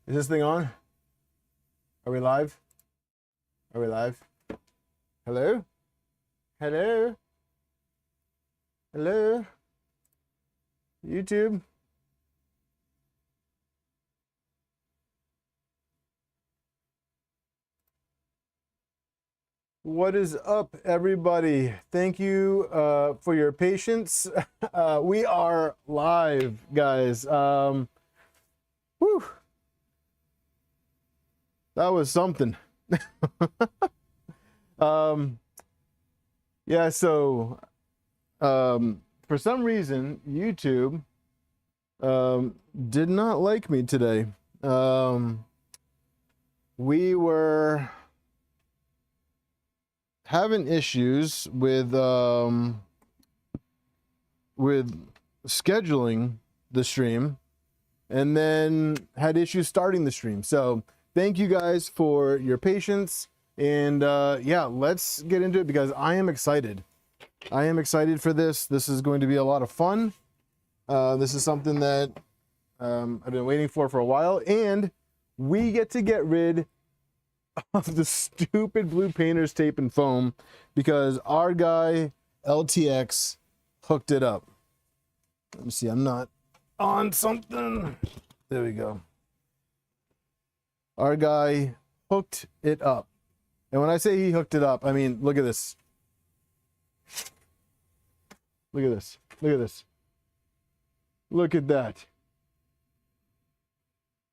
Is this thing on? Are we live? Are we live? Hello? Hello? Hello? YouTube? What is up, everybody? Thank you for your patience. We are live, guys. Whew. That was something. Yeah, so for some reason, YouTube did not like me today. We were having issues with scheduling the stream, and then had issues starting the stream. So thank you guys for your patience, and yeah, let's get into it because I am excited. I am excited for this. This is going to be a lot of fun. This is something that I've been waiting for a while, and we get to get rid of the stupid blue painter's tape and foam because our guy LTX hooked it up. Let me see, I'm not on something. There we go. Our guy hooked it up. And when I say he hooked it up, I mean, look at this. Look at this. Look at this. Look at that.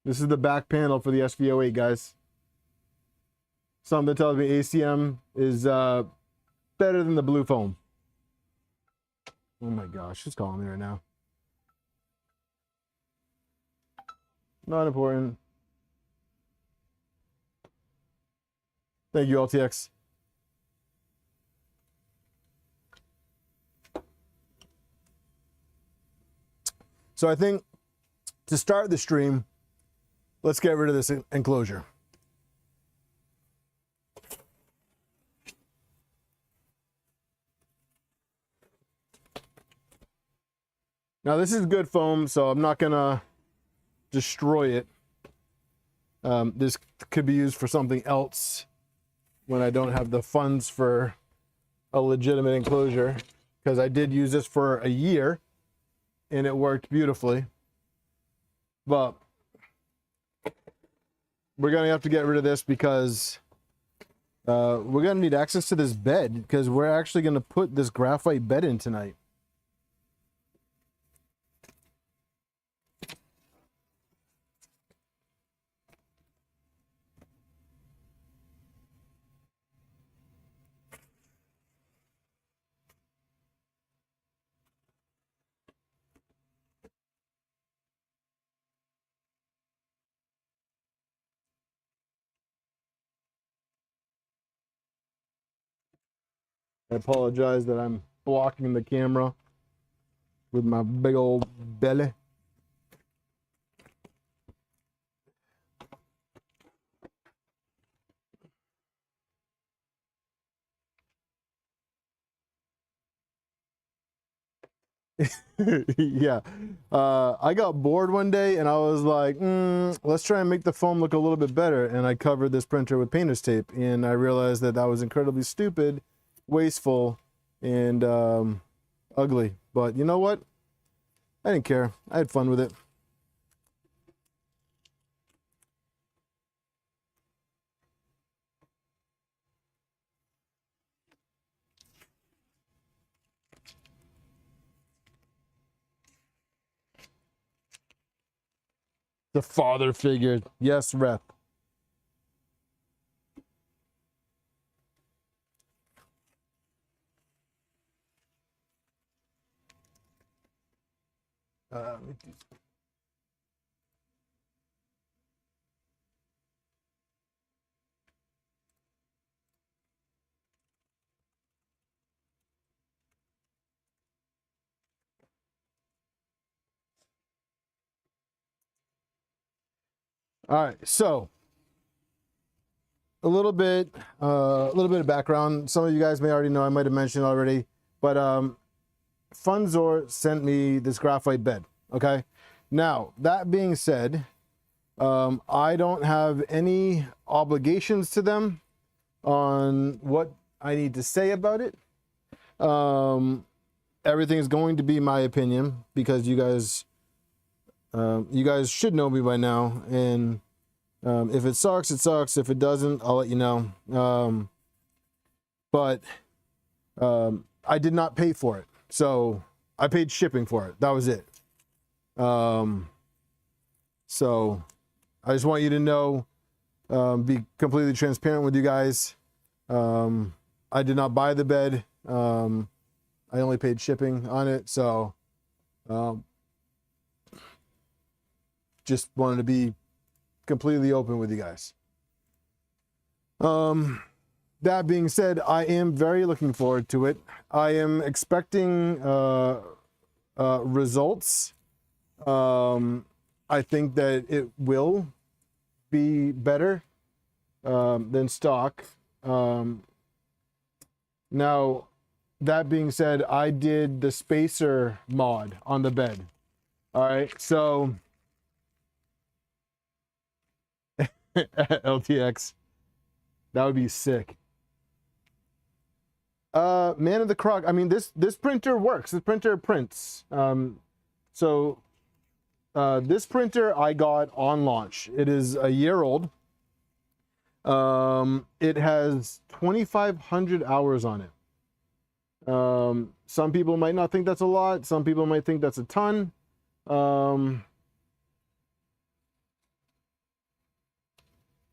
This is the back panel for the SV08, guys. Something that tells me ACM is better than the blue foam. Oh my gosh, who's calling me right now? Not important. Thank you, LTX. So I think to start the stream, let's get rid of this enclosure. Now this is good foam, so I'm not gonna destroy it. This could be used for something else when I don't have the funds for a legitimate enclosure, because I did use this for a year and it worked beautifully. But we're gonna have to get rid of this because we're gonna need access to this bed, because we're actually gonna put this graphite bed in tonight. I apologize that I'm blocking the camera with my big old belly. Yeah, I got bored one day and I was like, let's try and make the foam look a little bit better, and I covered this printer with painter's tape, and I realized that that was incredibly stupid, wasteful, and ugly. But you know what, I didn't care. I had fun with it. The father figure. Yes, rep. All right, so a little bit of background. Some of you guys may already know. I might have mentioned already, but Funssor sent me this graphite bed. Okay, now that being said, I don't have any obligations to them on what I need to say about it. Everything is going to be my opinion because you guys should know me by now. And if it sucks, it sucks. If it doesn't, I'll let you know. But I did not pay for it, so I paid shipping for it. That was it. So I just want you to know, be completely transparent with you guys. I did not buy the bed. I only paid shipping on it, so just wanted to be completely open with you guys. That being said, I am very looking forward to it. I am expecting results. I think that it will be better than stock. Now, that being said, I did the spacer mod on the bed. All right, so LTX, that would be sick. Man of the croc. I mean, this printer works. This printer prints. So this printer I got on launch. It is a year old. It has 2,500 hours on it. Some people might not think that's a lot. Some people might think that's a ton. Oh,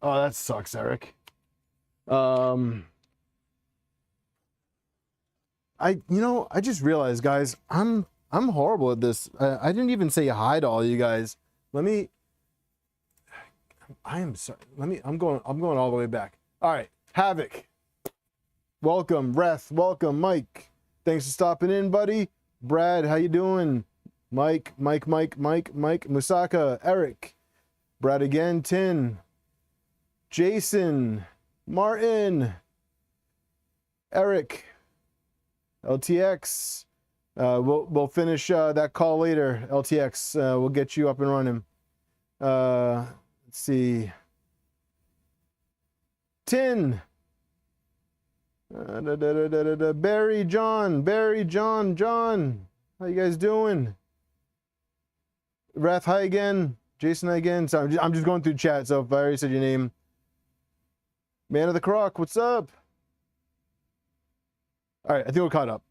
that sucks, Eric. I just realized, guys, I'm horrible at this. I didn't even say hi to all you guys. I am sorry. I'm going all the way back. All right, Havoc. Welcome, Reth. Welcome, Mike. Thanks for stopping in, buddy. Brad, how you doing? Mike, Musaka, Eric, Brad again, Tin, Jason, Martin, Eric, LTX. We'll finish that call later. LTX, we'll get you up and running. Let's see. Tin. Barry, John. How you guys doing? Wrath, hi again. Jason, hi again. Sorry, I'm just going through chat, so if I already said your name. Man of the Croc, what's up? All right, I think we're caught up.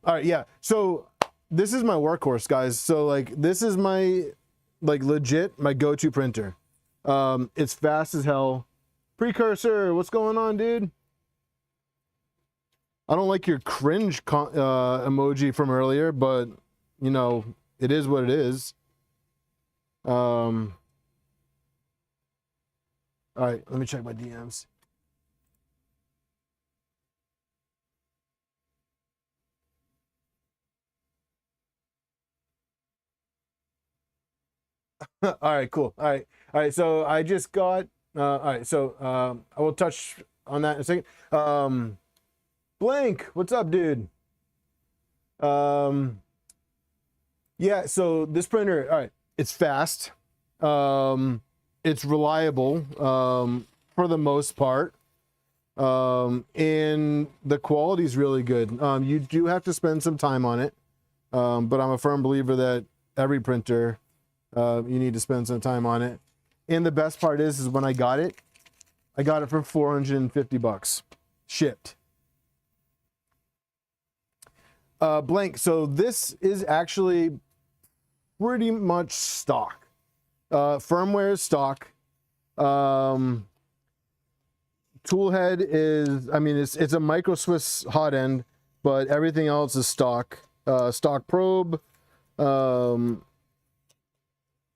All right, yeah. So this is my workhorse, guys. So like, this is my, like, legit my go-to printer. It's fast as hell. Precursor, what's going on, dude? I don't like your cringe emoji from earlier, but you know, it is what it is. All right, let me check my DMs. All right, cool. All right. So I just got. All right. So I will touch on that in a second. Blank, what's up, dude? Yeah. So this printer, all right, it's fast. It's reliable for the most part. And the quality is really good. You do have to spend some time on it. But I'm a firm believer that every printer, you need to spend some time on it. And the best part is when I got it for $450 shipped. Blank, so this is actually pretty much stock. Firmware is stock. Toolhead is, I mean, it's a micro Swiss hot end, but everything else is stock. Stock probe, you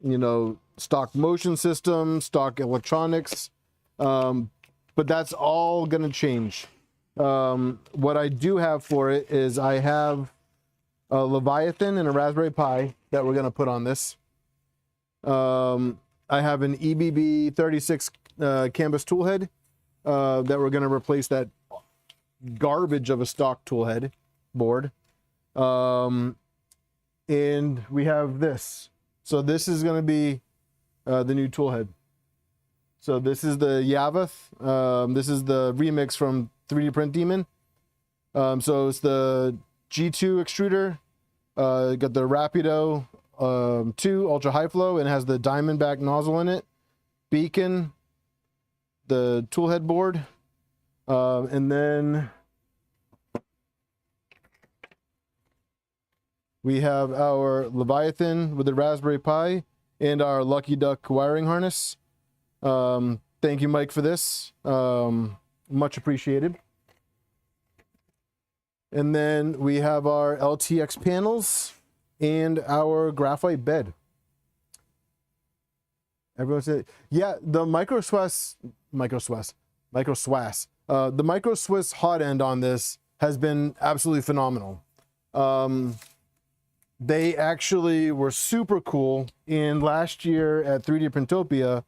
know, stock motion system, stock electronics, but that's all gonna change. What I do have for it is I have a Leviathan and a Raspberry Pi that we're gonna put on this. I have an EBB 36 canvas toolhead that we're gonna replace that garbage of a stock toolhead board. And we have this. So this is gonna be the new toolhead. So this is the Yavoth. This is the remix from 3D Print Demon. So it's the G2 extruder. Got the Rapido 2 ultra high flow, and it has the diamondback nozzle in it. Beacon, the toolhead board, and then we have our Leviathan with the Raspberry Pi and our Lucky Duck wiring harness. Thank you, Mike, for this. Much appreciated. And then we have our LTX panels and our graphite bed. Everyone said, yeah, the micro Swiss hot end on this has been absolutely phenomenal. They actually were super cool. And last year at 3D Printopia,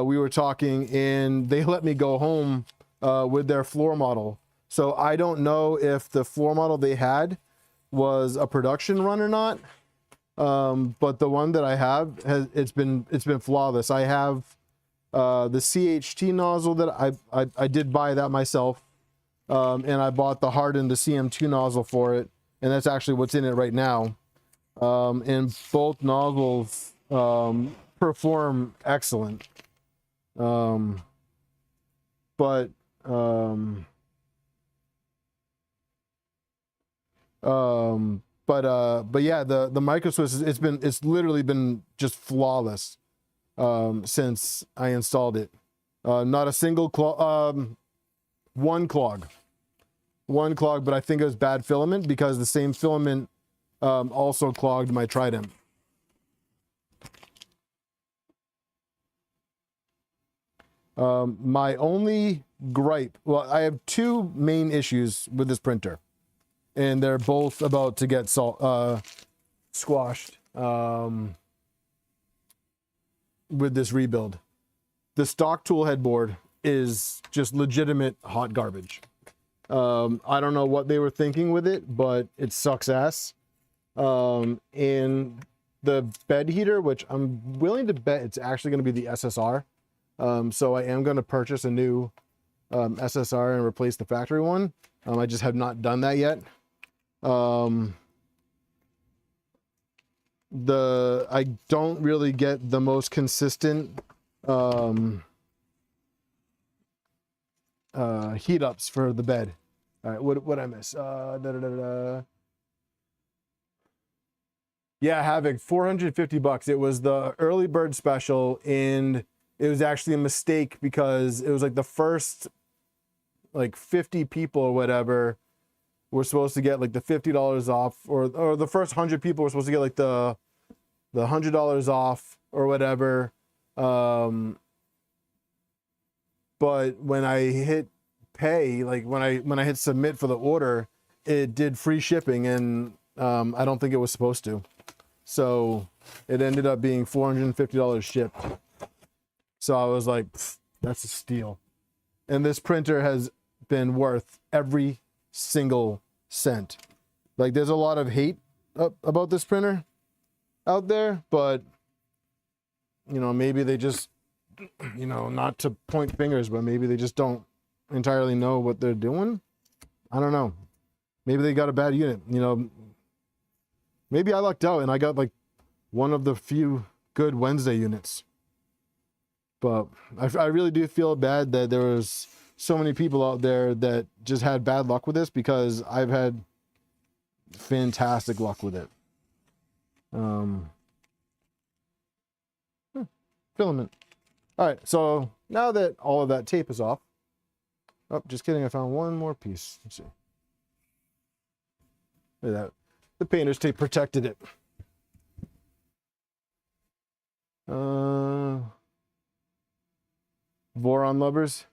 we were talking and they let me go home with their floor model. So I don't know if the floor model they had was a production run or not. But the one that I have it's been flawless. I have the CHT nozzle that I did buy that myself. And I bought the hardened the CM2 nozzle for it, and that's actually what's in it right now. And both nozzles perform excellent. But yeah, the micro Swiss it's literally been just flawless since I installed it. Not a single one clog, but I think it was bad filament because the same filament also clogged my Trident. My only gripe, well, I have two main issues with this printer, and they're both about to get squashed with this rebuild. The stock tool headboard is just legitimate hot garbage. I don't know what they were thinking with it, but it sucks ass. And the bed heater, which I'm willing to bet it's actually going to be the SSR. So I am going to purchase a new SSR and replace the factory one. I just have not done that yet. I don't really get the most consistent heat ups for the bed. All right, what I miss? Yeah, Havoc, $450. It was the early bird special, and it was actually a mistake because it was like the first like 50 people or whatever were supposed to get like the $50 off, or the first 100 people were supposed to get like the $100 off or whatever. But when I hit pay, like when I hit submit for the order, it did free shipping, and I don't think it was supposed to. So it ended up being $450 shipped. So I was like, that's a steal. And this printer has been worth every single cent. Like, there's a lot of hate about this printer out there, but you know, maybe they just, you know, not to point fingers, but maybe they just don't entirely know what they're doing. I don't know. Maybe they got a bad unit, you know. Maybe I lucked out and I got like one of the few good Wednesday units. But I really do feel bad that there was so many people out there that just had bad luck with this, because I've had fantastic luck with it. Filament. All right, so now that all of that tape is off, oh, just kidding, I found one more piece. Let's see. Look at that. The painter's tape protected it. Voron lovers.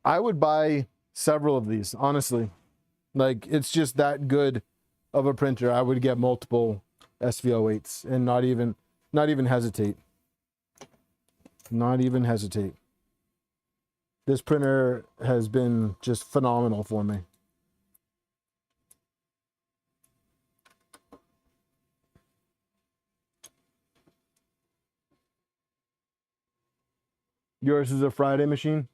I would buy several of these, honestly. Like, it's just that good of a printer. I would get multiple SV08s and not even hesitate. Not even hesitate. This printer has been just phenomenal for me. Yours is a Friday machine.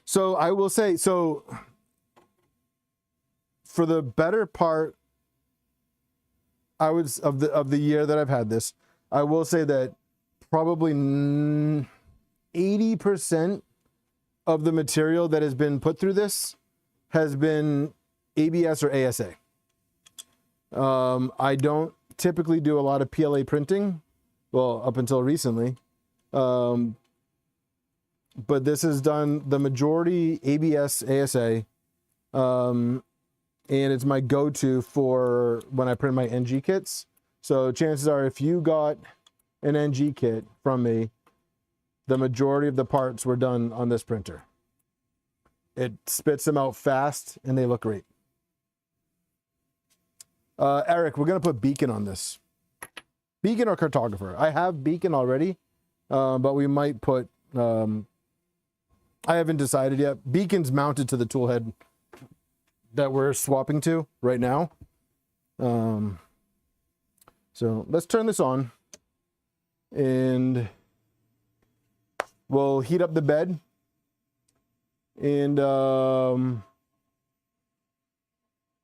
So I will say, so for the better part, I would of the year that I've had this, I will say that probably 80% of the material that has been put through this has been ABS or ASA. I don't typically do a lot of PLA printing, well, up until recently. But this has done the majority ABS, ASA, and it's my go-to for when I print my NG kits. So chances are, if you got an NG kit from me, the majority of the parts were done on this printer. It spits them out fast and they look great. Eric, we're gonna put Beacon on this. Beacon or Cartographer. I have Beacon already, but we might put, I haven't decided yet. Beacon's mounted to the toolhead that we're swapping to right now. So let's turn this on and we'll heat up the bed. And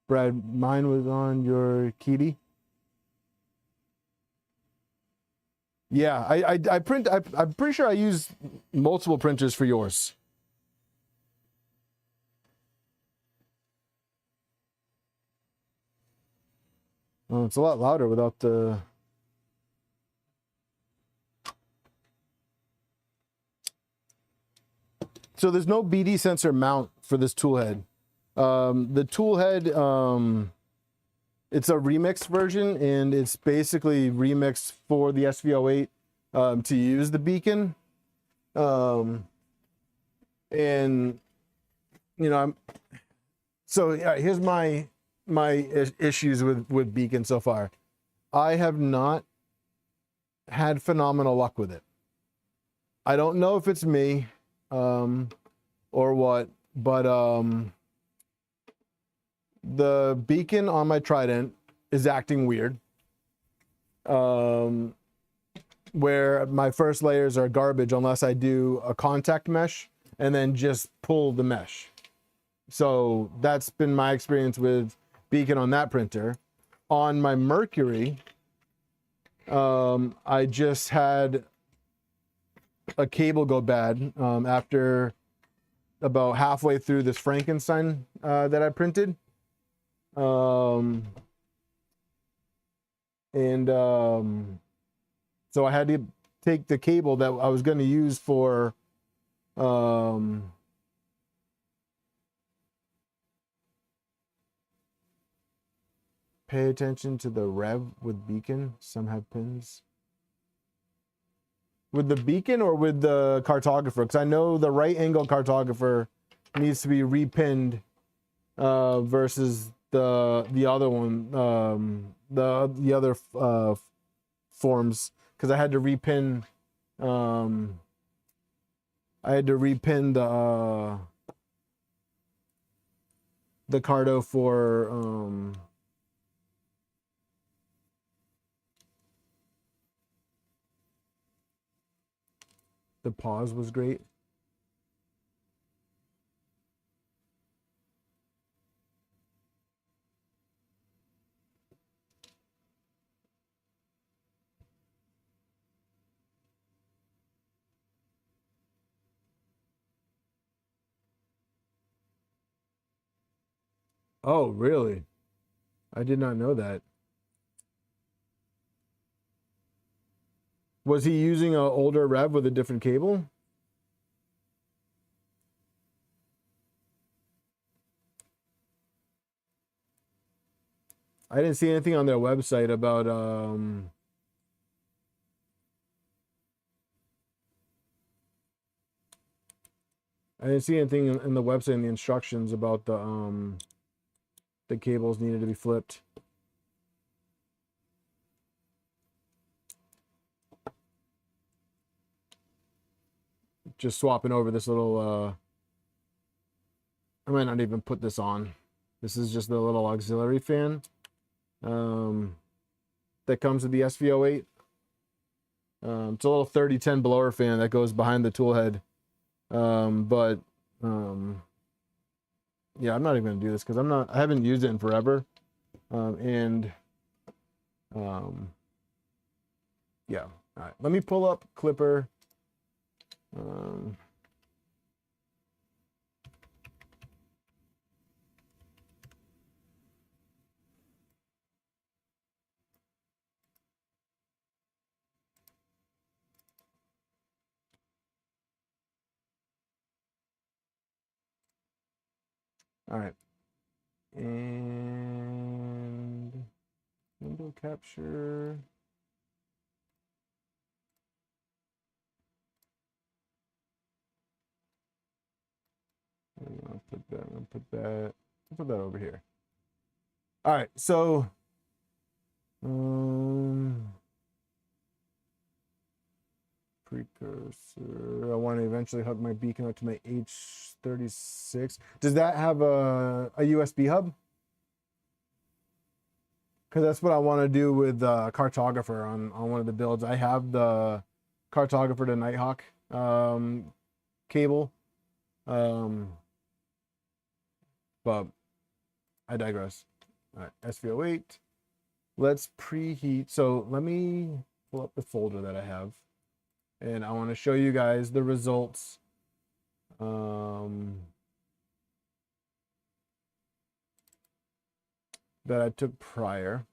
Brad, mine was on your Kitty. Yeah, I'm pretty sure I use multiple printers for yours. Oh, it's a lot louder without the... So there's no BD sensor mount for this toolhead. The toolhead, it's a remixed version, and it's basically remixed for the SV08 to use the Beacon. And you know, so yeah, here's my issues with Beacon so far. I have not had phenomenal luck with it. I don't know if it's me or what, but the Beacon on my Trident is acting weird, where my first layers are garbage unless I do a contact mesh and then just pull the mesh. So that's been my experience with Beacon on that printer. On my Mercury, I just had a cable go bad after about halfway through this Frankenstein that I printed. So I had to take the cable that I was going to use for pay attention to the rev with Beacon. Some have pins. With the Beacon or with the Cartographer? Because I know the right angle Cartographer needs to be repinned versus the other one, the other forms, because I had to repin the Cardo for the pause was great. Oh, really? I did not know that. Was he using an older rev with a different cable? I didn't see anything on their website about I didn't see anything in the website in the instructions about the cables needed to be flipped. Just swapping over this little I might not even put this on. This is just the little auxiliary fan that comes with the SV08. It's a little 3010 blower fan that goes behind the tool head. Yeah, I'm not even gonna do this because I haven't used it in forever. Yeah. All right, let me pull up Clipper. All right. And window capture. I'll put that over here. All right, so precursor. I want to eventually hook my beacon up to my H36. Does that have a USB hub? Because that's what I want to do with Cartographer on one of the builds. I have the Cartographer to Nighthawk cable. But I digress. All right, SV08. Let's preheat. So let me pull up the folder that I have. And I want to show you guys the results. That I took prior.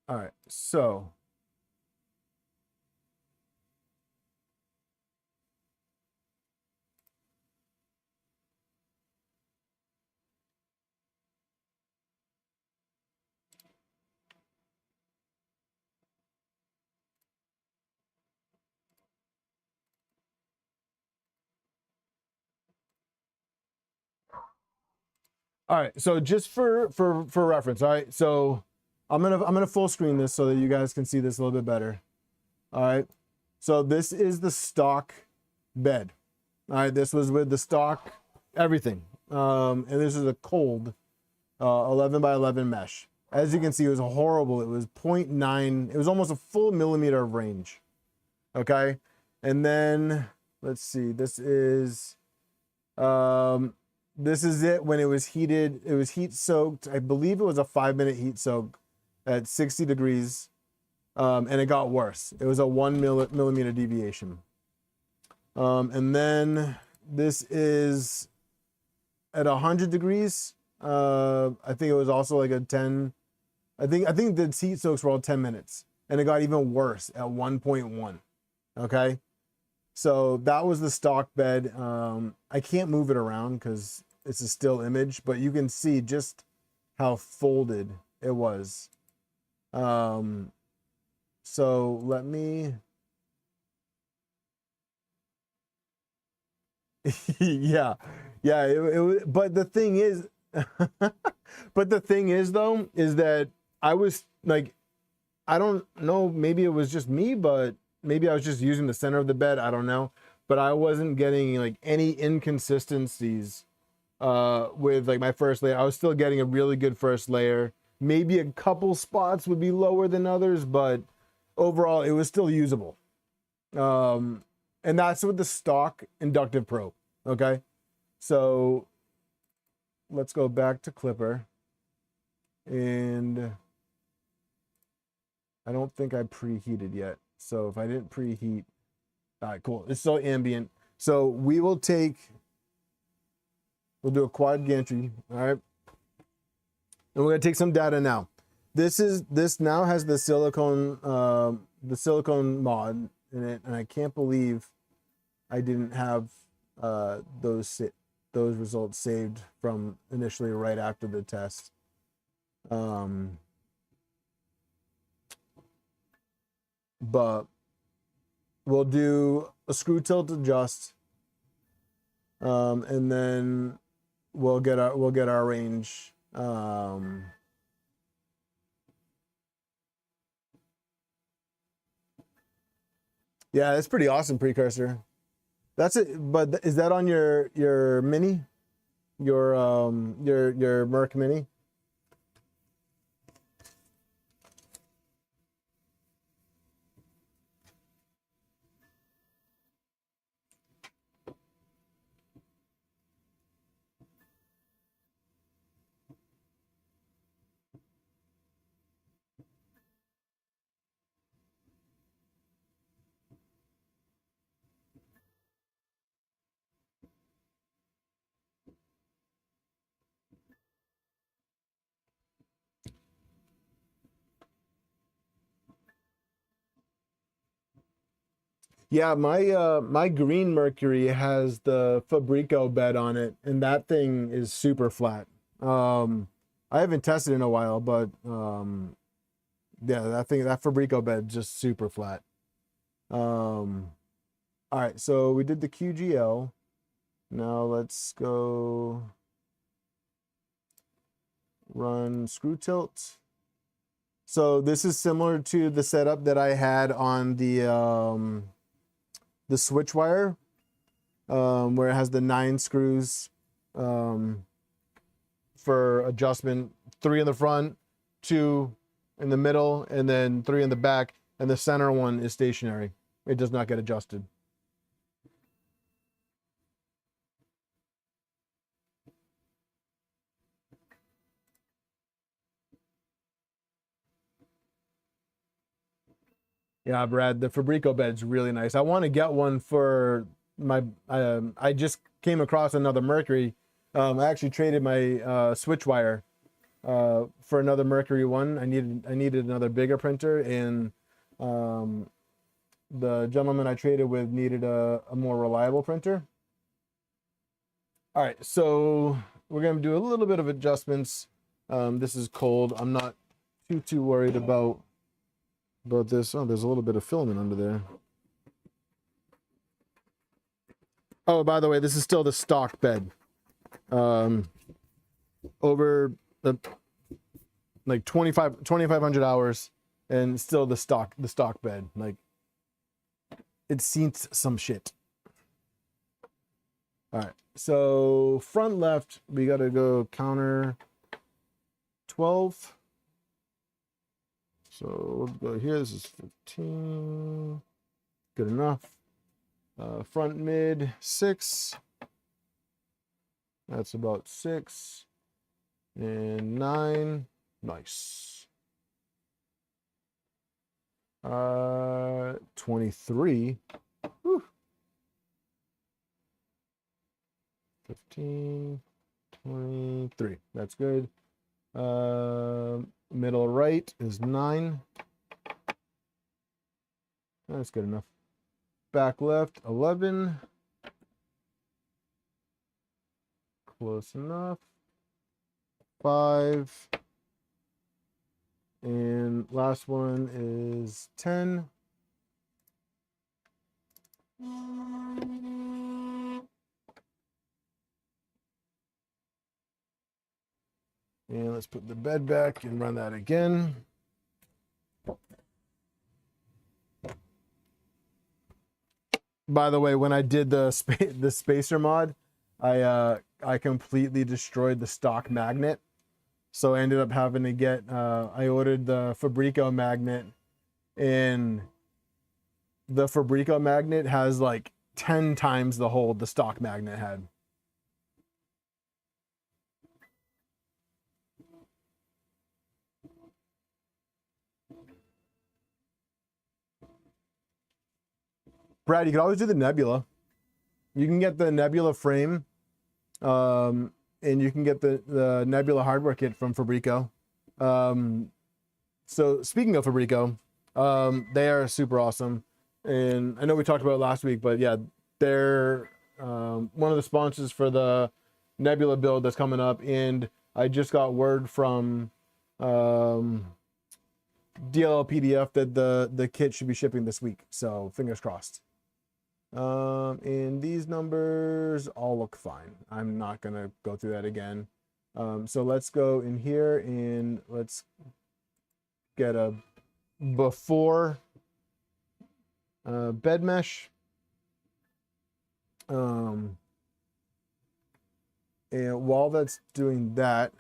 All right, so all right, so just for reference, all right, so I'm gonna full screen this so that you guys can see this a little bit better. All right, so this is the stock bed. All right, this was with the stock everything, and this is a cold 11 by 11 mesh. As you can see, it was horrible. It was 0.9. It was almost a full millimeter of range. Okay, and then let's see. This is it when it was heated. It was heat soaked. I believe it was a 5-minute heat soak at 60 degrees, and it got worse. It was a 1 millimeter deviation. And then this is at 100 degrees. I think it was also like a 10. I think the heat soaks were all 10 minutes, and it got even worse at 1.1. Okay. So that was the stock bed. I can't move it around because it's a still image, but you can see just how folded it was. So let me, yeah, but the thing is, though, is that I was like, I don't know, maybe it was just me, but maybe I was just using the center of the bed. I don't know, but I wasn't getting like any inconsistencies with like my first layer. I was still getting a really good first layer. Maybe a couple spots would be lower than others, but overall it was still usable. And that's with the stock inductive probe. Okay, so let's go back to Clipper, and I don't think I preheated yet. So if I didn't preheat, all right, cool. It's still ambient. So we'll do a quad gantry, all right? And we're gonna take some data now. This now has the silicone mod in it, and I can't believe I didn't have those results saved from initially right after the test. But we'll do a screw tilt adjust, and then we'll get our range. Yeah, it's pretty awesome, precursor. That's it. But is that on your mini, your Merc mini? Yeah, my green Mercury has the Fabrico bed on it, and that thing is super flat. I haven't tested it in a while, but yeah, that Fabrico bed just super flat. All right, so we did the QGL. Now let's go run screw tilt. So this is similar to the setup that I had on the switch wire, where it has the 9 screws for adjustment, 3 in the front, 2 in the middle, and then 3 in the back, and the center one is stationary. It does not get adjusted. Yeah, Brad, the Fabrico bed's really nice. I want to get one for my, I just came across another Mercury. I actually traded my switch wire for another Mercury one. I needed another bigger printer, and the gentleman I traded with needed a more reliable printer. All right, so we're gonna do a little bit of adjustments. This is cold. I'm not too worried about this. Oh, there's a little bit of filament under there. Oh, by the way, this is still the stock bed. Over the like 2,500 hours, and still the stock bed. Like, it's seen some shit. All right, so front left, we gotta go counter 12. So let's go here. This is 15. Good enough. Front mid 6. That's about 6. And 9. Nice. 23. Whew. 15. 23. That's good. Middle right is 9. That's good enough. Back left 11. Close enough. 5. And last one is 10. And let's put the bed back and run that again. By the way, when I did the spacer mod, I completely destroyed the stock magnet. So I ended up having to get, I ordered the Fabrico magnet, and the Fabrico magnet has like 10 times the hold the stock magnet had. Brad, you could always do the Nebula. You can get the Nebula frame, and you can get the Nebula hardware kit from Fabrico. So speaking of Fabrico, they are super awesome. And I know we talked about it last week, but yeah, they're one of the sponsors for the Nebula build that's coming up. And I just got word from DLL PDF that the kit should be shipping this week. So fingers crossed. And these numbers all look fine. I'm not gonna go through that again. So let's go in here and let's get a before bed mesh. And while that's doing that,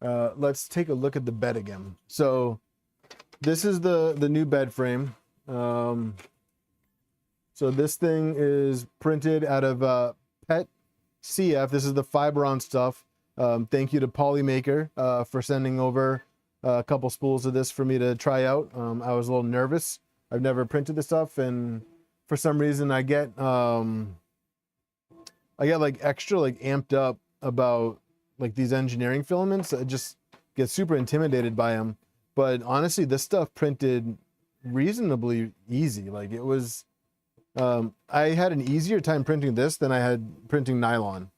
let's take a look at the bed again. So this is the new bed frame. So this thing is printed out of PET CF. This is the Fiberon stuff. Thank you to Polymaker for sending over a couple spools of this for me to try out. I was a little nervous. I've never printed this stuff, and for some reason I get like extra like amped up about like these engineering filaments. I just get super intimidated by them. But honestly, this stuff printed reasonably easy. Like it was I had an easier time printing this than I had printing nylon.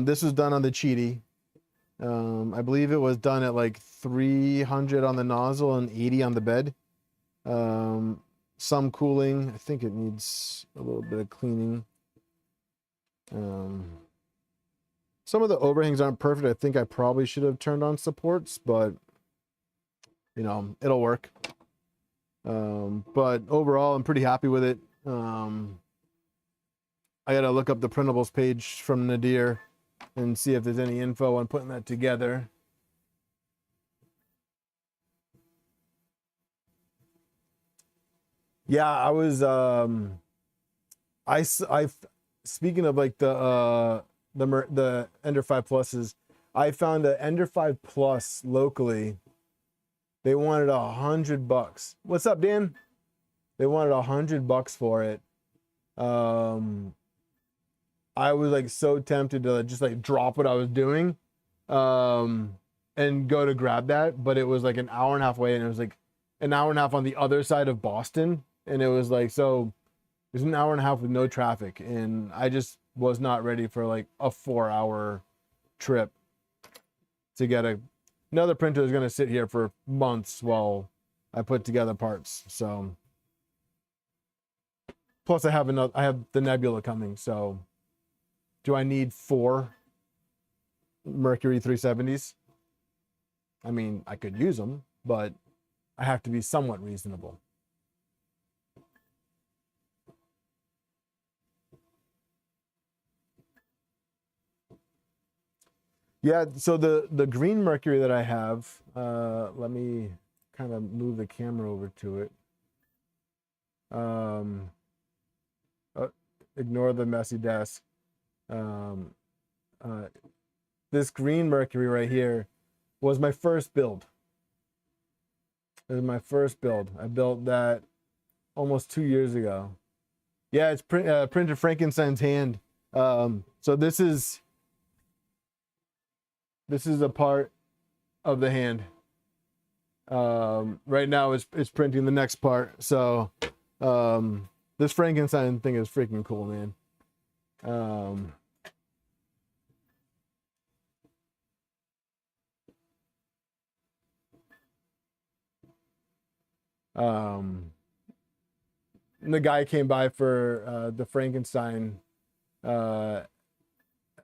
This was done on the Cheaty. I believe it was done at like 300 on the nozzle and 80 on the bed. Some cooling. I think it needs a little bit of cleaning. Some of the overhangs aren't perfect. I think I probably should have turned on supports, but you know, it'll work. But overall, I'm pretty happy with it. I gotta look up the printables page from Nadir and see if there's any info on putting that together. Yeah, I was I speaking of like the Ender 5 Pluses, I found a Ender 5 Plus locally. They wanted $100. What's up, Dan? They wanted $100 for it. I was like so tempted to just like drop what I was doing and go to grab that, but it was like an hour and a half away, and it was like an hour and a half on the other side of Boston, and it was like, so it was an hour and a half with no traffic, and I just was not ready for like a 4-hour trip to get another printer is going to sit here for months while I put together parts. So plus I have the Nebula coming, so do I need 4 Mercury 370s? I mean, I could use them, but I have to be somewhat reasonable. Yeah, so the green Mercury that I have, let me kind of move the camera over to it. Ignore the messy desk. This green Mercury right here was my first build. It was my first build. I built that almost 2 years ago. Yeah, it's printed Frankenstein's hand. So this is a part of the hand. Right now it's printing the next part. So this Frankenstein thing is freaking cool, man. The guy came by for the Frankenstein head,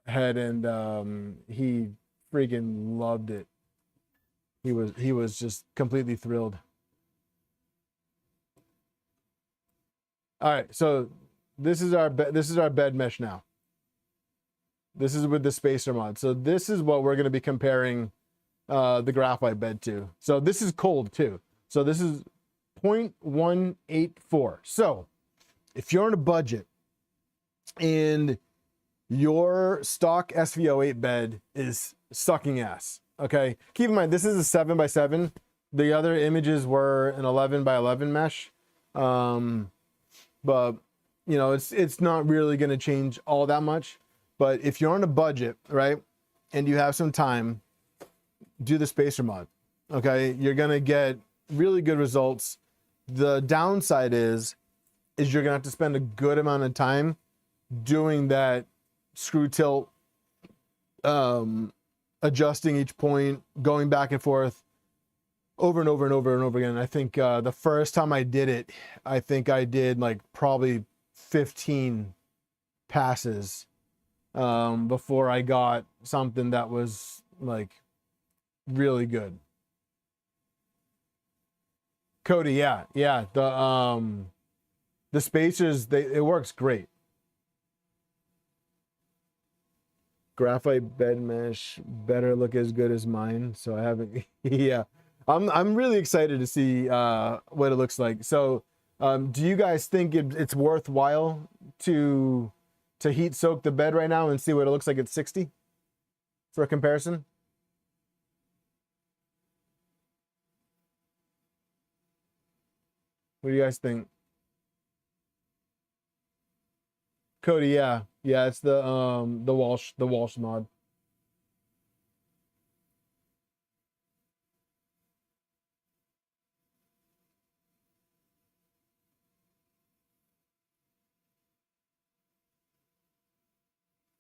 and he freaking loved it. He was just completely thrilled. All right, so this is our bed mesh now. This is with the spacer mod. So this is what we're going to be comparing the graphite bed to. So this is cold too. So this is 0.184. So if you're on a budget and your stock SV08 bed is sucking ass, okay, keep in mind this is a 7x7. The other images were an 11x11 mesh, but you know, it's not really going to change all that much. But if you're on a budget, right, and you have some time, do the spacer mod. Okay, you're going to get really good results. The downside is you're gonna have to spend a good amount of time doing that screw tilt, adjusting each point, going back and forth over and over and over and over again. I think the first time I did it, I think I did like probably 15 passes before I got something that was like really good. Cody, yeah, the spacers, it works great. Graphite bed mesh better look as good as mine, so I haven't. Yeah, I'm really excited to see what it looks like. So do you guys think it's worthwhile to heat soak the bed right now and see what it looks like at 60 for a comparison? What do you guys think? Cody, yeah, it's the Walsh mod.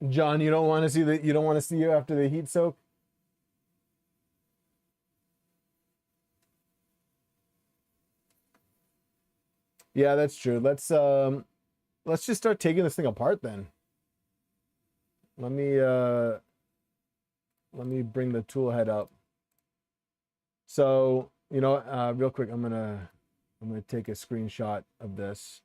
John, you don't want to see you don't want to see you after the heat soak? Yeah, that's true. Let's just start taking this thing apart then. Let me bring the tool head up. So, you know, real quick, I'm gonna take a screenshot of this.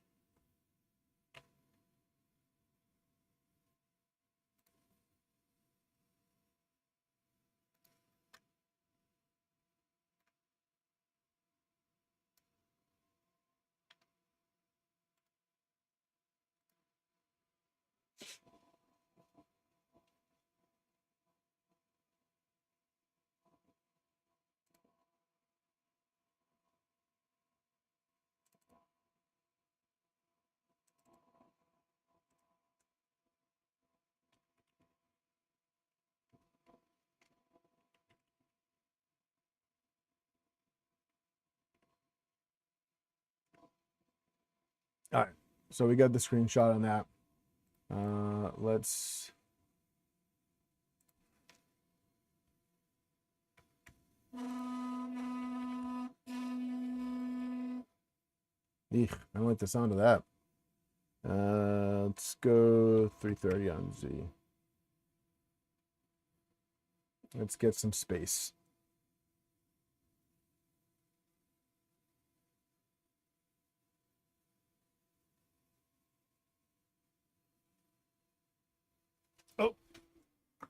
All right, so we got the screenshot on that. Let's. Eek, I don't like the sound of that. Let's go 330 on Z. Let's get some space.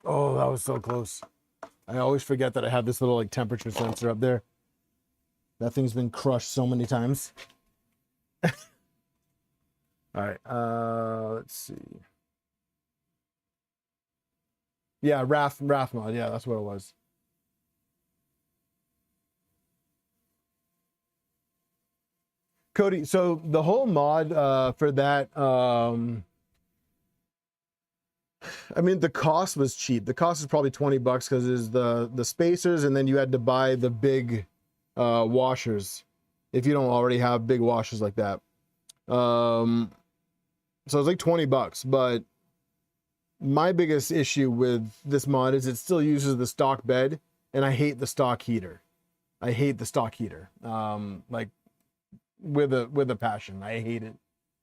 Oh, that was so close. I always forget that I have this little like temperature sensor up there. That thing's been crushed so many times. All right, let's see. Yeah, RAF mod. Yeah, that's what it was. Cody, so the whole mod for that, I mean, the cost was cheap. The cost is probably 20 bucks because it's the spacers, and then you had to buy the big washers if you don't already have big washers like that. So it's like 20 bucks, but my biggest issue with this mod is it still uses the stock bed, and I hate the stock heater. I hate the stock heater. Like with a passion. I hate it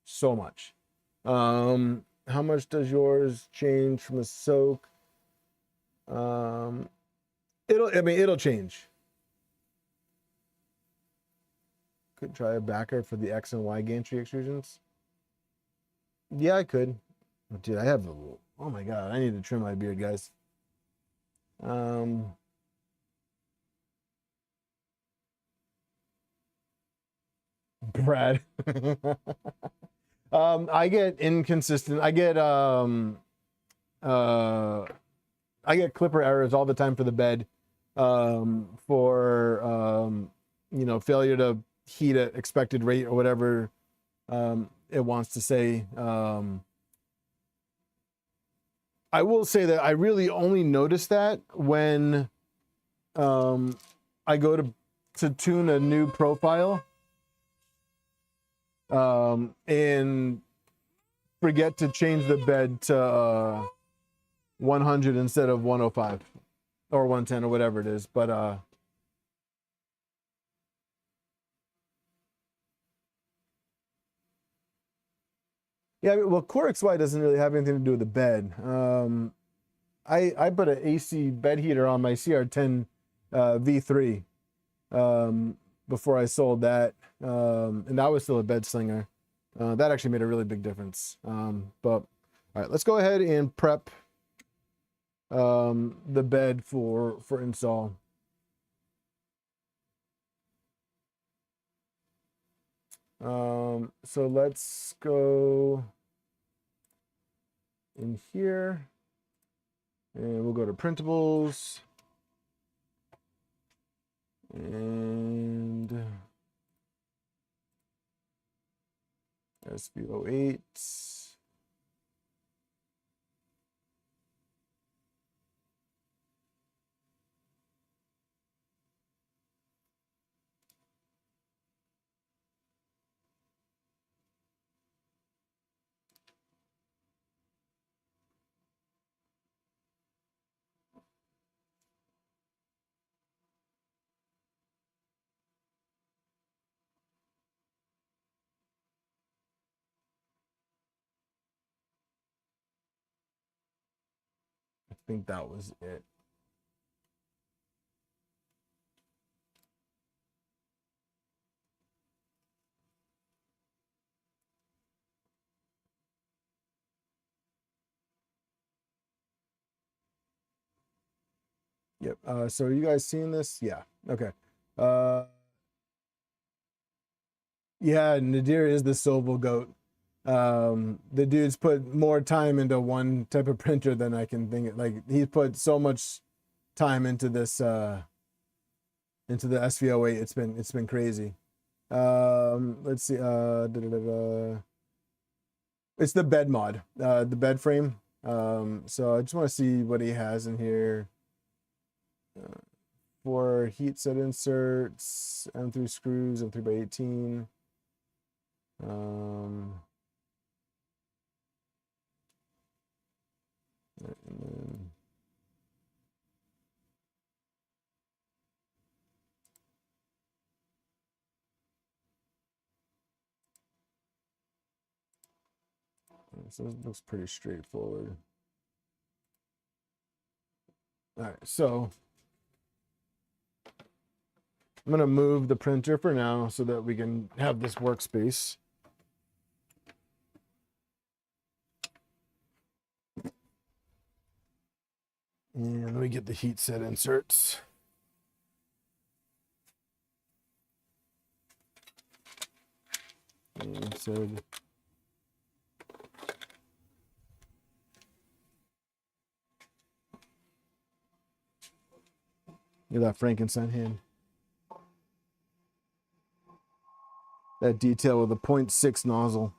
so much. How much does yours change from a soak? It'll change. Could try a backer for the X and Y gantry extrusions. Yeah, I could. Dude, I have oh my god, I need to trim my beard, guys. Brad. I get inconsistent. I get clipper errors all the time for the bed. For you know, failure to heat at expected rate or whatever it wants to say. I will say that I really only notice that when I go to tune a new profile and forget to change the bed to 100 instead of 105 or 110 or whatever it is. But yeah, well, Core XY doesn't really have anything to do with the bed. I put an AC bed heater on my CR10 V3 before I sold that, and that was still a bed slinger. That actually made a really big difference. But all right, let's go ahead and prep the bed for install. So let's go in here and we'll go to printables and SV08. think that was it. Yep. So are you guys seeing this? Yeah. Okay. Yeah, Nadir is the Sobel goat. The dude's put more time into one type of printer than I can think. Like, he's put so much time into this into the SV08. It's been crazy. Let's see. It's the bed mod, the bed frame. So I just want to see what he has in here. For heat set inserts, M3 screws, M3x18. And then so it looks pretty straightforward. All right, so I'm gonna move the printer for now so that we can have this workspace. And let me get the heat set inserts. And so look at that Frankenstein hand. That detail with a 0.6 nozzle.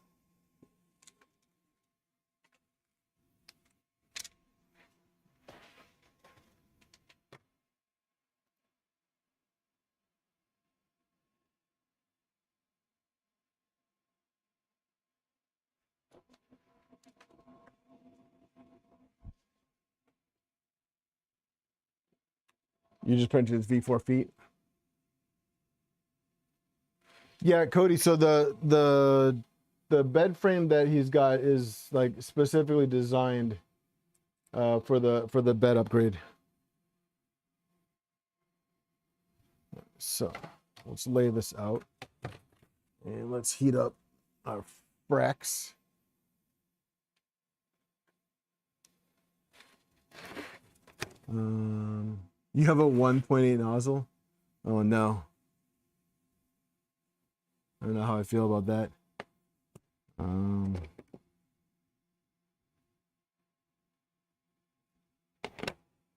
You just printed his V4 feet. Yeah, Cody. So the bed frame that he's got is like specifically designed for the bed upgrade. So let's lay this out and let's heat up our fracks. You have a 1.8 nozzle? Oh no. I don't know how I feel about that.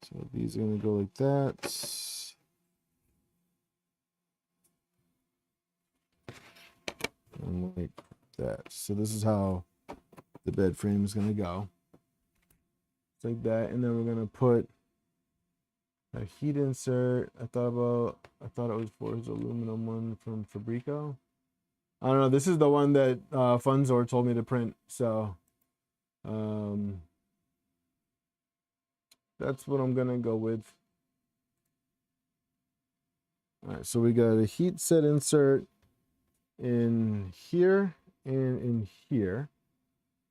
So these are gonna go like that. And like that. So this is how the bed frame is gonna go. It's like that, and then we're gonna put a heat insert. I thought it was for his aluminum one from Fabrico. I don't know. This is the one that Funssor told me to print. So that's what I'm gonna go with. All right, so we got a heat set insert in here and in here.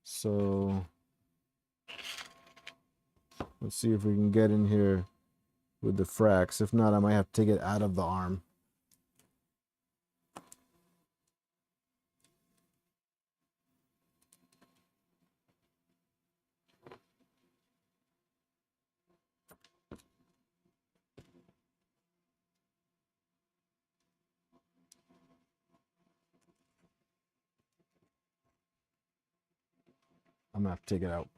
So let's see if we can get in here with the fracks. If not, I might have to take it out of the arm. I'm gonna have to take it out.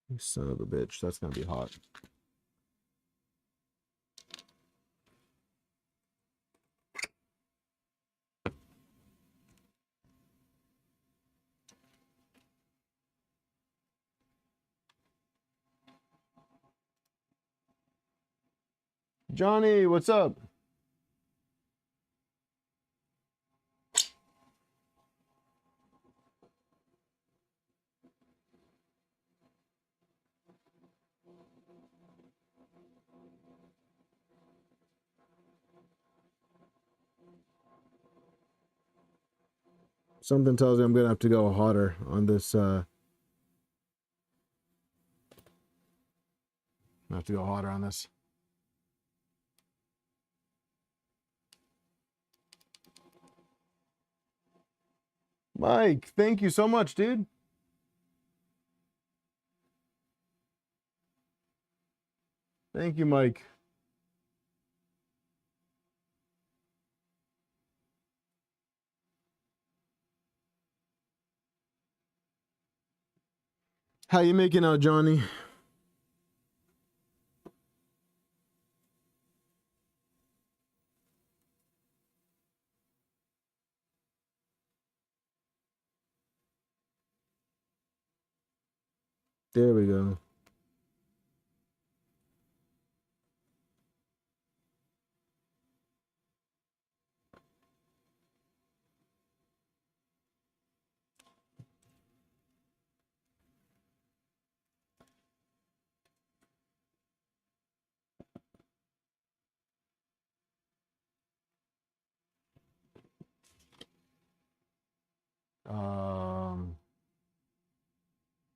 You son of a bitch, that's gonna be hot. Johnny, what's up? Something tells me I'm gonna have to go hotter on this. I have to go hotter on this. Mike, thank you so much, dude. Thank you, Mike. How you making out, Johnny? There we go.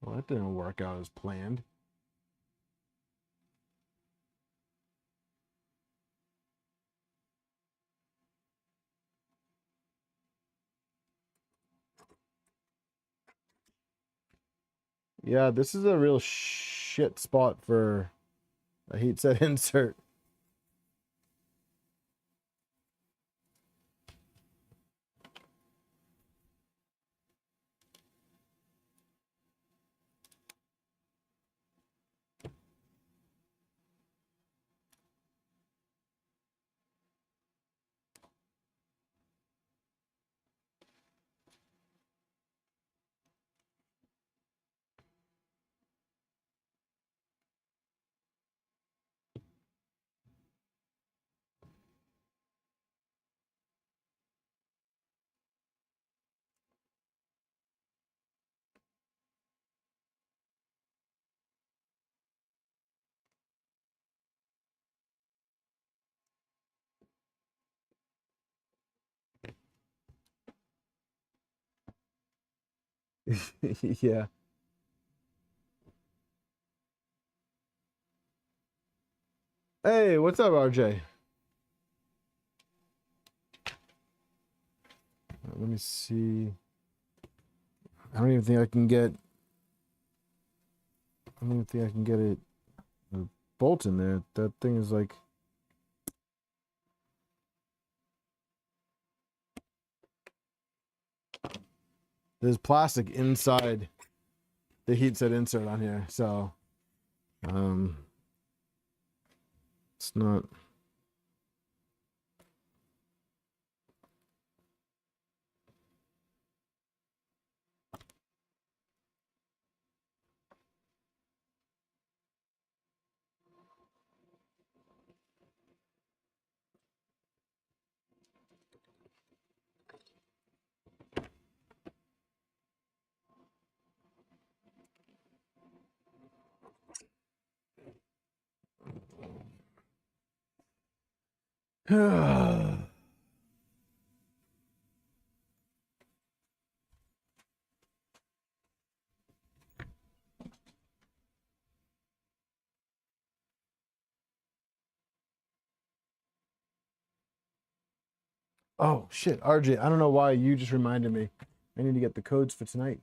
Well, that didn't work out as planned. Yeah, this is a real shit spot for a heat set insert. Yeah. Hey, what's up, RJ? Let me see. I don't even think I can get. I don't even think I can get it. A bolt in there. That thing is like. There's plastic inside the heat set insert on here, so it's not. Oh shit, RJ, I don't know why you just reminded me. I need to get the codes for tonight.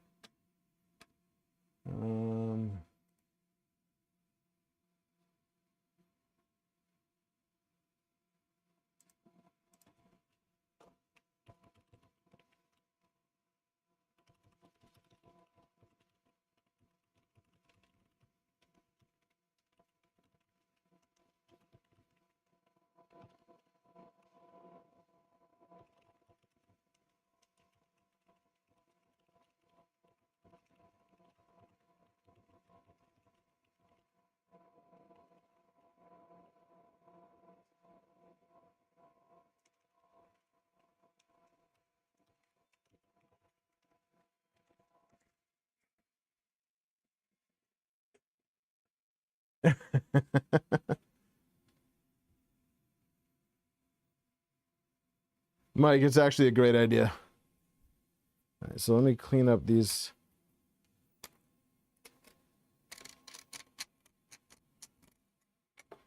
Mike, it's actually a great idea. All right, so let me clean up these.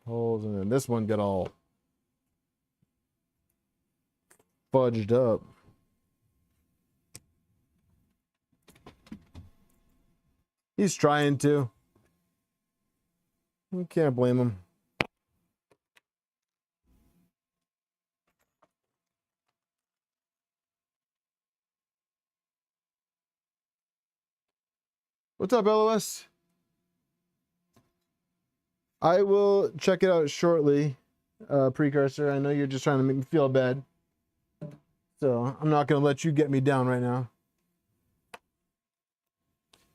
Holes, and then this one get all fudged up. He's trying to. You can't blame him. What's up, LOS? I will check it out shortly, Precursor. I know you're just trying to make me feel bad. So I'm not going to let you get me down right now.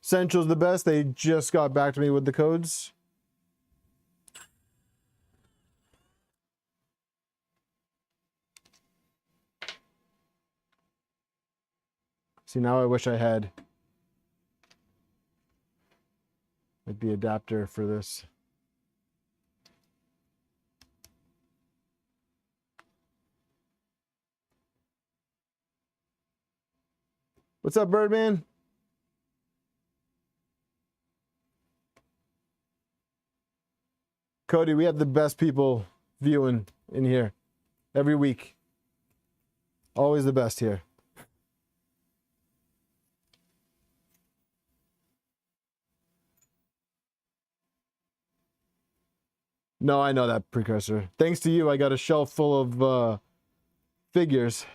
Central's the best. They just got back to me with the codes. See, now I wish I had like the adapter for this. What's up, Birdman? Cody, we have the best people viewing in here every week. Always the best here. No, I know that, Precursor. Thanks to you, I got a shelf full of figures.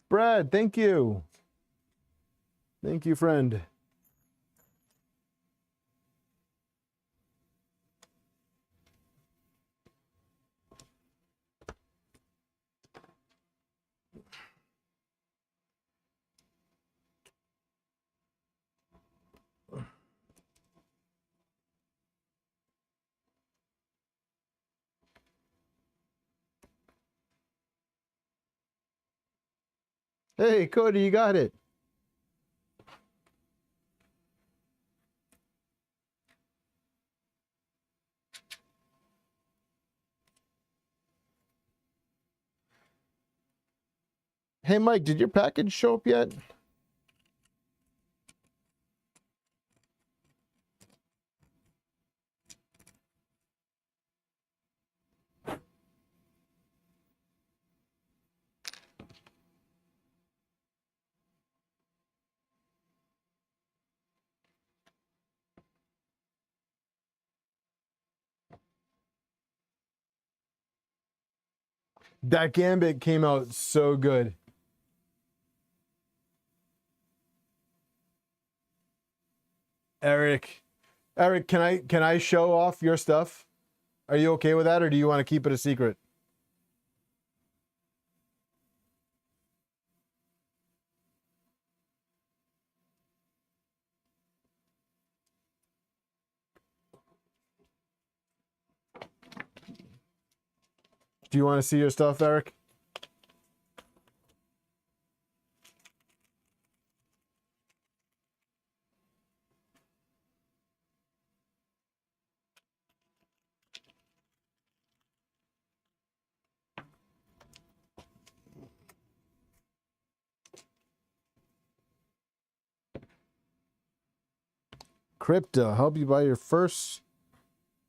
Brad, thank you. Thank you, friend. Hey, Cody, you got it. Hey, Mike, did your package show up yet? That Gambit came out so good. Eric, can I show off your stuff? Are you okay with that, or do you want to keep it a secret? Do you want to see your stuff, Eric? Crypto, help you buy your first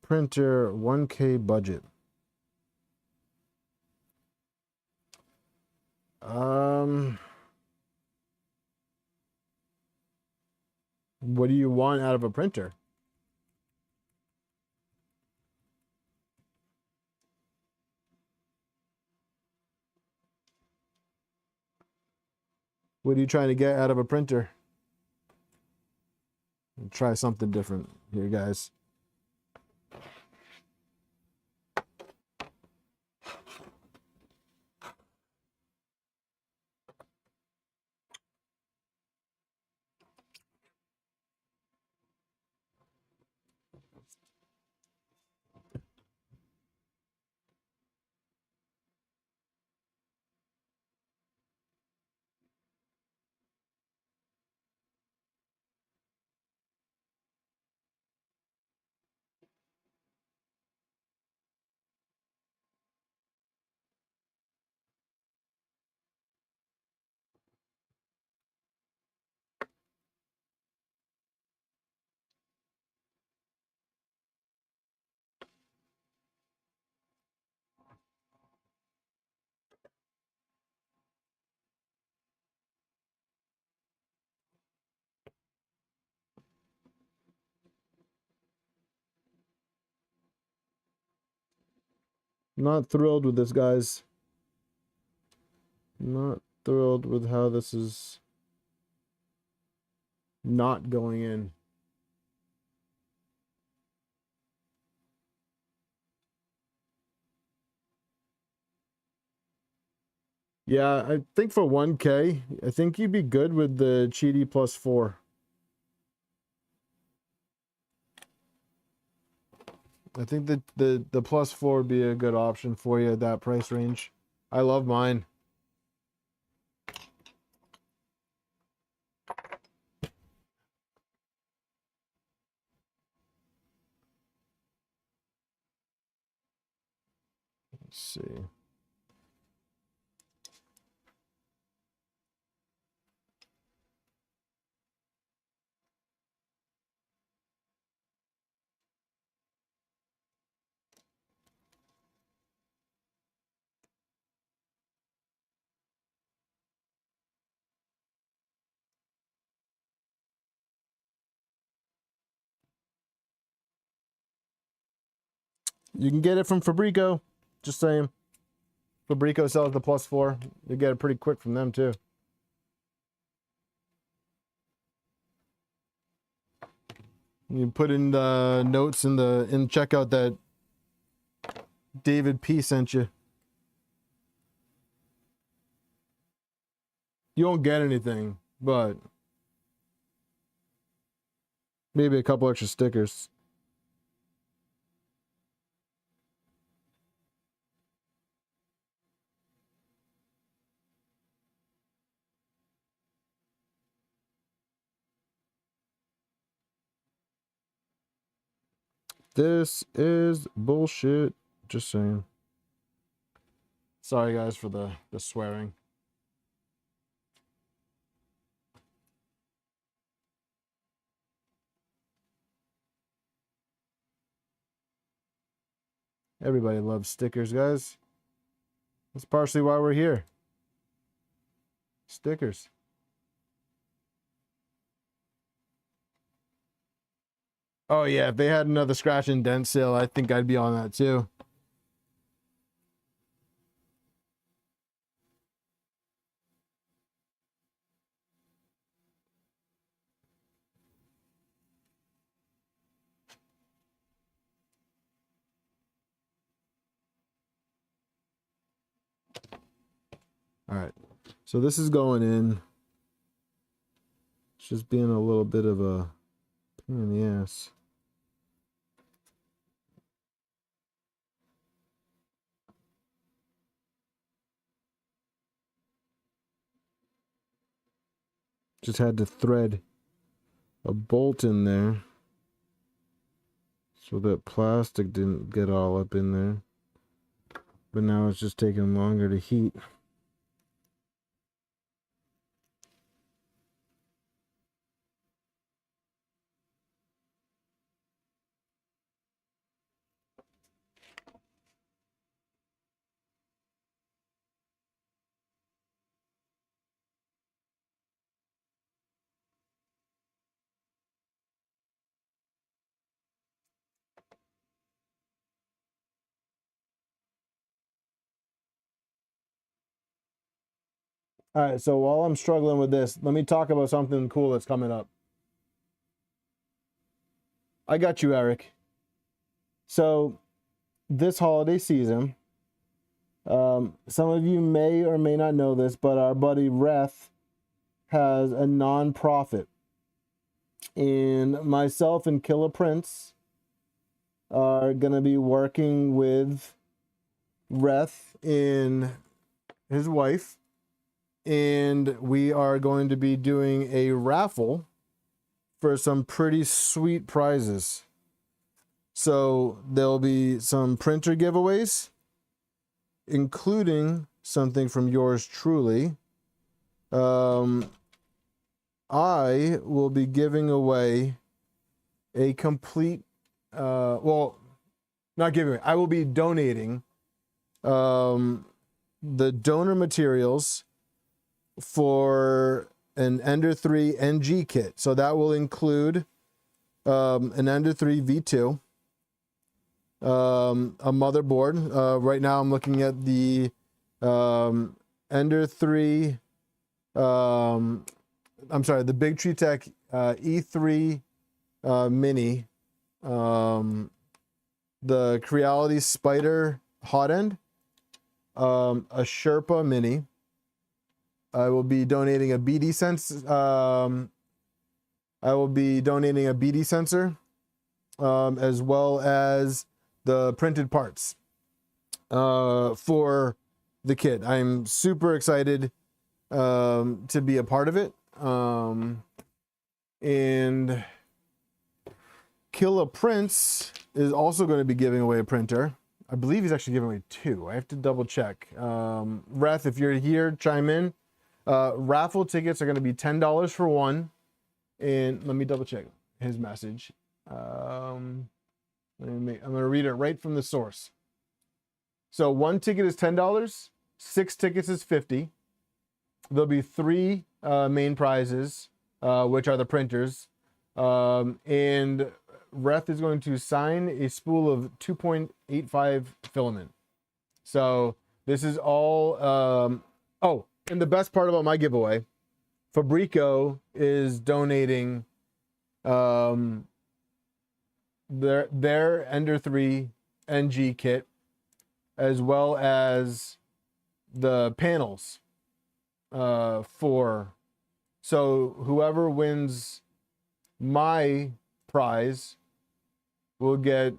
printer 1K budget. What do you want out of a printer? What are you trying to get out of a printer? Try something different here, guys. Not thrilled with this, guys. Not thrilled with how this is not going in. Yeah, I think for 1K, I think you'd be good with the Cheaty +4. I think that the +4 would be a good option for you at that price range. I love mine. Let's see. You can get it from Fabrico. Just saying. Fabrico sells the +4. You get it pretty quick from them too. You put in the notes in checkout that David P sent you. You won't get anything, but maybe a couple extra stickers. This is bullshit. Just saying. Sorry guys for the swearing. Everybody loves stickers, guys. That's partially why we're here. Stickers. Oh yeah, if they had another scratch and dent sale, I think I'd be on that too. All right, so this is going in. It's just being a little bit of a pain in the ass. Just had to thread a bolt in there so that plastic didn't get all up in there. But now it's just taking longer to heat. All right, so while I'm struggling with this, let me talk about something cool that's coming up. I got you, Eric. So this holiday season, some of you may or may not know this, but our buddy Reth has a non-profit. And myself and Killer Prince are going to be working with Reth and his wife. And we are going to be doing a raffle for some pretty sweet prizes. So there'll be some printer giveaways, including something from yours truly. I will be giving away a complete, well, not giving away, I will be donating the donor materials for an Ender 3 NG kit. So that will include an Ender 3 V2, a motherboard. Right now I'm looking at the Ender 3, I'm sorry, the Big Tree Tech E3 Mini, the Creality Spider hotend, a Sherpa Mini. I will be donating a BD sensor, as well as the printed parts for the kit. I'm super excited to be a part of it. And Killa Prints is also going to be giving away a printer. I believe he's actually giving away 2. I have to double check. Reth, if you're here, chime in. Raffle tickets are going to be $10 for one. And let me double check his message. I'm going to read it right from the source. So 1 ticket is $10, 6 tickets is $50. There'll be 3 main prizes, which are the printers. And Reth is going to sign a spool of 2.85 filament. So this is all, oh, and the best part about my giveaway, Fabrico is donating their Ender 3 NG kit, as well as the panels so whoever wins my prize will get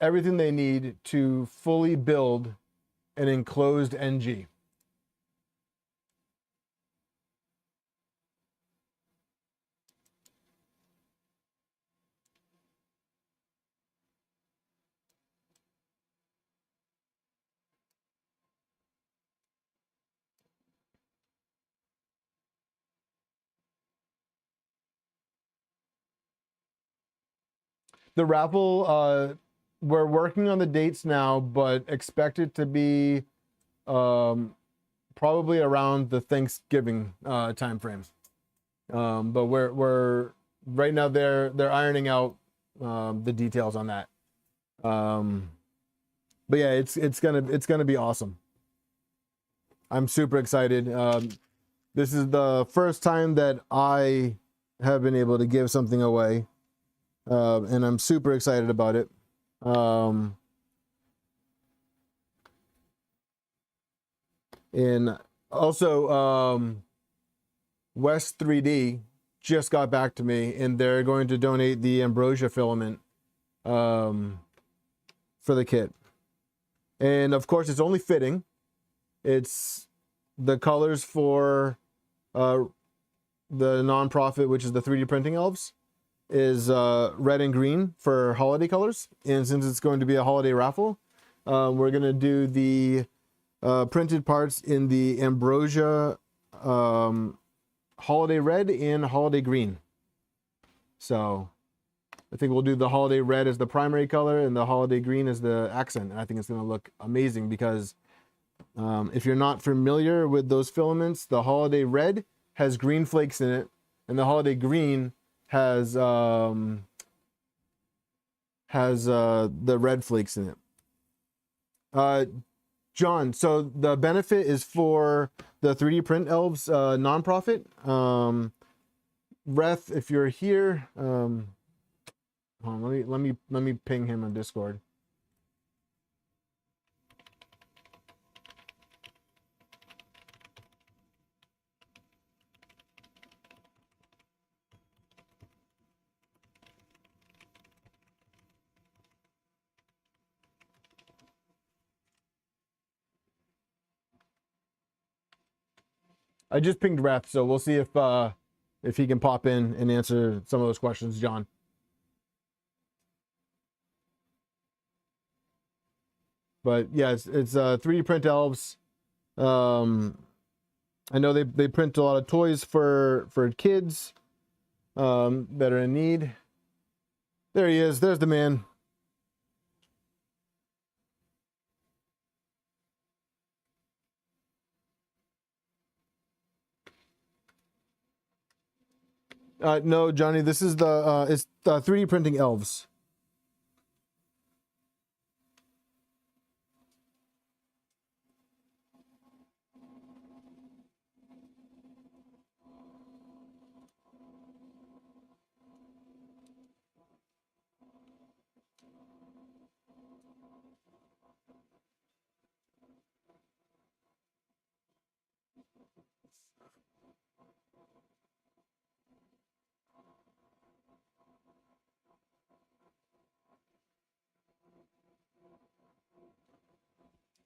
everything they need to fully build an enclosed NG. The raffle, we're working on the dates now, but expect it to be probably around the Thanksgiving time frame. But we're right now they're ironing out the details on that. But yeah, it's gonna be awesome. I'm super excited. This is the first time that I have been able to give something away. And I'm super excited about it. And also, West 3D just got back to me, and they're going to donate the ambrosia filament for the kit. And of course, it's only fitting. It's the colors for the nonprofit, which is the 3D printing elves, is red and green for holiday colors. And since it's going to be a holiday raffle, we're going to do the printed parts in the ambrosia holiday red and holiday green. So I think we'll do the holiday red as the primary color and the holiday green as the accent. And I think it's going to look amazing because if you're not familiar with those filaments, the holiday red has green flakes in it, and the holiday green has the red flakes in it. John, so the benefit is for the 3D Print Elves nonprofit. Reth, if you're here, hold on, let me ping him on Discord. I just pinged Reth, so we'll see if he can pop in and answer some of those questions, John. But yeah, it's 3D Print Elves. I know they print a lot of toys for kids that are in need. There he is. There's the man. No, Johnny, this is it's 3D printing elves.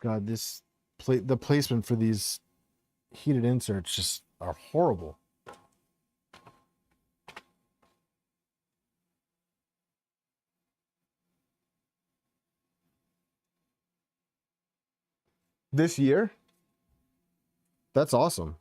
God, the placement for these heated inserts just are horrible. This year? That's awesome.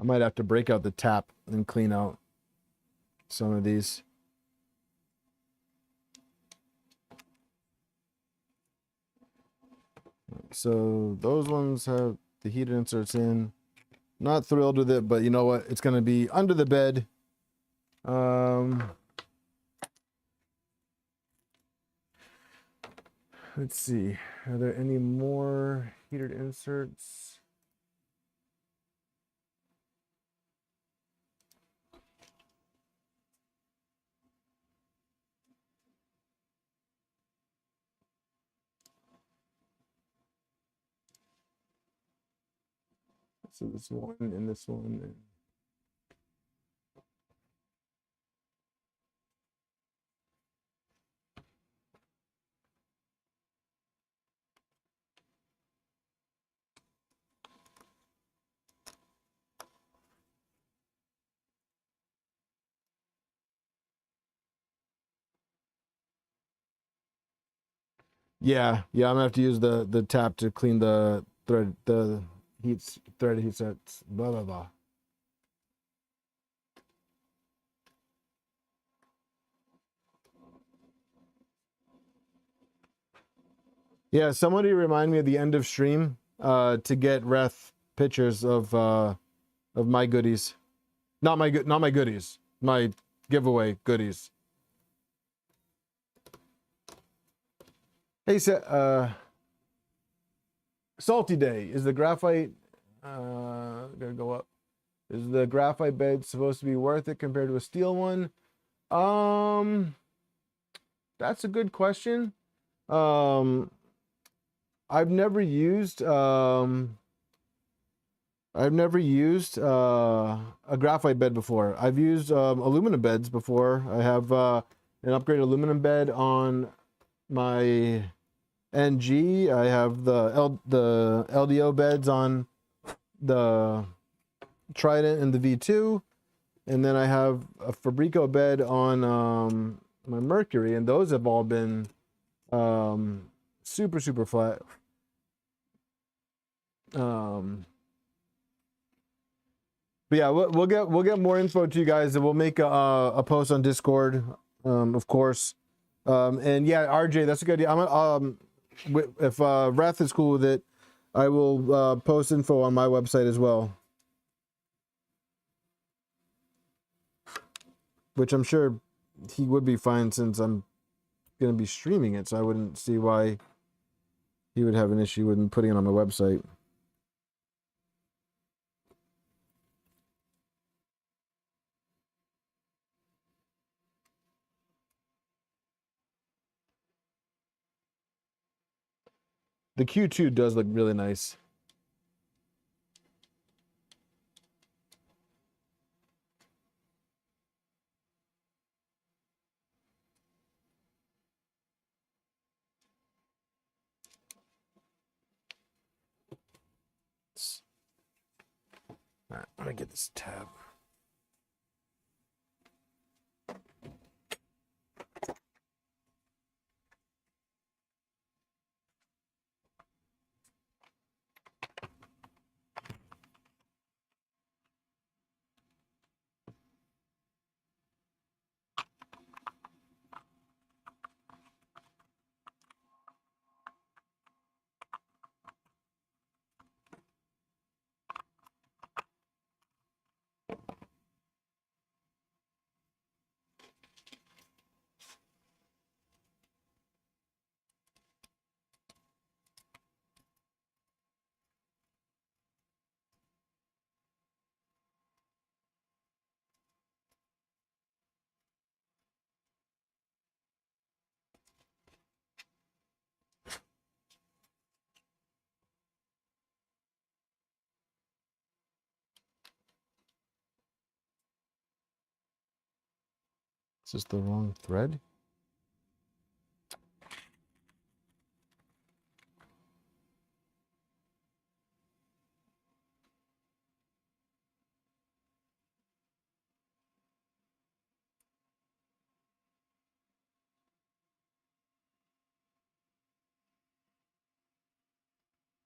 I might have to break out the tap and clean out some of these. So those ones have the heated inserts in. Not thrilled with it, but you know what? It's going to be under the bed. Let's see. Are there any more heated inserts? So this one and this one. Yeah, I'm gonna have to use the tap to clean the threaded heat sets. Blah blah blah. Yeah, somebody remind me at the end of stream to get Reth pictures of my goodies. Not my goodies. My giveaway goodies. Hey, Salty Day, is the graphite gonna go up? Is the graphite bed supposed to be worth it compared to a steel one? That's a good question. I've never used a graphite bed before. I've used aluminum beds before. I have an upgraded aluminum bed on my NG. I have the LDO beds on the Trident and the V2, and then I have a Fabrico bed on my Mercury, and those have all been super flat. But yeah, we'll get more info to you guys, and we'll make a post on Discord, of course. And yeah, RJ, that's a good idea. If Wrath is cool with it, I will post info on my website as well, which I'm sure he would be fine since I'm going to be streaming it, so I wouldn't see why he would have an issue with putting it on my website. The Q2 does look really nice. Gotta get this tab. Is this the wrong thread?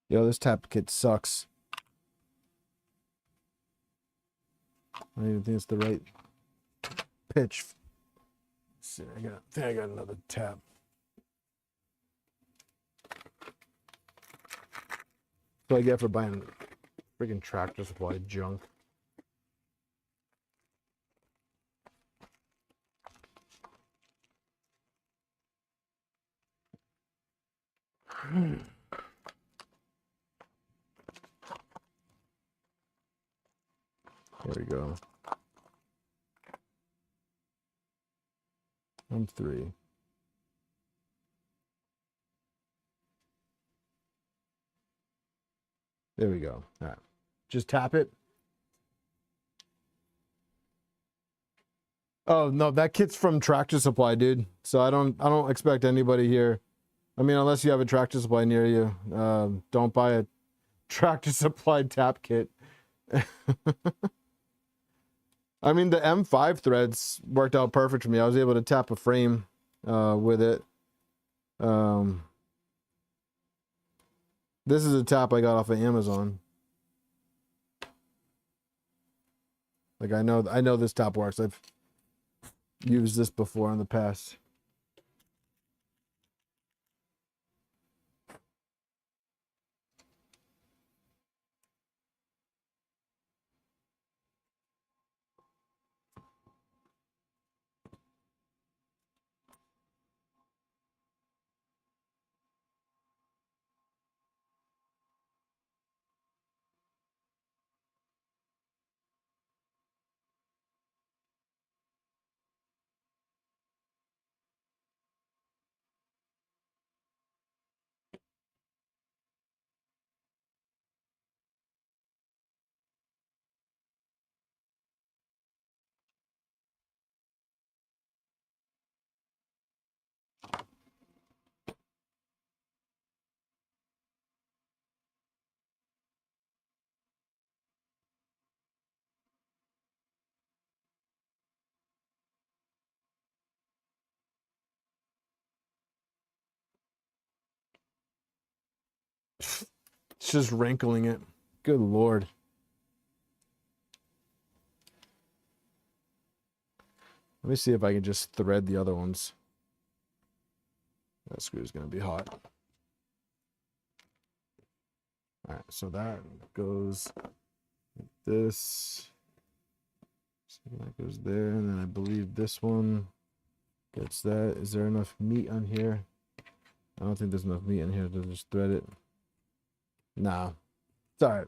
Yo, this tap kit sucks. I don't even think it's the right pitch. Let's see, I think I got another tap. That's what I get for buying freaking Tractor Supply junk. There we go. I'm 3. There we go. All right. Just tap it. Oh, no, that kit's from Tractor Supply, dude. So I don't expect anybody here. I mean, unless you have a Tractor Supply near you, don't buy a Tractor Supply tap kit. I mean, the M5 threads worked out perfect for me. I was able to tap a frame with it. This is a tap I got off of Amazon. Like I know this tap works. I've used this before in the past. It's just wrinkling it. Good Lord. Let me see if I can just thread the other ones. That screw's going to be hot. All right, so that goes like this. So that goes there, and then I believe this one gets that. Is there enough meat on here? I don't think there's enough meat in here to just thread it. Nah, it's all right.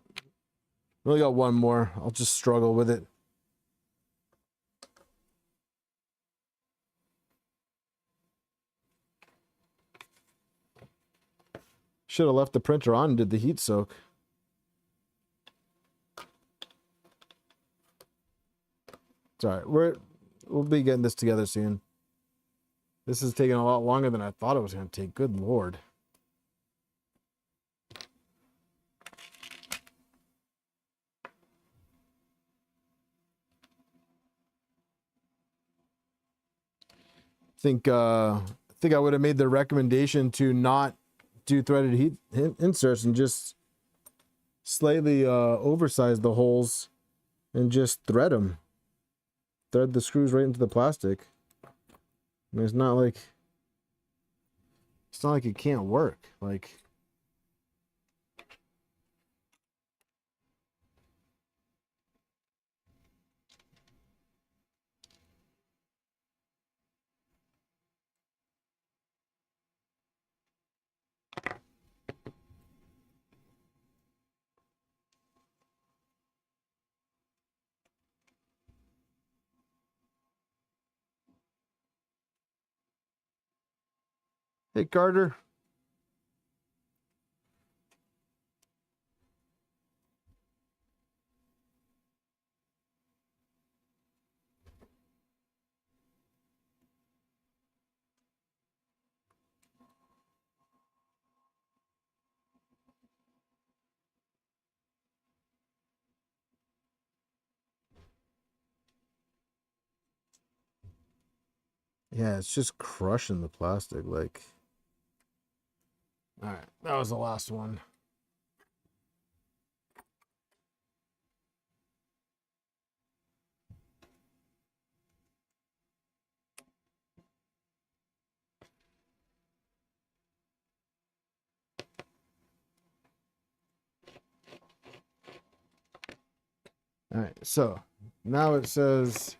We only got one more. I'll just struggle with it. Should have left the printer on and did the heat soak. It's all right. We'll be getting this together soon. This is taking a lot longer than I thought it was going to take. Good Lord. think I would have made the recommendation to not do threaded heat inserts and just slightly oversize the holes and just thread them. Thread the screws right into the plastic. I mean, it's not like it can't work. Like, hey Carter. Yeah, it's just crushing the plastic. Like, all right, that was the last one. All right, so now it says,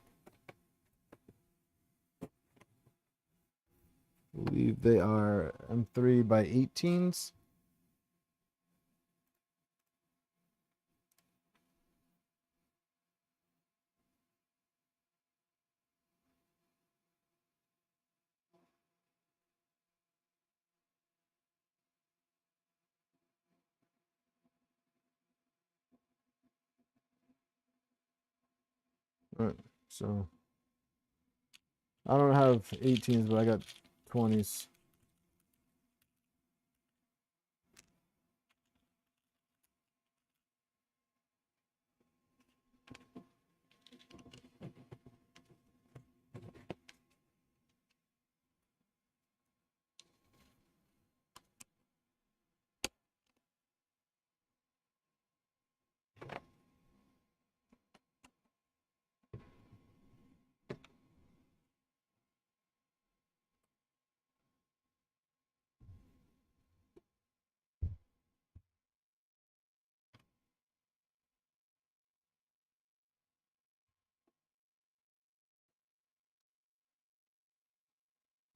I believe they are M3 by 18s. All right, so I don't have 18s, but I got 20s.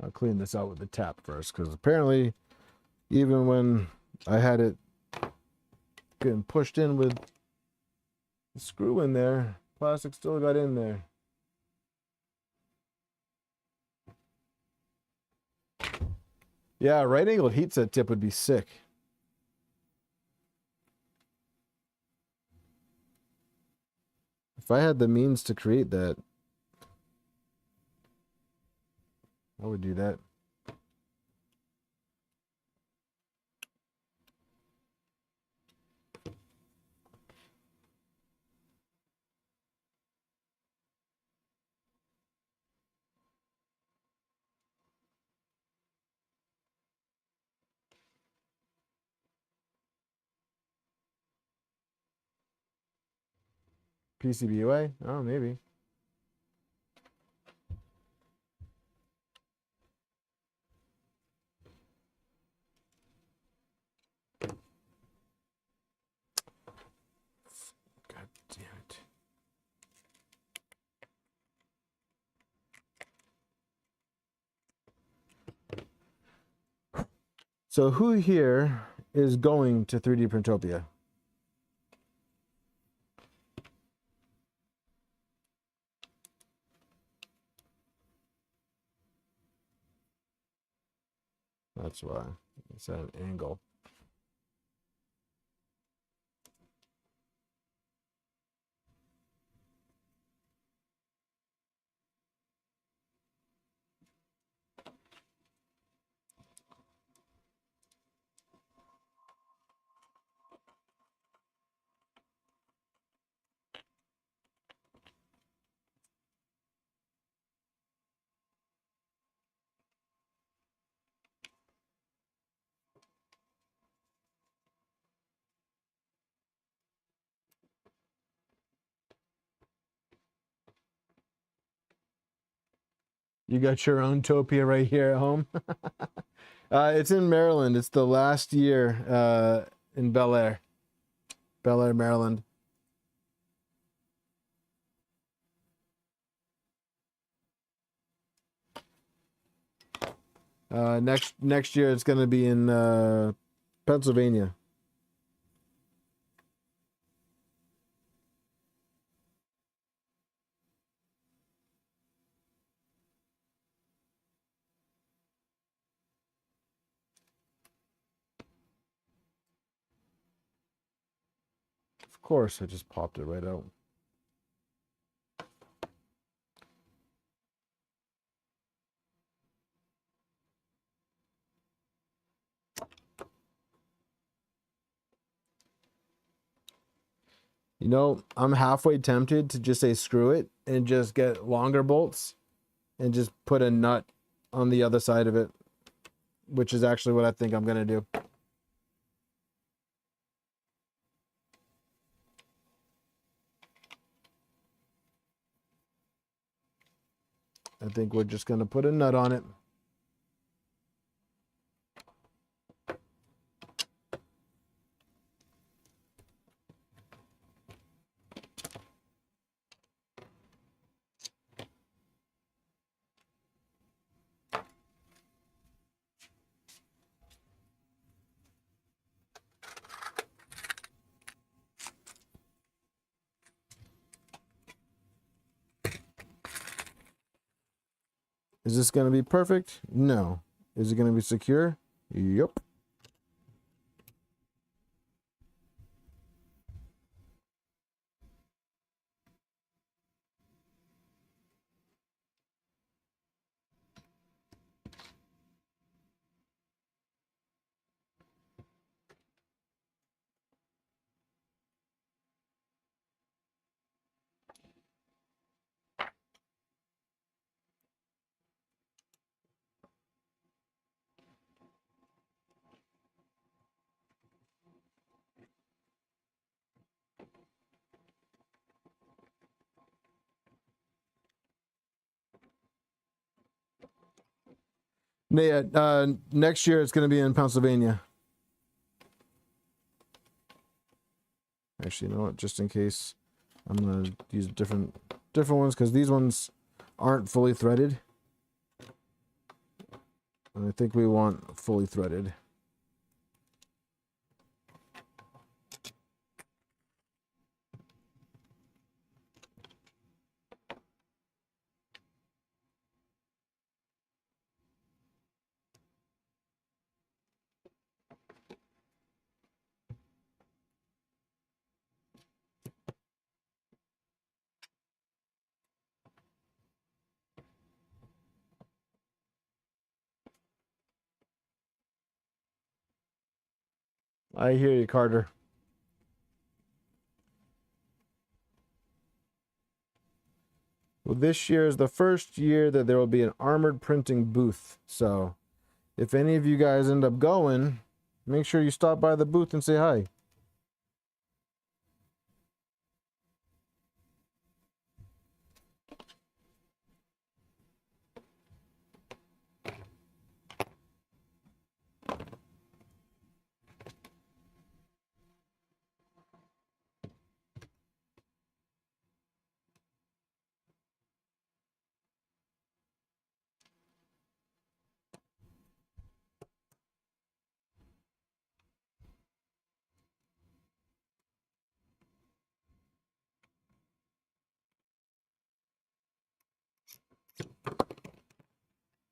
I'll clean this out with the tap first, because apparently even when I had it getting pushed in with the screw in there, plastic still got in there. Yeah, right angled heat set tip would be sick. If I had the means to create that, I would do that. PCBWay? Oh, maybe. God damn it. So who here is going to 3D Printopia? That's why. It's at an angle. You got your own Topia right here at home. It's in Maryland. It's the last year in Bel Air, Maryland. Next year it's going to be in Pennsylvania. Of course, I just popped it right out. You know, I'm halfway tempted to just say screw it and just get longer bolts and just put a nut on the other side of it, which is actually what I think I'm going to do. I think we're just going to put a nut on it. Is this going to be perfect? No. Is it going to be secure? Yep. Yeah, next year it's going to be in Pennsylvania. Actually, you know what? Just in case, I'm going to use different ones because these ones aren't fully threaded. And I think we want fully threaded. I hear you, Carter. Well, this year is the first year that there will be an armored printing booth. So if any of you guys end up going, make sure you stop by the booth and say hi.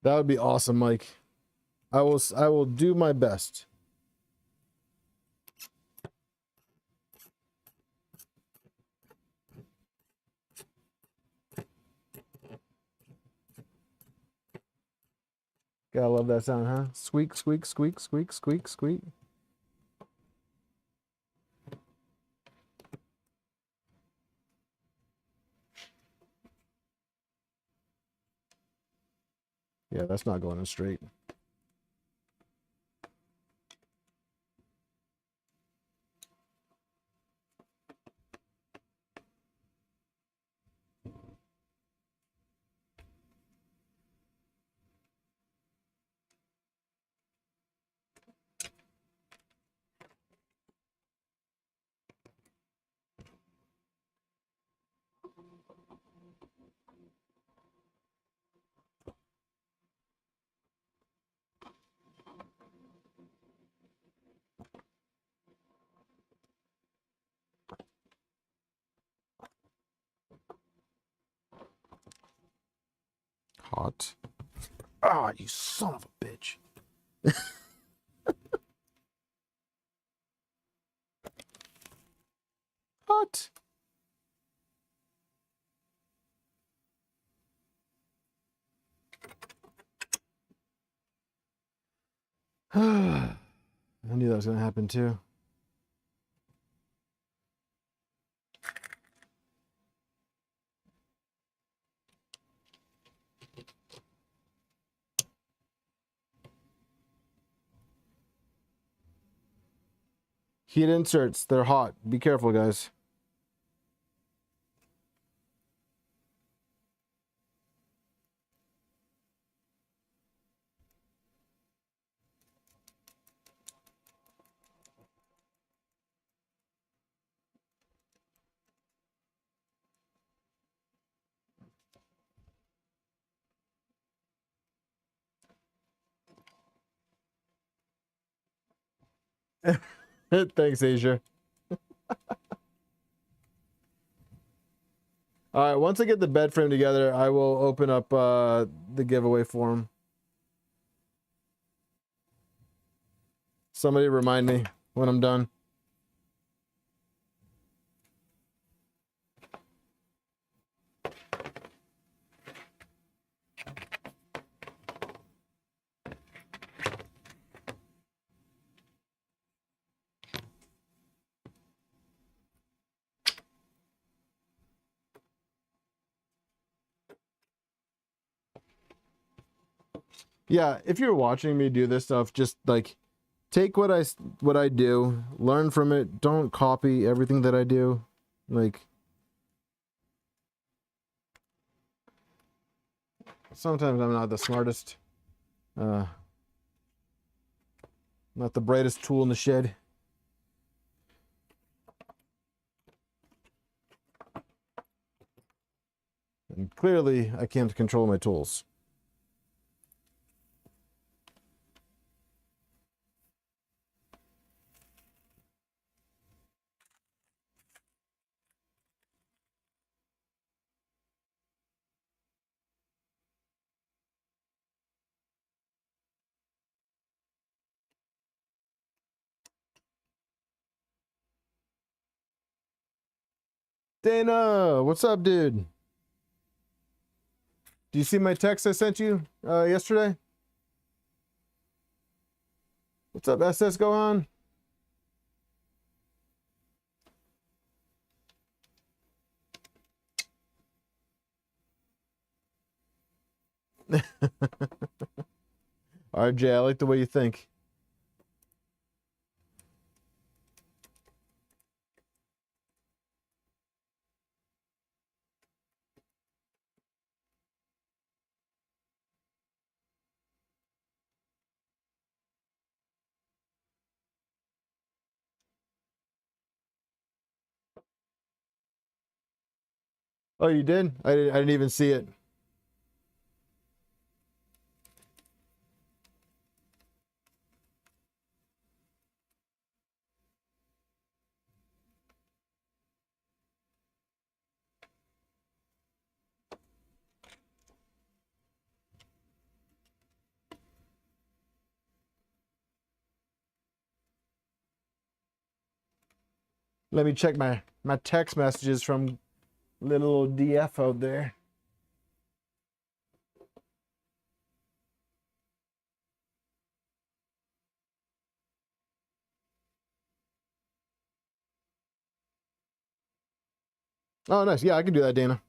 That would be awesome, Mike. I will do my best. Gotta love that sound, huh? Squeak, squeak, squeak, squeak, squeak, squeak. Yeah, that's not going in straight. Ah, you son of a bitch. What? I knew that was going to happen too. Heat inserts, they're hot. Be careful, guys. Thanks, Asia. All right, once I get the bed frame together, I will open up the giveaway form. Somebody remind me when I'm done. Yeah, if you're watching me do this stuff, just like take what I do, learn from it. Don't copy everything that I do. Like sometimes I'm not the smartest, not the brightest tool in the shed. And clearly, I can't control my tools. Dana, what's up, dude? Do you see my text I sent you yesterday? What's up, SS? Go on. RJ, I like the way you think. Oh, you did? I didn't even see it. Let me check my text messages from little DF out there. Oh, nice. Yeah, I can do that, Dana.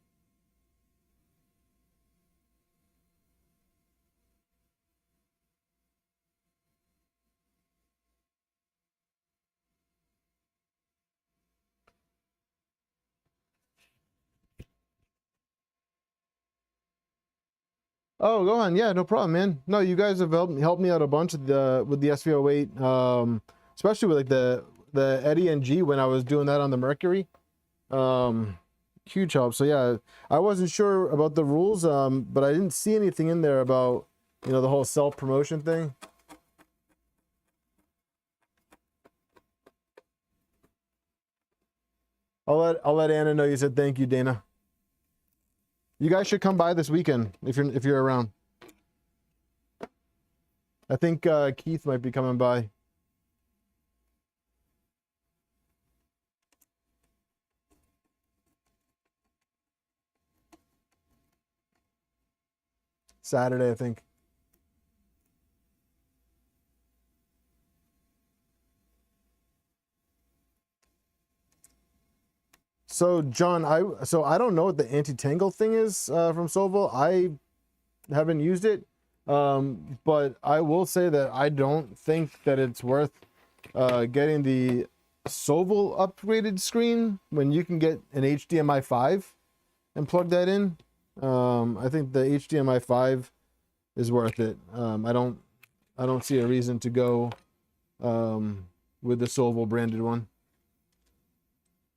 Oh, go on. Yeah, no problem, man. No, you guys have helped me out a bunch with the SV08, especially with like the Eddie and G when I was doing that on the Mercury. Huge help. So yeah, I wasn't sure about the rules, but I didn't see anything in there about, you know, the whole self-promotion thing. I'll let Anna know you said thank you, Dana. You guys should come by this weekend if you're around. I think Keith might be coming by. Saturday, I think. So John, I don't know what the anti-tangle thing is from Sovol. I haven't used it, but I will say that I don't think that it's worth getting the Sovol upgraded screen when you can get an HDMI 5 and plug that in. I think the HDMI 5 is worth it. I don't see a reason to go with the Sovol branded one.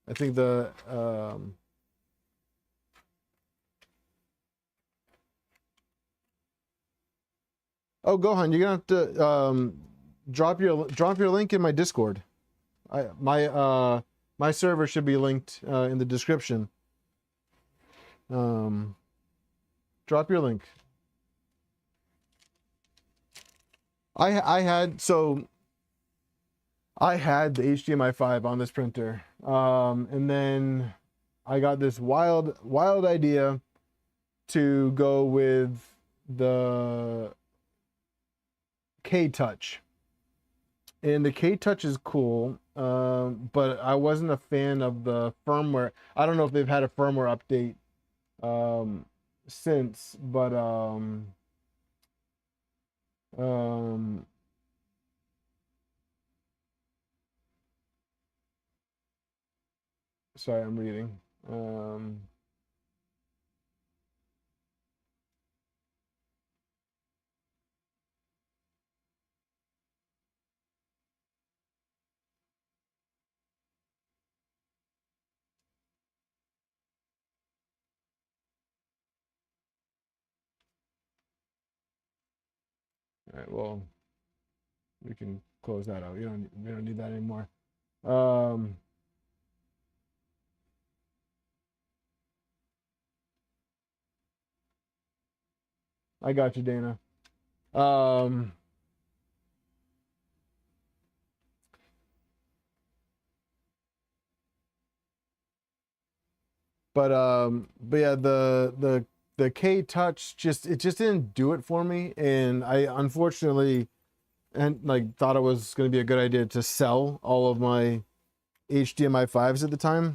I think the oh, Gohan, you're gonna have to drop your link in my Discord. My server should be linked in the description. Drop your link. I had the HDMI 5 on this printer, and then I got this wild idea to go with the K-Touch, and the K-Touch is cool, but I wasn't a fan of the firmware. I don't know if they've had a firmware update since, but sorry, I'm reading. All right, well, we can close that out. We don't need that anymore. I got you, Dana. But yeah, the K-Touch just didn't do it for me, and I unfortunately thought it was going to be a good idea to sell all of my HDMI 5s at the time.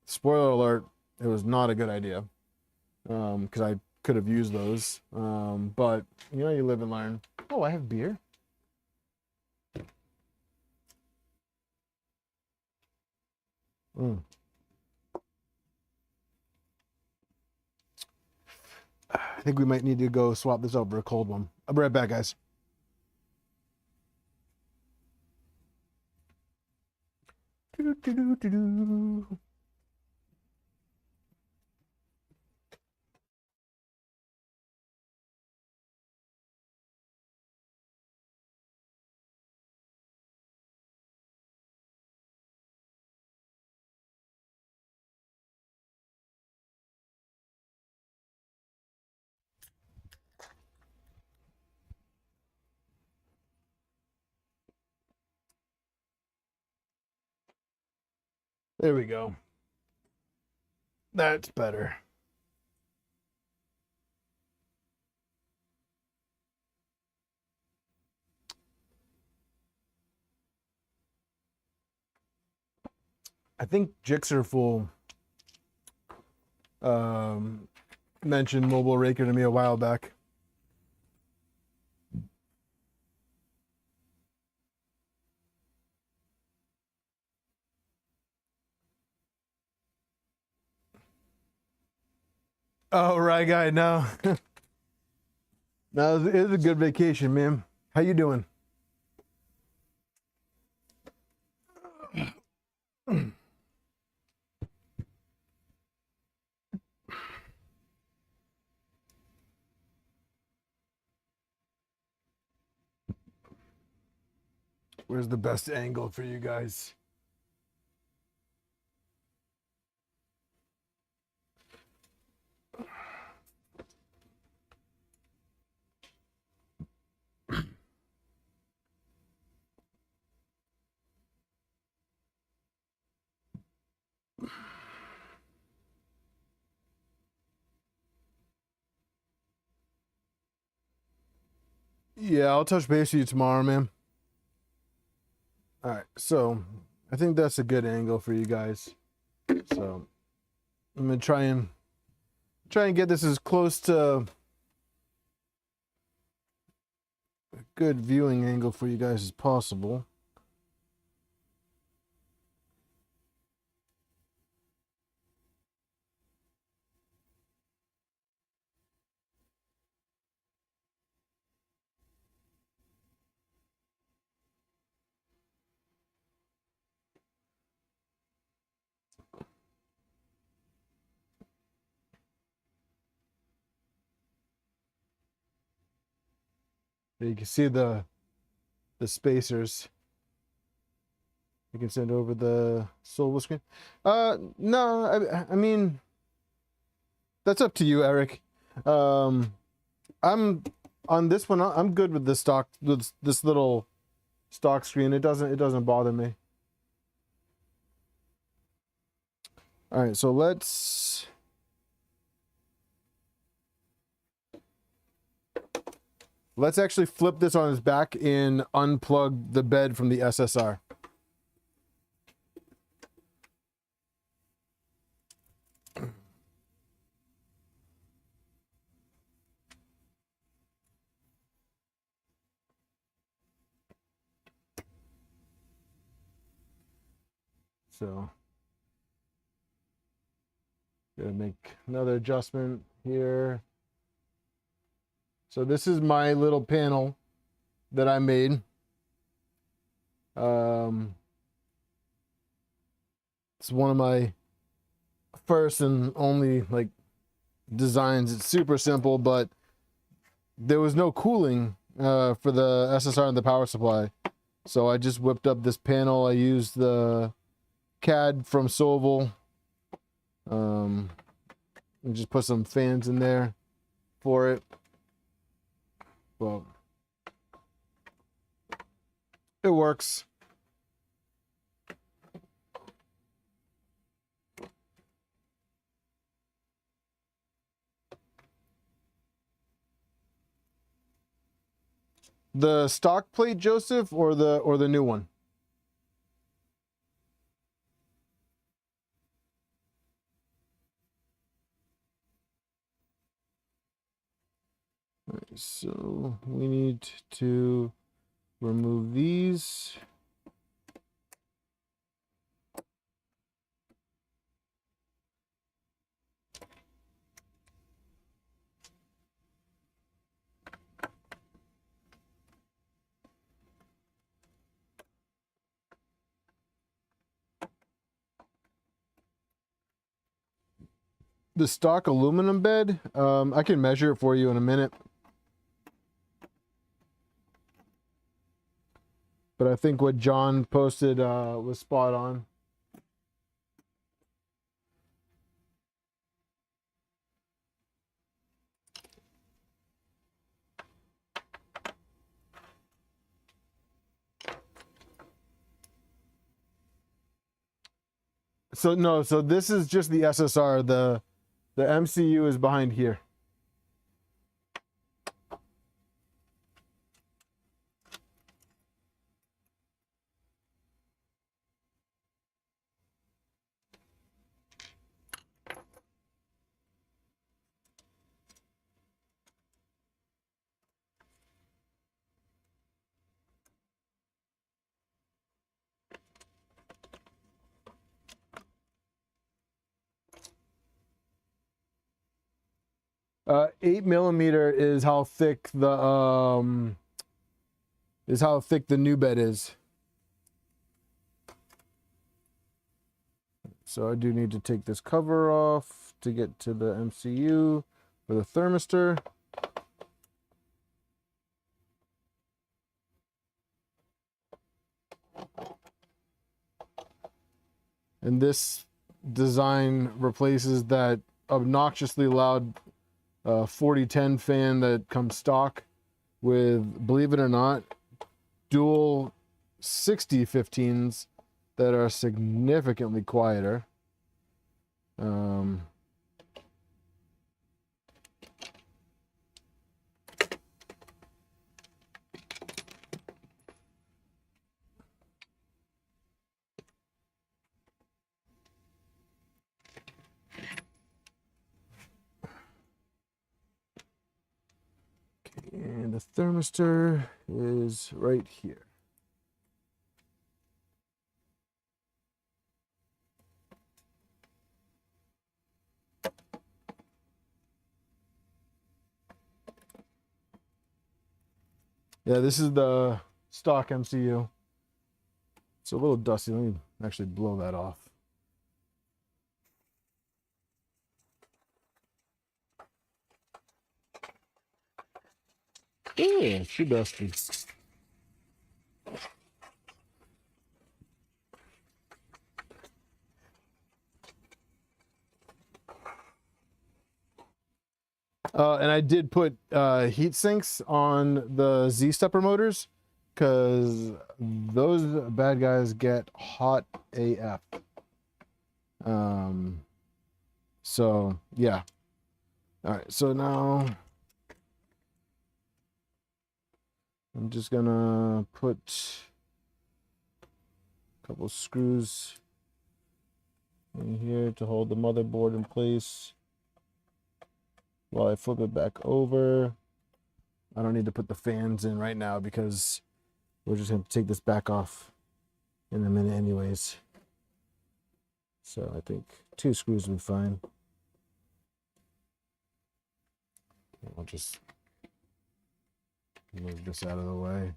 Spoiler alert, it was not a good idea, because I could have used those, but you live and learn. Oh, I have beer. I think we might need to go swap this out for a cold one. I'll be right back, guys. There we go. That's better. I think Jixerful mentioned Mobile Raker to me a while back. Oh, right, guy. No. No, it was a good vacation, man. How you doing? Where's the best angle for you guys? Yeah, I'll touch base with you tomorrow, man. All right, so I think that's a good angle for you guys. So I'm gonna try and get this as close to a good viewing angle for you guys as possible. You can see the spacers. You can send over the swivel screen. No, I mean, that's up to you, Eric. I'm on this one. I'm good with the stock, with this little stock screen. It doesn't bother me. All right, so let's actually flip this on its back and unplug the bed from the SSR. So, gonna make another adjustment here. So this is my little panel that I made. It's one of my first and only like designs. It's super simple, but there was no cooling for the SSR and the power supply. So I just whipped up this panel. I used the CAD from Soval. And just put some fans in there for it. Well, it works. The stock plate, Joseph, or the new one? All right, so we need to remove these. The stock aluminum bed, I can measure it for you in a minute. But I think what John posted was spot on. So no, so this is just the SSR. The MCU is behind here. Uh, 8mm is how thick the new bed is. So I do need to take this cover off to get to the MCU for the thermistor. And this design replaces that obnoxiously loud 4010 fan that comes stock with, believe it or not, dual 6015s that are significantly quieter. the thermistor is right here. Yeah, this is the stock MCU. It's a little dusty. Let me actually blow that off. Yeah, too dusty. And I did put heat sinks on the Z-stepper motors because those bad guys get hot AF. So yeah. All right, so now I'm just gonna put a couple screws in here to hold the motherboard in place while I flip it back over. I don't need to put the fans in right now because we're just gonna take this back off in a minute anyways. So I think 2 screws will be fine. I'll just move this out of the way.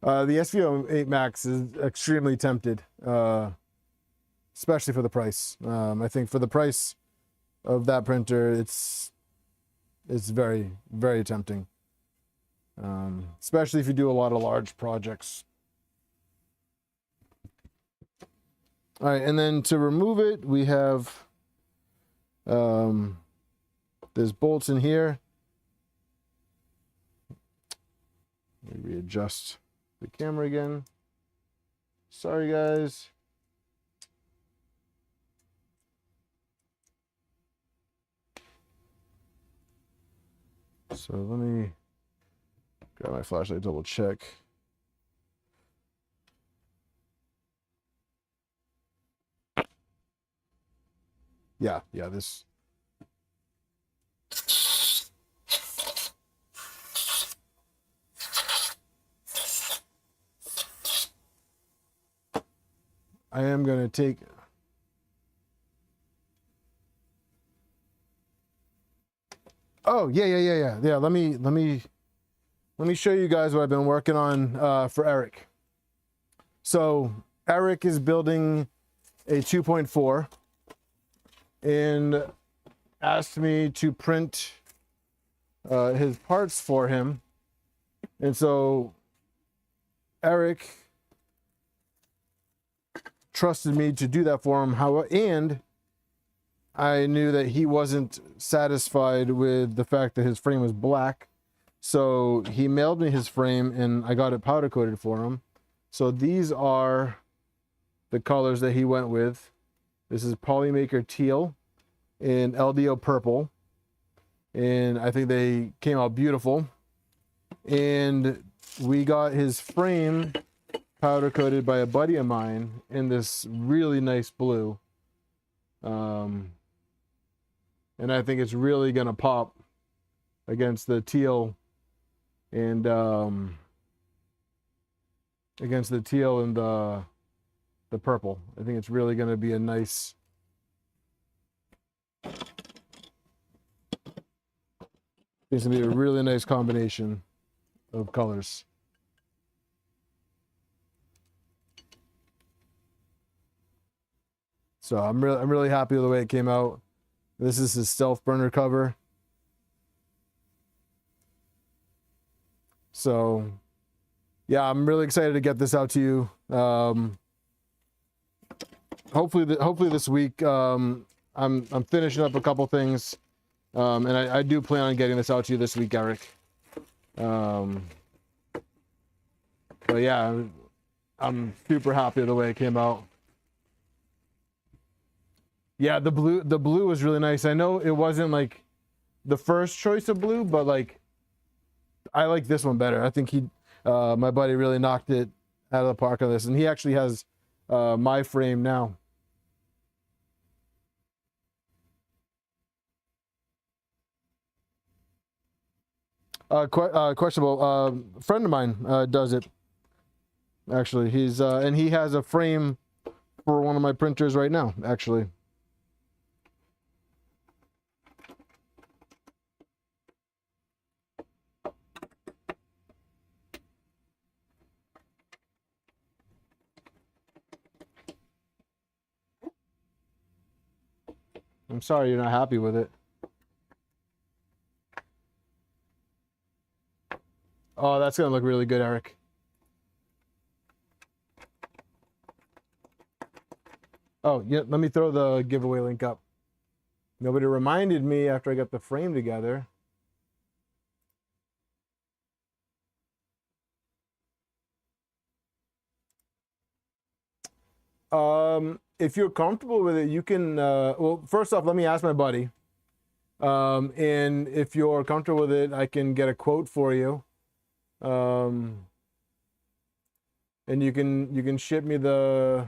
The SV08 Max is extremely tempted, especially for the price. I think for the price of that printer, it's very, very tempting, especially if you do a lot of large projects. All right, and then to remove it, we have there's bolts in here. Let me readjust the camera again. Sorry, guys. So let me grab my flashlight, double check. Yeah, this. I am going to take. Oh, yeah. Let me show you guys what I've been working on for Eric. So Eric is building a 2.4 and asked me to print his parts for him. And so Eric trusted me to do that for him. And I knew that he wasn't satisfied with the fact that his frame was black. So he mailed me his frame and I got it powder coated for him. So these are the colors that he went with. This is Polymaker Teal and LDO Purple. And I think they came out beautiful. And we got his frame powder coated by a buddy of mine in this really nice blue. And I think it's really gonna pop against the teal and the purple. I think it's really gonna be a nice. It's gonna be a really nice combination of colors. So I'm really happy with the way it came out. This is his stealth burner cover. So yeah, I'm really excited to get this out to you. Hopefully this week. I'm finishing up a couple things, and I do plan on getting this out to you this week, Eric. But yeah, I'm super happy with the way it came out. Yeah, the blue was really nice. I know it wasn't like the first choice of blue, but like I like this one better. I think my buddy really knocked it out of the park on this, and he actually has my frame now. Questionable. A friend of mine does it. Actually, he's and he has a frame for one of my printers right now. Actually. I'm sorry you're not happy with it. Oh, that's gonna look really good, Eric. Oh, yeah, let me throw the giveaway link up. Nobody reminded me after I got the frame together. If you're comfortable with it, you can, well, first off, let me ask my buddy. And if you're comfortable with it, I can get a quote for you. And you can ship me the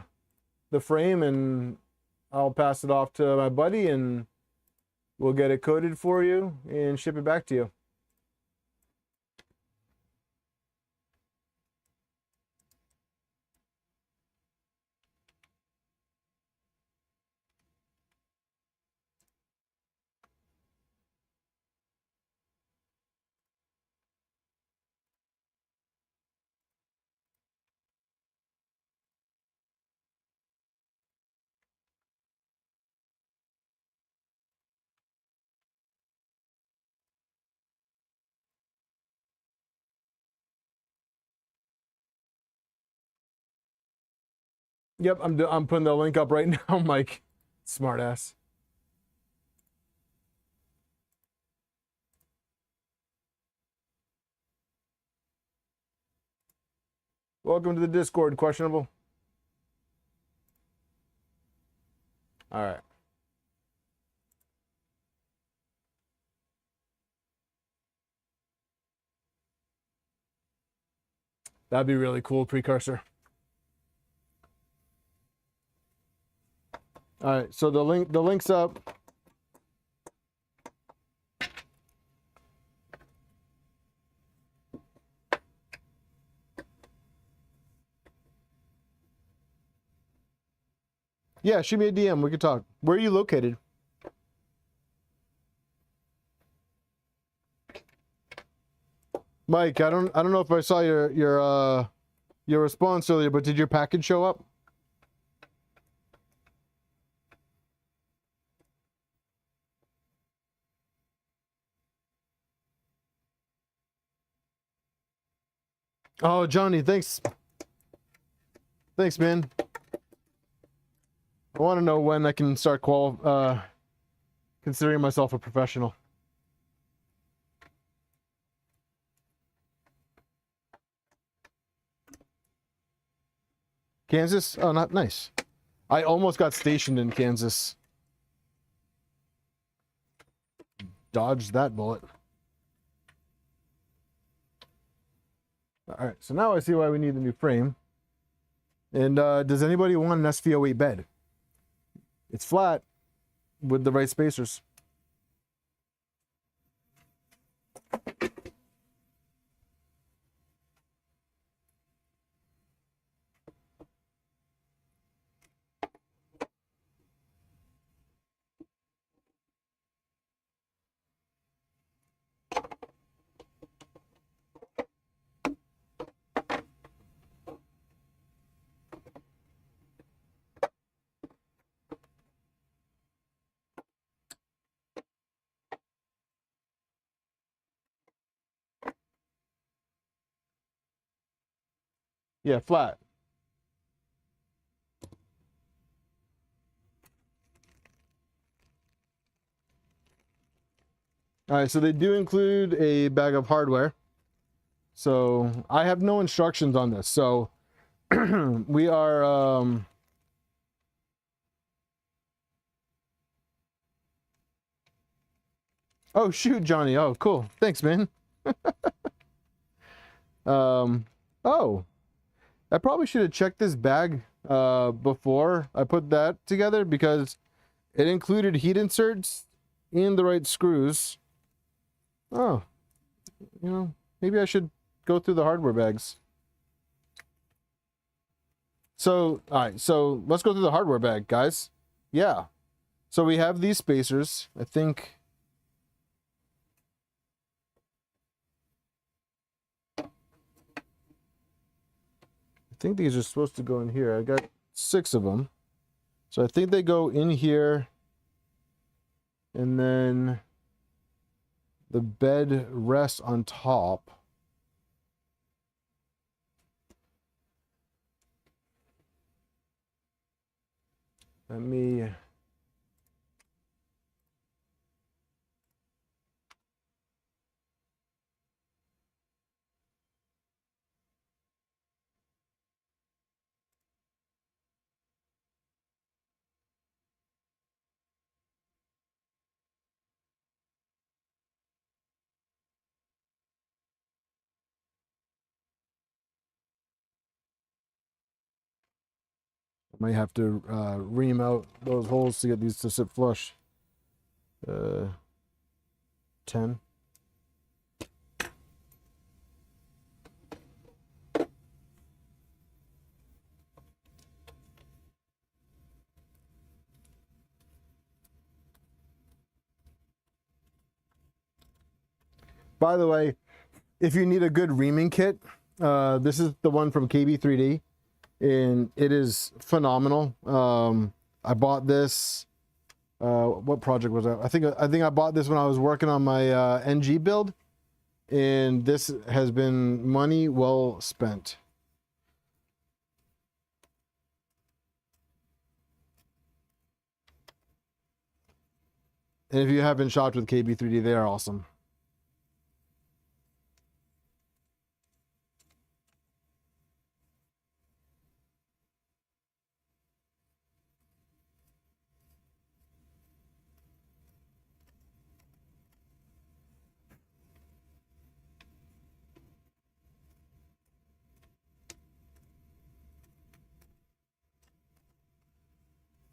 frame, and I'll pass it off to my buddy, and we'll get it coated for you and ship it back to you. Yep, I'm putting the link up right now, Mike. Smartass. Welcome to the Discord, questionable. All right. That'd be really cool, precursor. All right, so the link's up. Yeah, shoot me a DM. We could talk. Where are you located? Mike, I don't know if I saw your response earlier, but did your package show up? Oh, Johnny, thanks. Thanks, man. I want to know when I can start considering myself a professional. Kansas? Oh, not nice. I almost got stationed in Kansas. Dodged that bullet. All right, so now I see why we need a new frame. And does anybody want an SV08 bed? It's flat with the right spacers. Yeah, flat. All right, so they do include a bag of hardware. So I have no instructions on this. So we are Oh, shoot, Johnny. Oh, cool. Thanks, man. Oh, I probably should have checked this bag before I put that together, because it included heat inserts and the right screws. Oh, you know, maybe I should go through the hardware bags. So, all right, so let's go through the hardware bag, guys. Yeah. So we have these spacers. I think these are supposed to go in here. I got 6 of them. So I think they go in here, and then the bed rests on top. Let me... might have to ream out those holes to get these to sit flush. 10. By the way, if you need a good reaming kit, this is the one from KB3D, and it is phenomenal. I bought this. What project was that? I think I bought this when I was working on my NG build, and this has been money well spent. And if you haven't shopped with KB3D, they are awesome.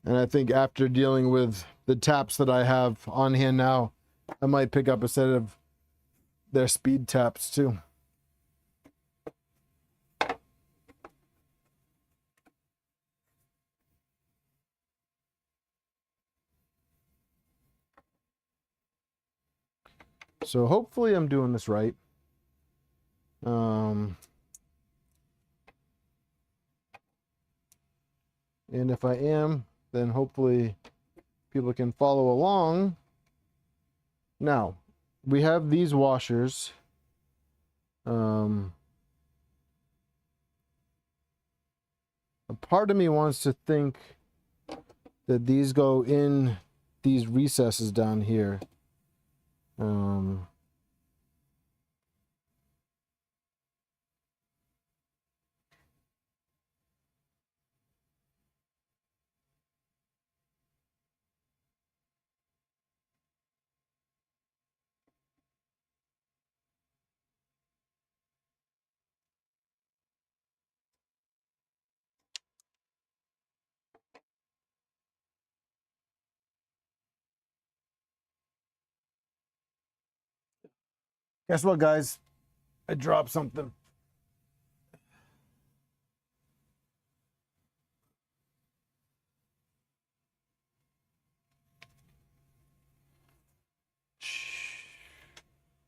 And I think after dealing with the taps that I have on hand now, I might pick up a set of their speed taps too. So hopefully I'm doing this right. And if I am, then hopefully people can follow along. Now, we have these washers. A part of me wants to think that these go in these recesses down here. Guess what, guys? I dropped something.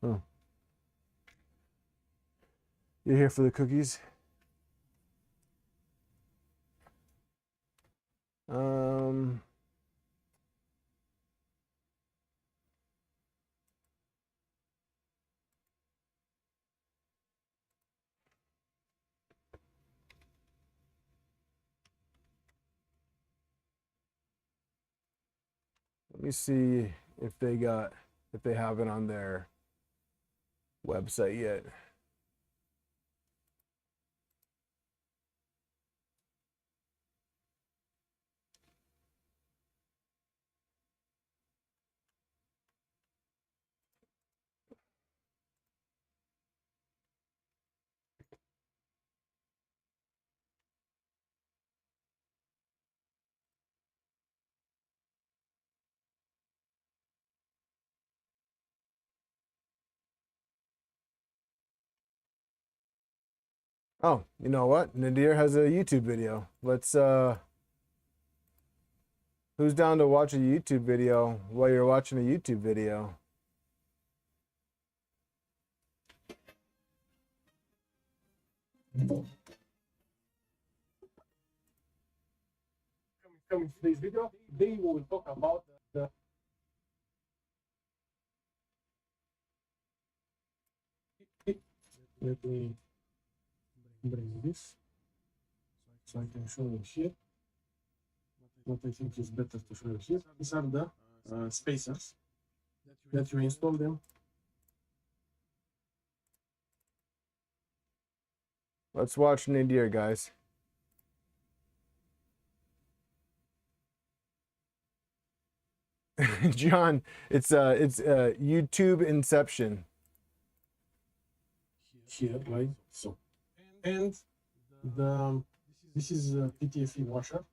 Oh. You're here for the cookies? Let me see if they have it on their website yet. Oh, you know what? Nadir has a YouTube video. Let's who's down to watch a YouTube video while you're watching a YouTube video? Coming to today's video, today we will talk about the let me bring this so I can show you here. What I think is better to show you here. These are the spacers that you install them. Let's watch Nadir, guys. John, it's YouTube Inception. Here, right? So, and this is a PTFE washer.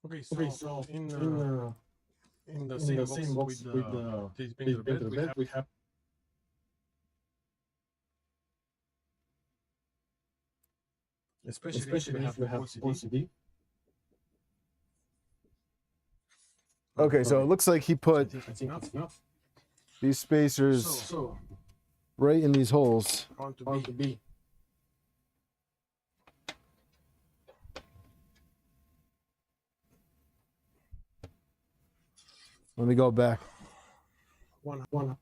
Okay, so in the same box with the painter bed, we have especially if you have OCD. Okay, so it looks like he put I think that's enough. these spacers So right in these holes. on to B. Let me go back. One.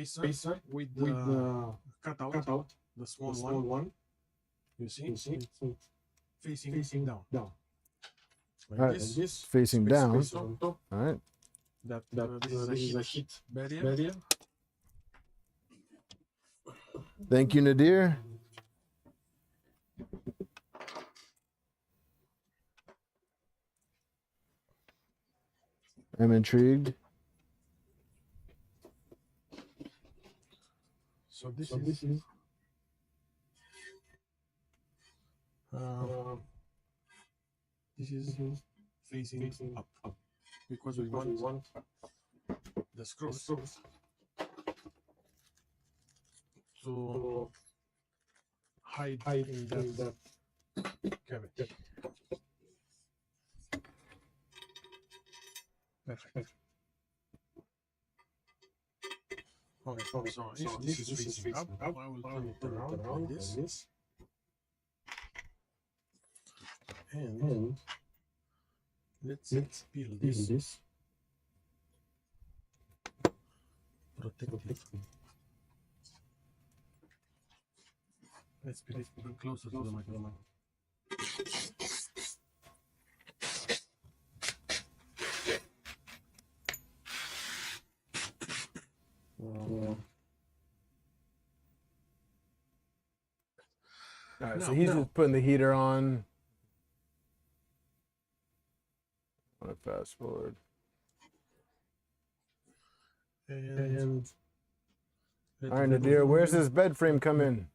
Spacer with the cutout, the small one. You see? It's facing down. Like Alright, this. facing down. Spacer on top. All right. This is a heat barrier. Thank you, Nadir. I'm intrigued. So this is facing up because we want the screws to hide in that cavity. Perfect. Okay, so if this is facing up, I will turn it around like this. And let's peel this. Protect it. Let's peel it closer to the microphone. All right, so he's just putting the heater on. I'm gonna fast forward. And All right, Nadir, where's this bed frame come in?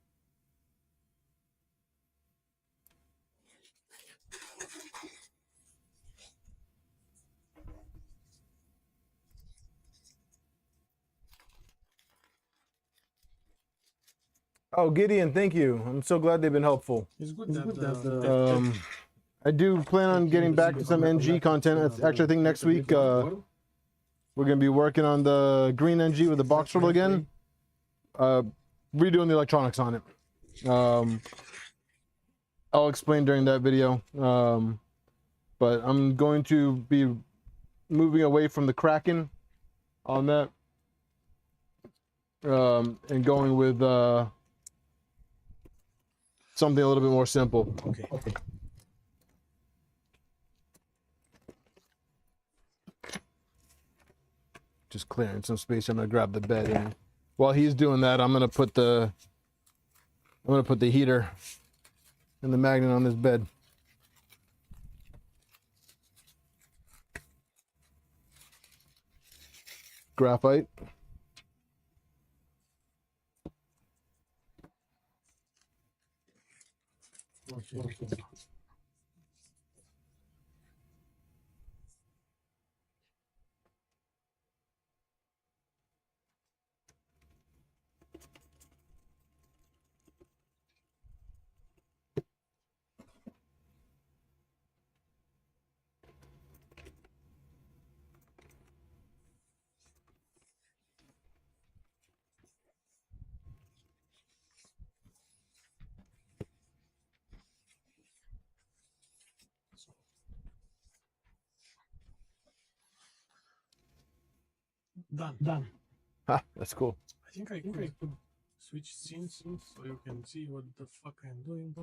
Oh, Gideon, thank you. I'm so glad they've been helpful. it's good that I do plan on getting back to some NG content. Actually, I think next week we're gonna be working on the green NG with the box turtle again. Redoing the electronics on it. I'll explain during that video. But I'm going to be moving away from the Kraken on that. And going with something a little bit more simple. Okay. Just clearing some space. I'm gonna grab the bed, and while he's doing that, I'm gonna put the heater and the magnet on this bed. Graphite. Done. Ha, that's cool. I think I could switch scenes so you can see what the fuck I'm doing.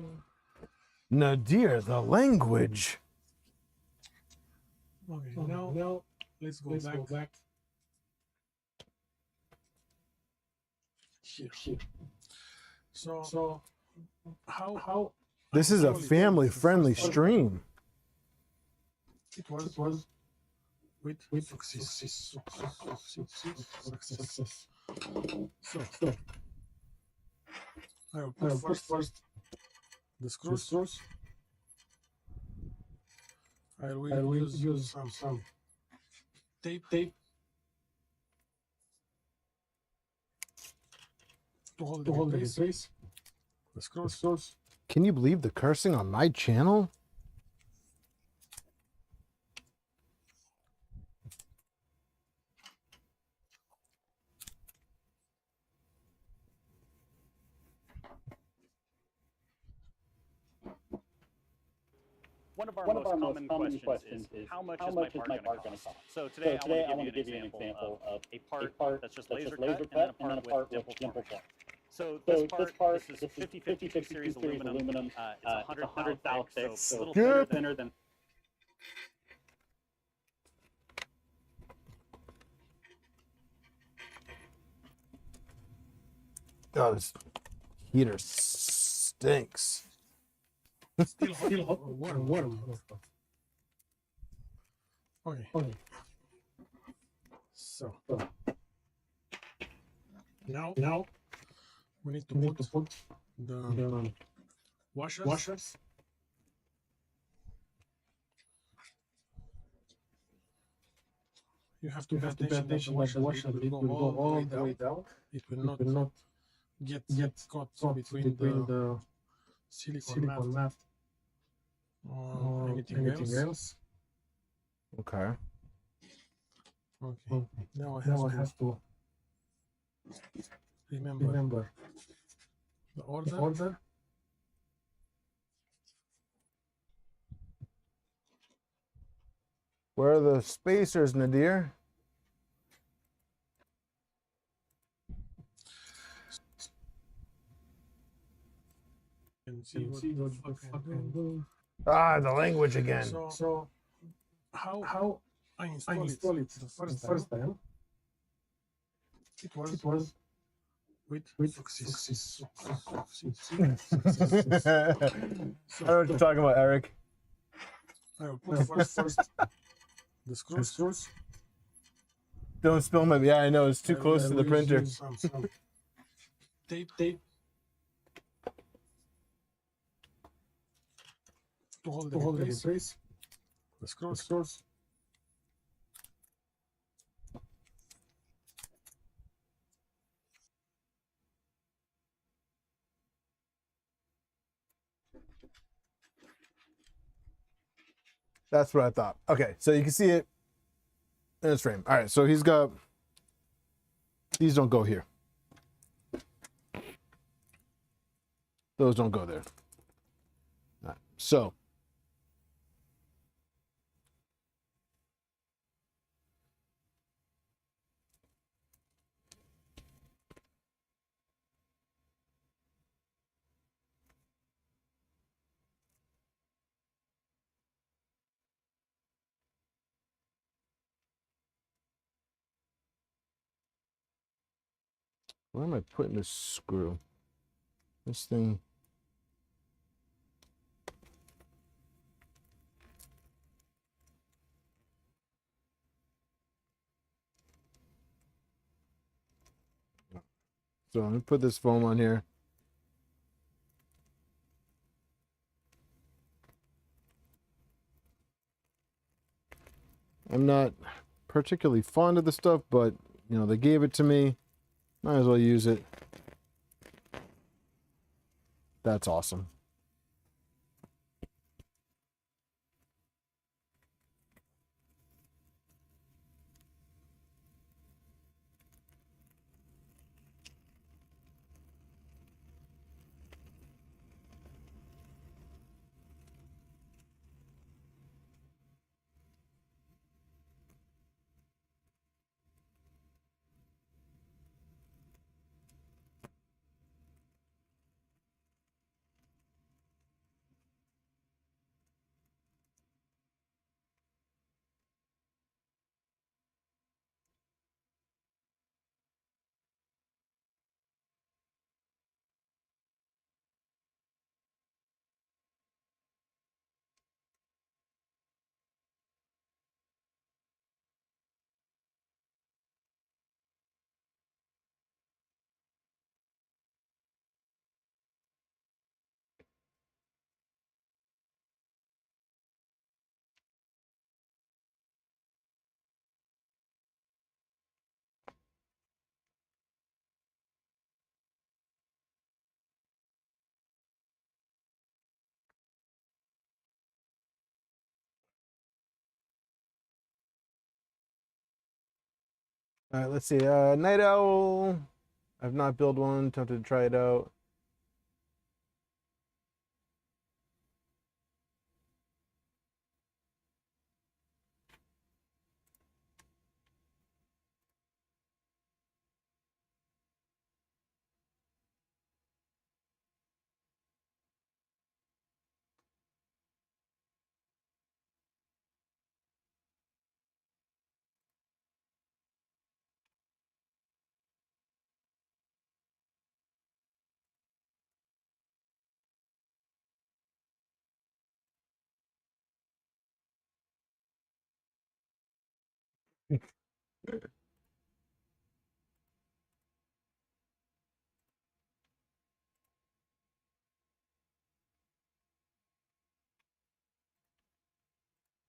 Nadir, the language. Okay, now let's go back. Here. So how This is a family-friendly stream. it was with success. So I will put first the screws. I will use some tape to hold it in place. The screws. Can you believe the cursing on my channel? One of our most common questions is how much is my part going to cost? So today I want to give you an example of a part that's just laser cut and then a part with dimple part. So this part, this is 50/50 series aluminum. It's 100 thou thick, so a little thinner than. Oh, this heater stinks. Still hot, warm. Okay. So now we need to put the washers. You have to pay attention that the washer will go all the way down. It will not get caught between the silicone mat or anything else. Okay. Okay. Now I have to remember the order. Where are the spacers, Nadir? And see what the fuck I'm doing. Ah, the language again. So how I install it the first time. It was with success. I don't know what you're talking about, Eric. I will put first the screws. Don't spill my. Yeah, I know it's too close to the printer. Use some tape to hold it in place. The screws. That's what I thought. Okay, so you can see it in its frame. All right, so he's got. These don't go here. Those don't go there. All right, so. Where am I putting this screw? This thing. So let me put this foam on here. I'm not particularly fond of the stuff, but you know, they gave it to me. Might as well use it. That's awesome. All right, let's see. Night Owl. I've not built one. Tempted to try it out.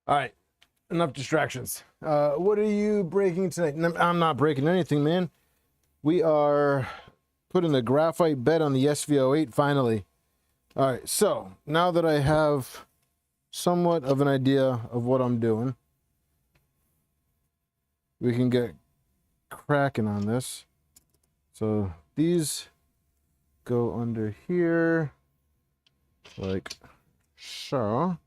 All right, enough distractions. What are you breaking tonight? I'm not breaking anything, man. We are putting the graphite bed on the SV08 finally. All right, so now that I have somewhat of an idea of what I'm doing, we can get cracking on this. So these go under here like so.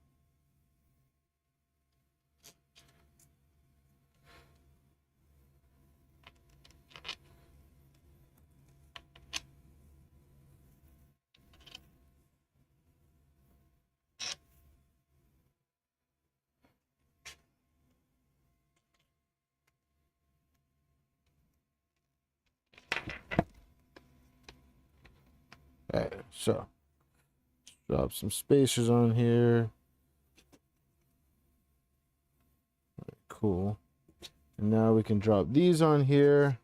All right, so drop some spacers on here. Cool. And now we can drop these on here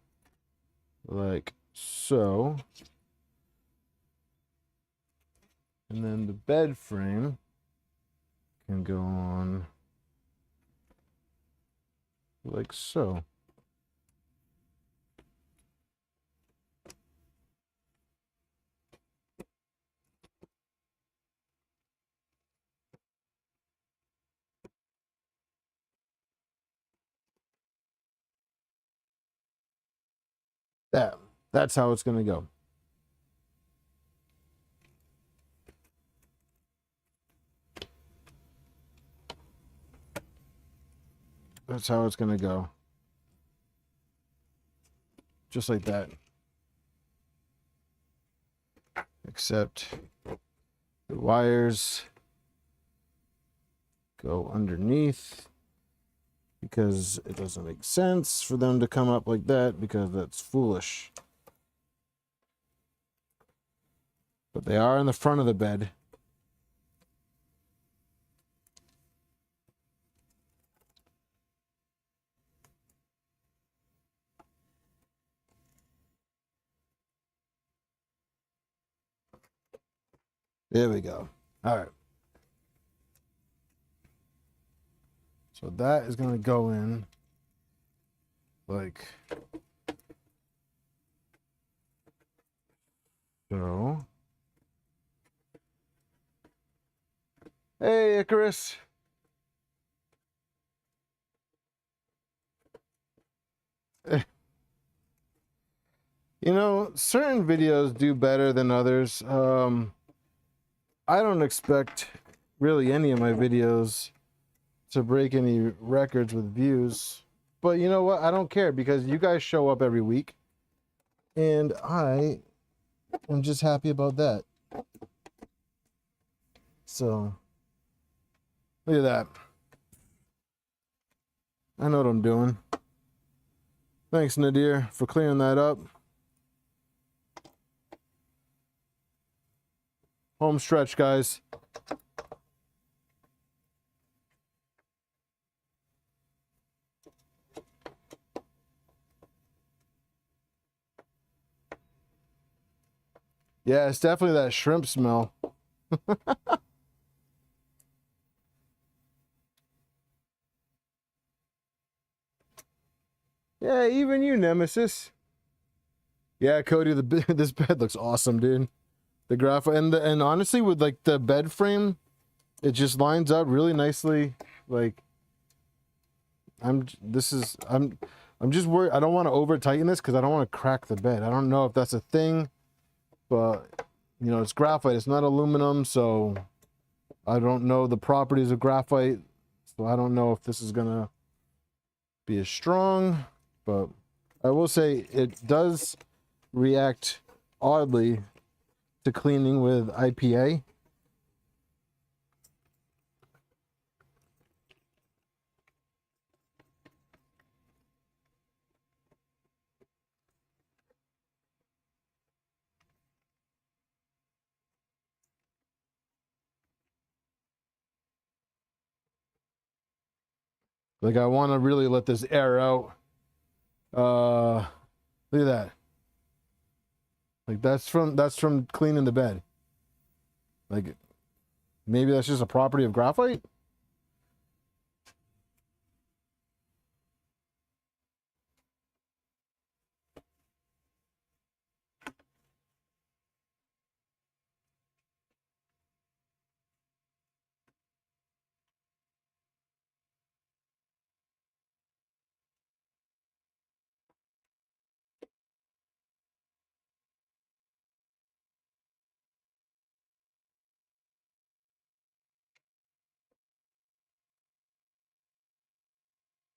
like so. And then the bed frame can go on like so. That's how it's going to go. That's how it's going to go. Just like that. Except the wires go underneath because it doesn't make sense for them to come up like that because that's foolish. But they are in the front of the bed. There we go. All right. So that is going to go in like so. Hey, Icarus. You know, certain videos do better than others. I don't expect really any of my videos to break any records with views. But you know what? I don't care because you guys show up every week. And I am just happy about that. So, look at that. I know what I'm doing. Thanks, Nadir, for clearing that up. Home stretch, guys. Yeah, it's definitely that shrimp smell. Yeah, even you, Nemesis. Yeah, Cody, this bed looks awesome, dude. The graphite and honestly, with like the bed frame, it just lines up really nicely. Like I'm I'm just worried. I don't want to over tighten this because I don't want to crack the bed. I don't know if that's a thing, but you know, it's graphite. It's not aluminum, so I don't know the properties of graphite. So I don't know if this is gonna be as strong, but I will say it does react oddly to cleaning with IPA. Like I want to really let this air out. Look at that. Like that's from cleaning the bed. Like maybe that's just a property of graphite.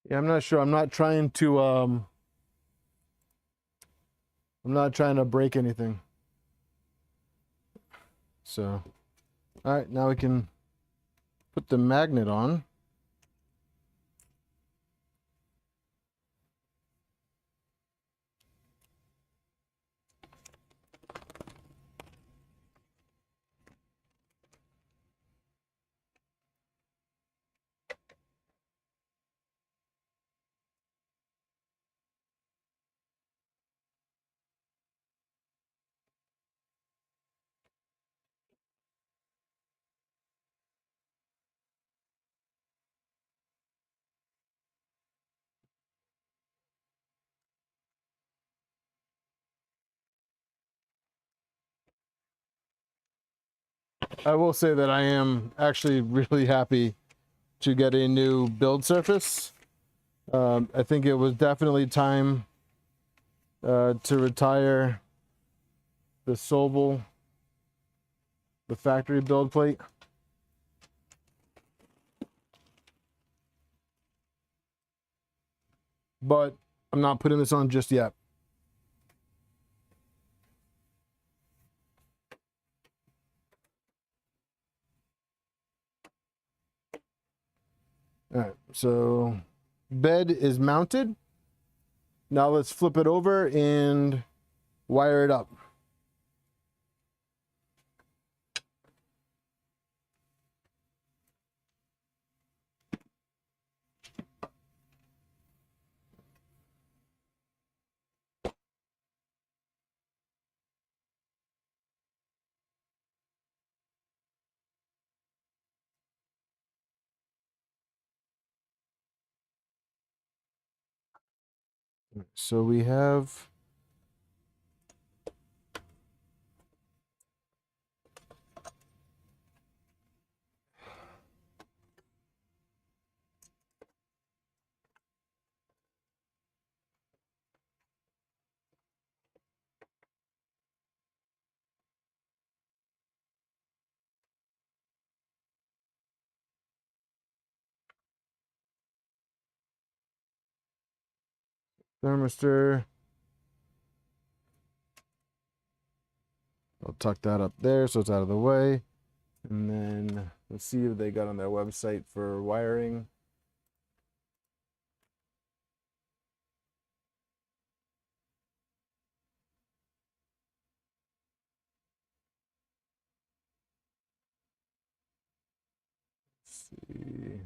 Yeah, I'm not sure. I'm not trying to break anything. So, all right, now we can put the magnet on. I will say that I am actually really happy to get a new build surface. I think it was definitely time to retire the Sobel, the factory build plate. But I'm not putting this on just yet. All right, so bed is mounted. Now let's flip it over and wire it up. So we have thermistor. I'll tuck that up there so it's out of the way. And then let's see if they got on their website for wiring. Let's see.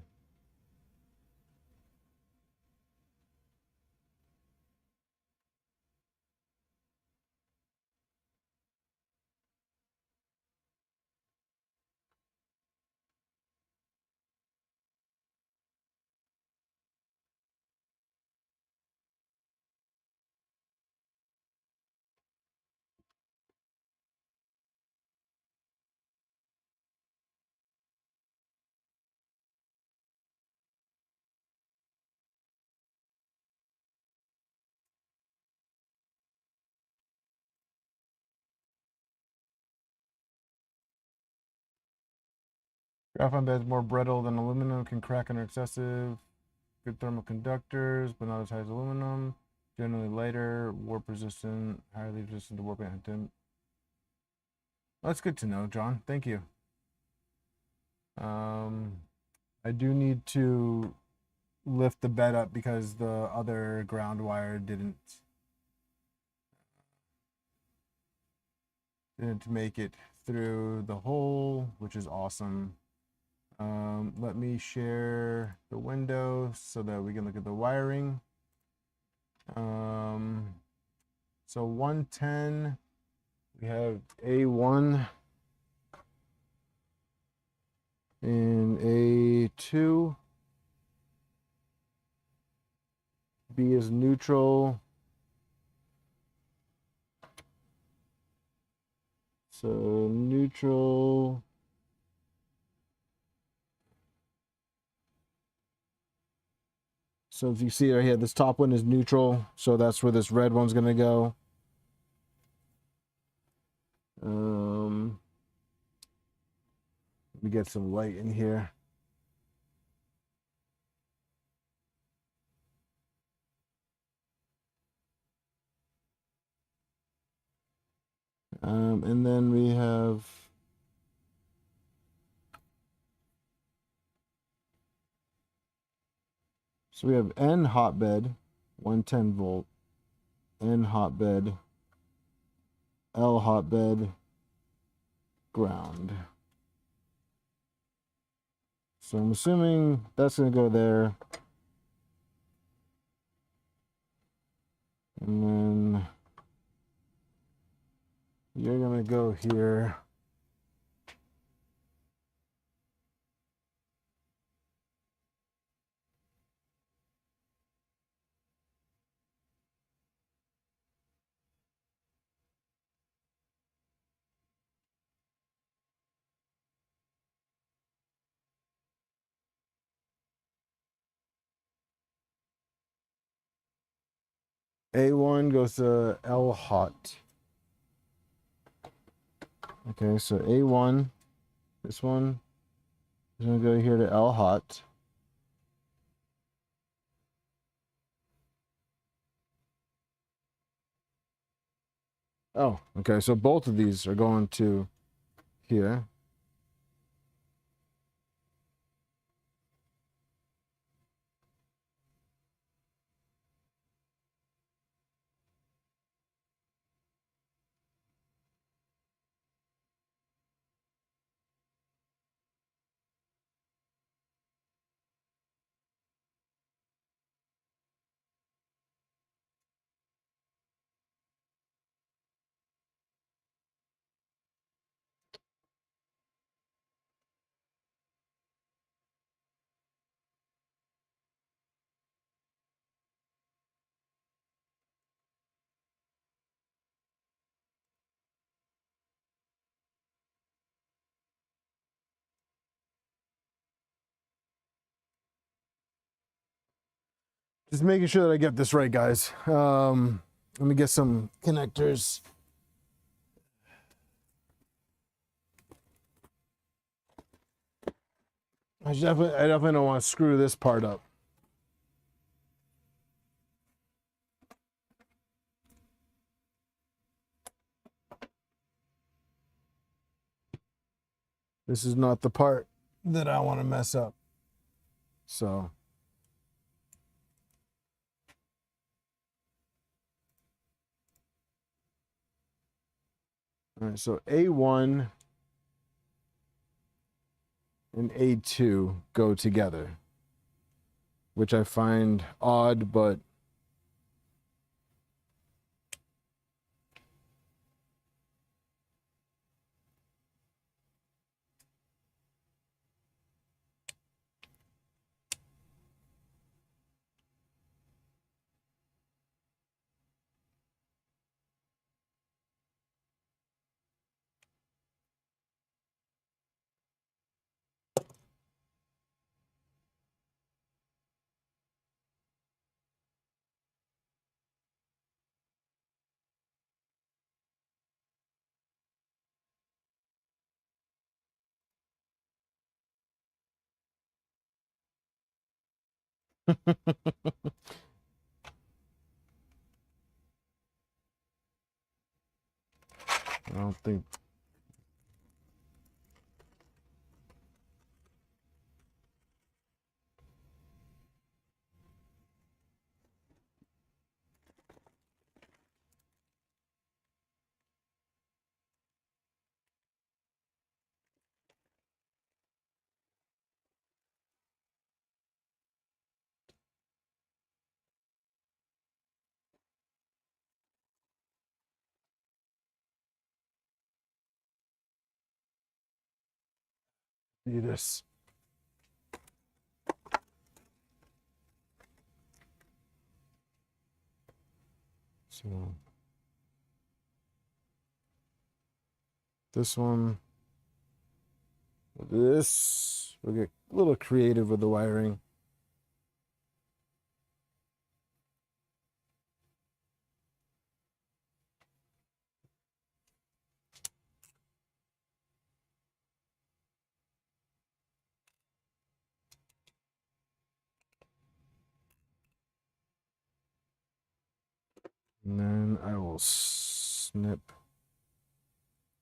Graphite bed is more brittle than aluminum, can crack under excessive. Good thermal conductors, but not as high as aluminum. Generally lighter, warp resistant, highly resistant to warping and temp. That's good to know, John. Thank you. I do need to lift the bed up because the other ground wire didn't make it through the hole, which is awesome. Let me share the window so that we can look at the wiring. So 110, we have A1 and A2. B is neutral. So neutral. So if you see right here, this top one is neutral. So that's where this red one's gonna go. Let me get some light in here. And then we have N hotbed, 110 volt, N hotbed, L hotbed, ground. So I'm assuming that's going to go there. And then you're going to go here. A1 goes to L hot. Okay, so A1, this one is going to go here to L hot. Oh, okay, so both of these are going to here. Just making sure that I get this right, guys. Let me get some connectors. I definitely don't want to screw this part up. This is not the part that I want to mess up. So. All right, so A1 and A2 go together, which I find odd, but I don't think. Do this. So this one, this, we'll get a little creative with the wiring. And then I will snip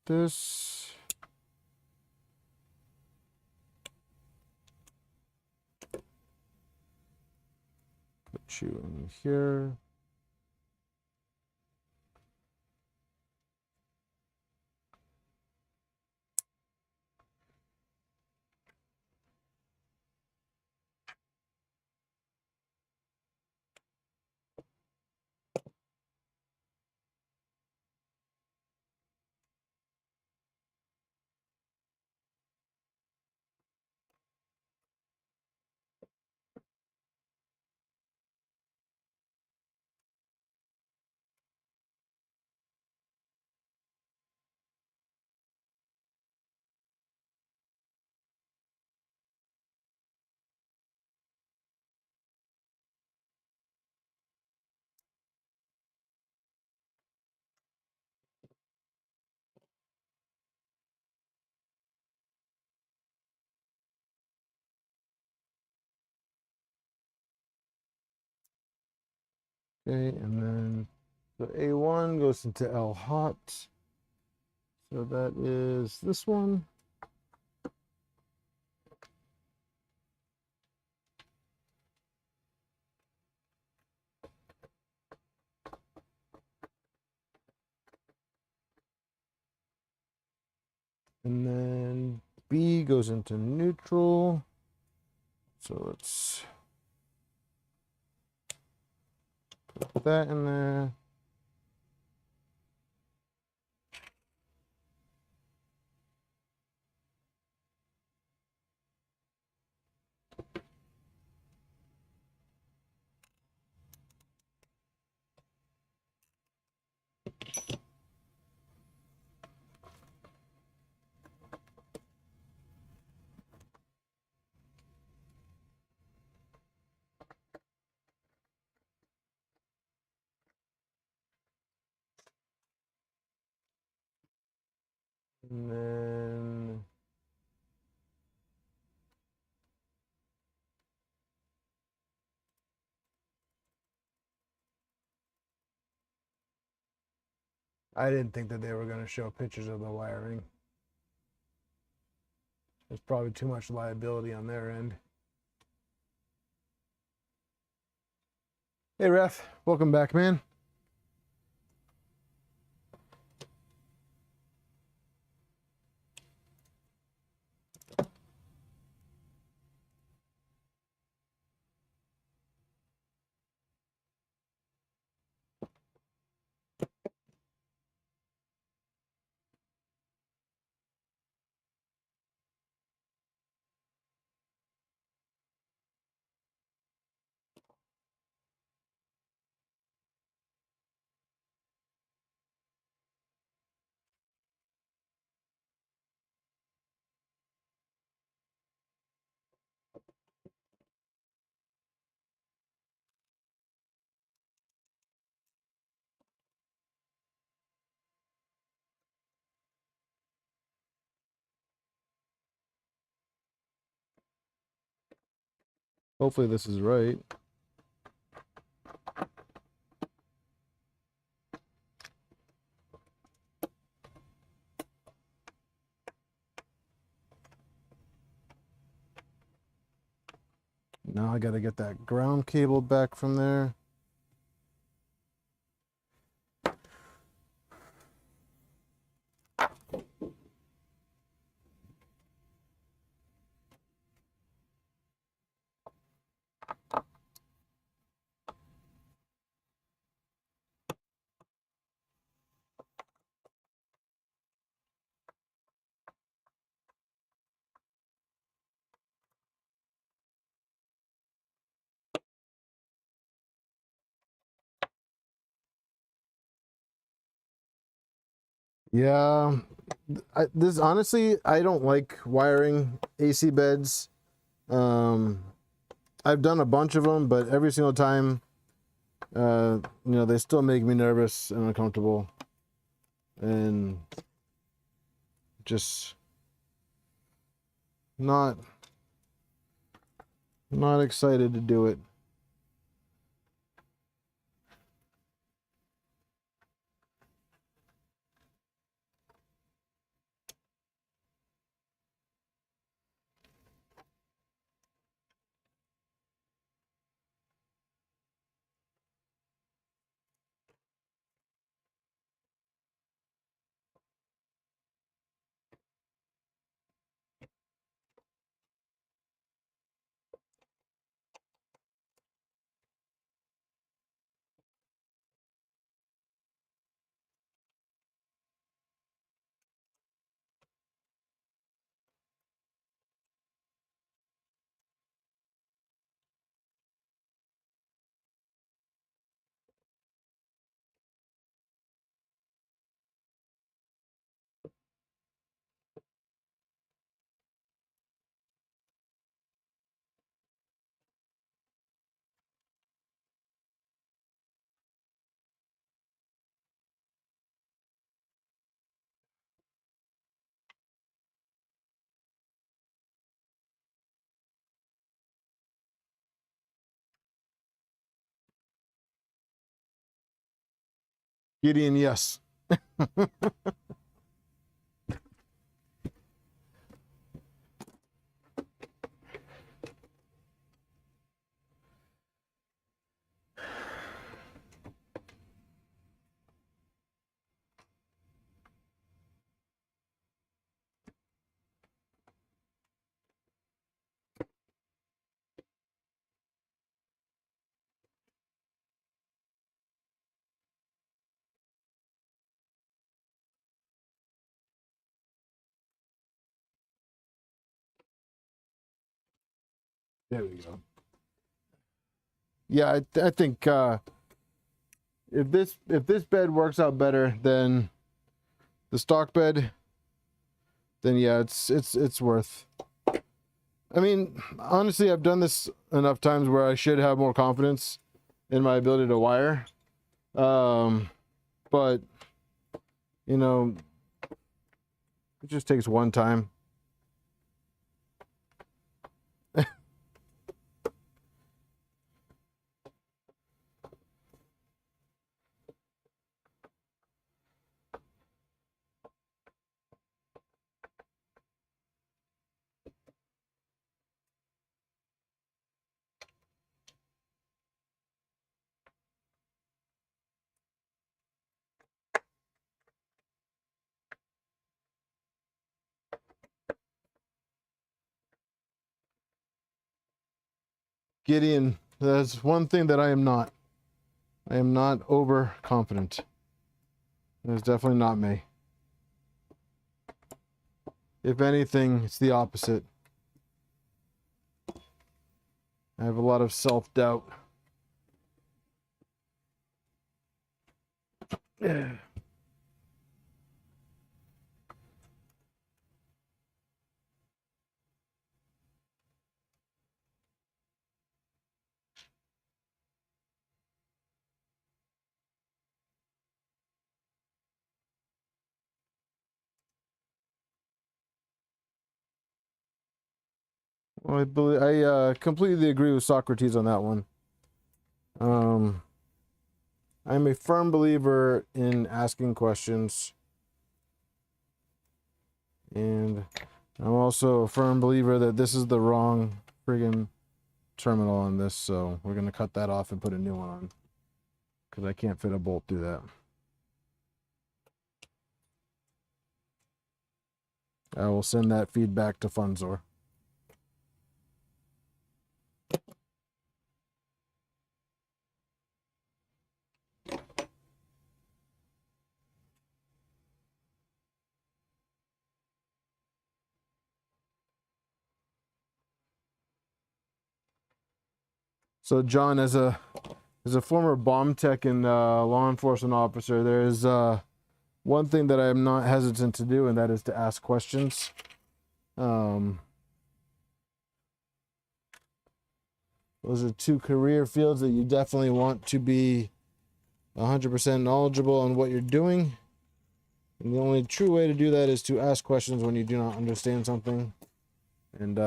this. Put you in here. Okay, and then the A1 goes into L hot. So that is this one. And then B goes into neutral. So let's put that in there. And then I didn't think that they were going to show pictures of the wiring. There's probably too much liability on their end. Hey, Ref. Welcome back, man. Hopefully this is right. Now I gotta get that ground cable back from there. Yeah, this honestly, I don't like wiring AC beds. I've done a bunch of them, but every single time, you know, they still make me nervous and uncomfortable, and just not excited to do it. Gideon, yes. There we go. Yeah, I think if this bed works out better than the stock bed, then yeah, it's worth. I mean, honestly, I've done this enough times where I should have more confidence in my ability to wire. But you know, it just takes one time. Gideon, that's one thing that I am not. I am not overconfident. That's definitely not me. If anything, it's the opposite. I have a lot of self-doubt. Well, I completely agree with Socrates on that one. I'm a firm believer in asking questions, and I'm also a firm believer that this is the wrong friggin' terminal on this, so we're gonna cut that off and put a new one on because I can't fit a bolt through that. I will send that feedback to Funssor. So John, as a former bomb tech and law enforcement officer, there's one thing that I'm not hesitant to do, and that is to ask questions. Those are two career fields that you definitely want to be 100% knowledgeable on what you're doing. And the only true way to do that is to ask questions when you do not understand something. And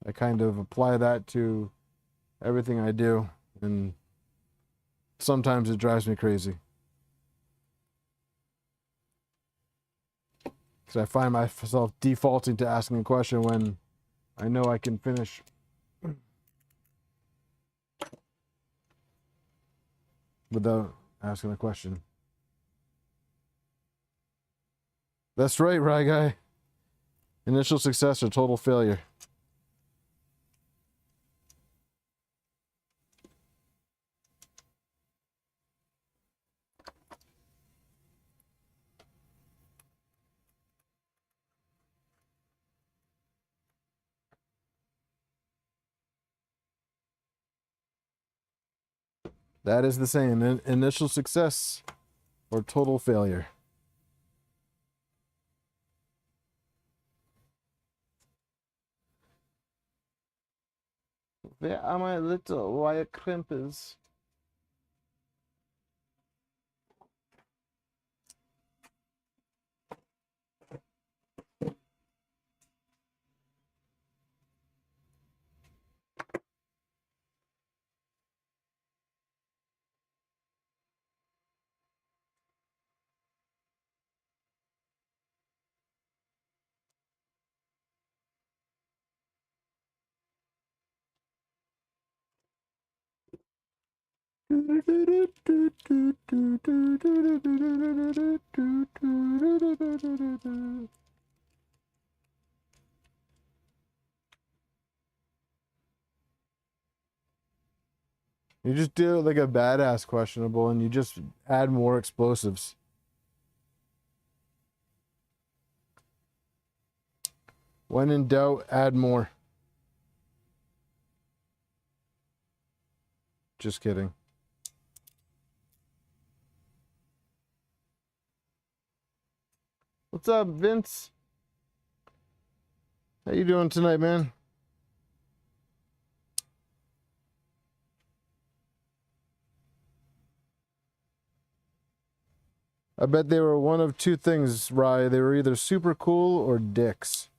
I kind of apply that to everything I do. And sometimes it drives me crazy. Because I find myself defaulting to asking a question when I know I can finish. Without asking a question. That's right, Rye Guy. Initial success or total failure. That is the saying, initial success or total failure. Where are my little wire crimpers? You just do it like a badass questionable and you just add more explosives. When in doubt, add more. Just kidding. What's up, Vince? How you doing tonight, man? I bet they were one of two things, Rye. They were either super cool or dicks.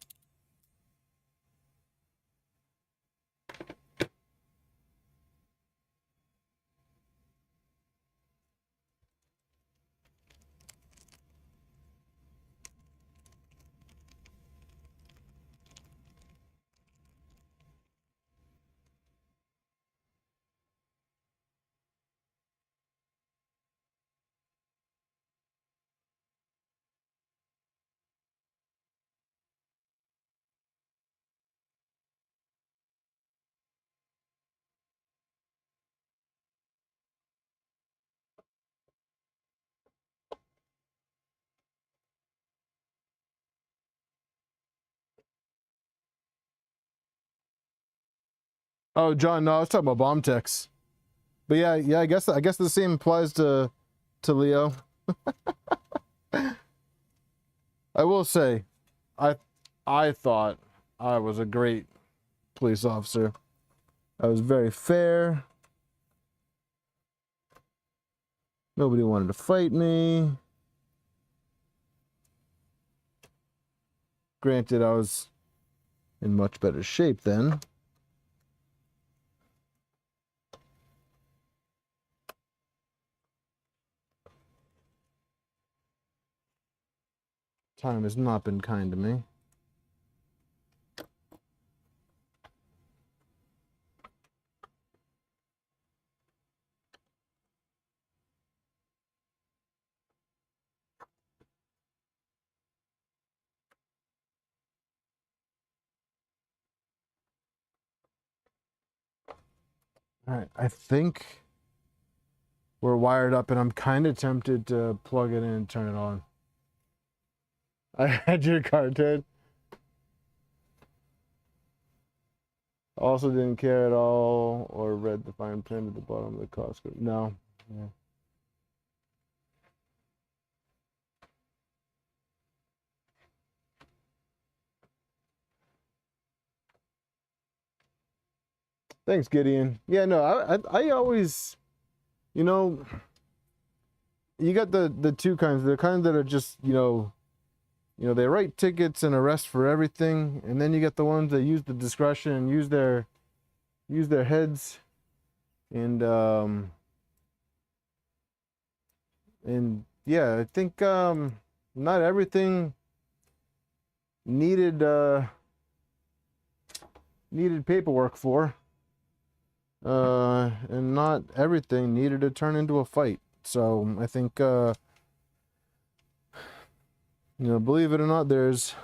Oh, John, no, I was talking about bomb techs. But yeah, I guess the same applies to Leo. I will say, I thought I was a great police officer. I was very fair. Nobody wanted to fight me. Granted, I was in much better shape then. Time has not been kind to me. All right, I think we're wired up, and I'm kind of tempted to plug it in and turn it on. I had your card, Ted. Also didn't care at all or read the fine print at the bottom of the cost code. No. Yeah. Thanks, Gideon. Yeah, no, I always, you know, you got the two kinds. The kind that are just, you know, they write tickets and arrest for everything, and then you get the ones that use the discretion and use their heads, and yeah, I think not everything needed paperwork for, and not everything needed to turn into a fight. So I think you know, believe it or not, there's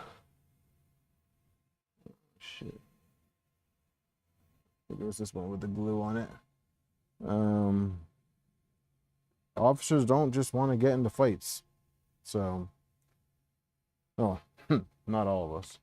shit. I think it was this one with the glue on it. Officers don't just want to get into fights. So, oh, not all of us.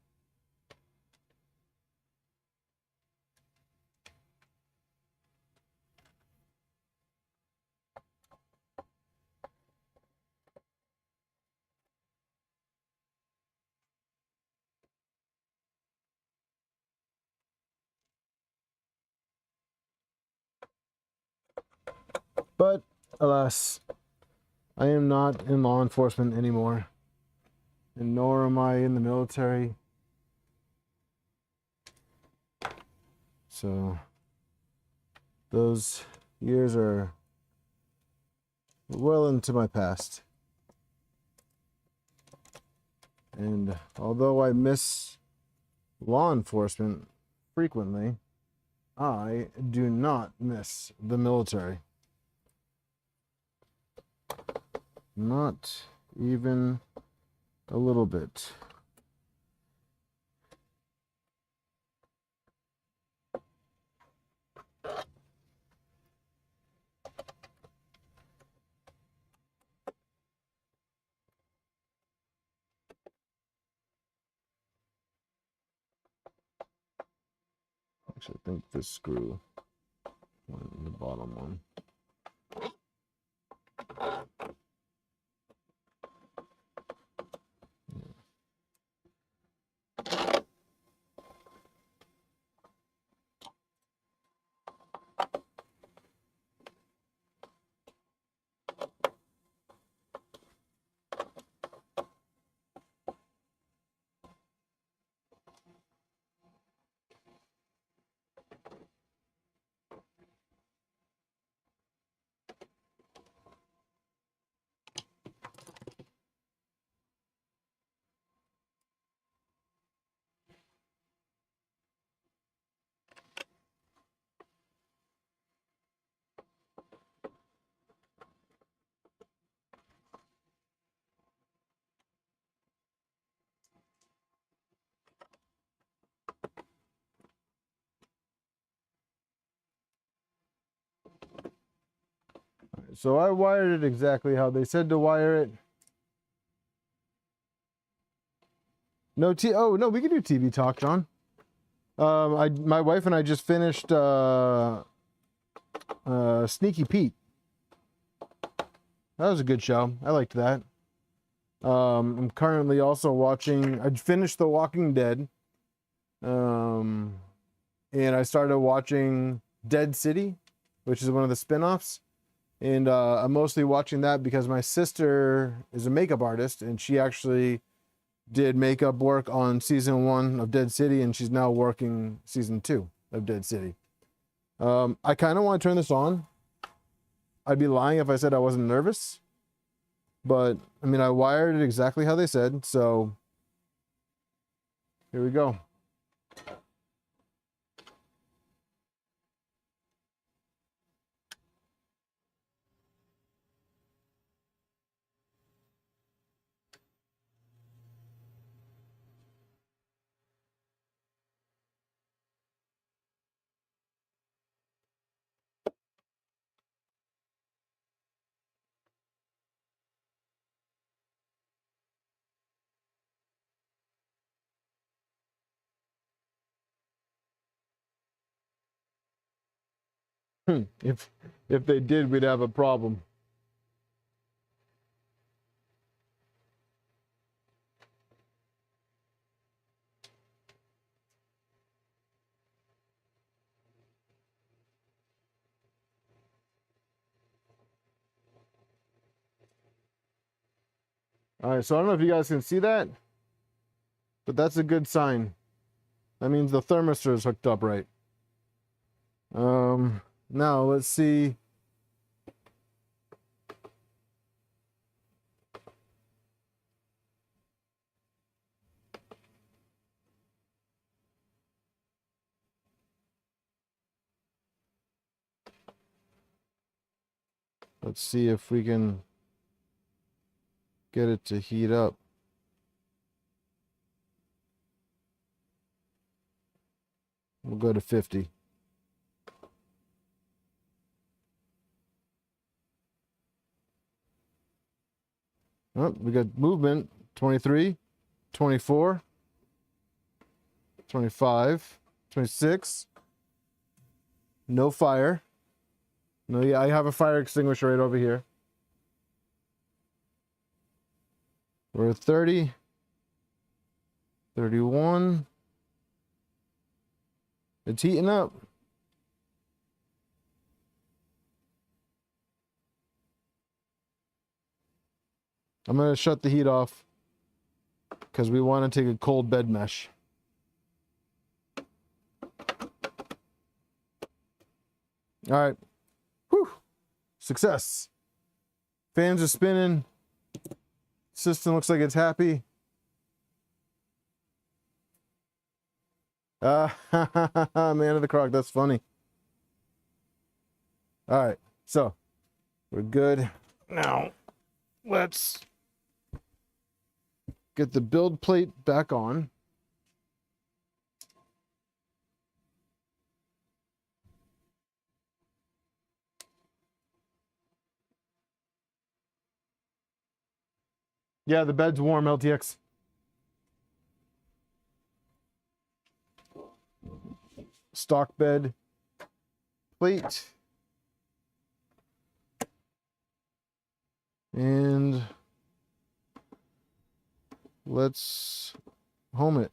But alas, I am not in law enforcement anymore, and nor am I in the military. So those years are well into my past. And although I miss law enforcement frequently, I do not miss the military. Not even a little bit. Actually, I think this screw went in the bottom one. So I wired it exactly how they said to wire it. No oh no, we can do TV talk, John. My wife and I just finished Sneaky Pete. That was a good show. I liked that. I'm currently also watching. I finished The Walking Dead. And I started watching Dead City, which is one of the spin-offs. And I'm mostly watching that because my sister is a makeup artist, and she actually did makeup work on season 1 of Dead City, and she's now working season 2 of Dead City. I kind of want to turn this on. I'd be lying if I said I wasn't nervous, but I mean, I wired it exactly how they said, so here we go. If they did, we'd have a problem. All right, so I don't know if you guys can see that, but that's a good sign. That means the thermistor is hooked up right. Now let's see. Let's see if we can get it to heat up. We'll go to 50. Oh, we got movement. 23, 24, 25, 26. No fire. No, yeah, I have a fire extinguisher right over here. We're at 30, 31. It's heating up. I'm going to shut the heat off because we want to take a cold bed mesh. All right. Whew. Success. Fans are spinning. System looks like it's happy. Man of the crock, that's funny. All right, so we're good. Now, let's get the build plate back on. Yeah, the bed's warm, LTX. Stock bed plate. And let's home it.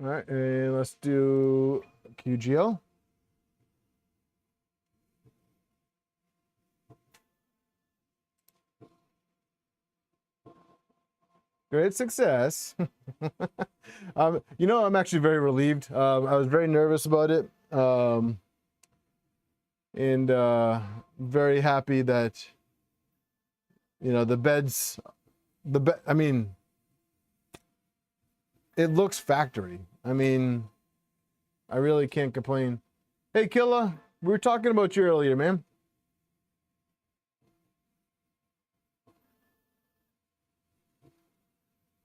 All right, and let's do QGL. Great success. You know, I'm actually very relieved. I was very nervous about it. And very happy that, you know, I mean, it looks factory. I mean, I really can't complain. Hey, Killa, we were talking about you earlier, man.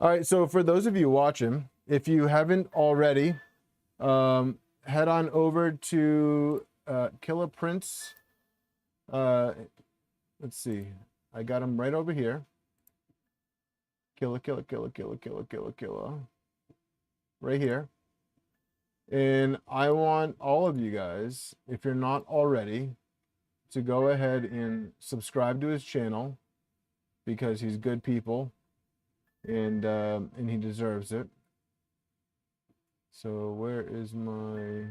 All right, so for those of you watching, if you haven't already, head on over to Killer Prints. Let's see. I got them right over here. Killer. Right here. And I want all of you guys, if you're not already, to go ahead and subscribe to his channel because he's good people and he deserves it. So where is my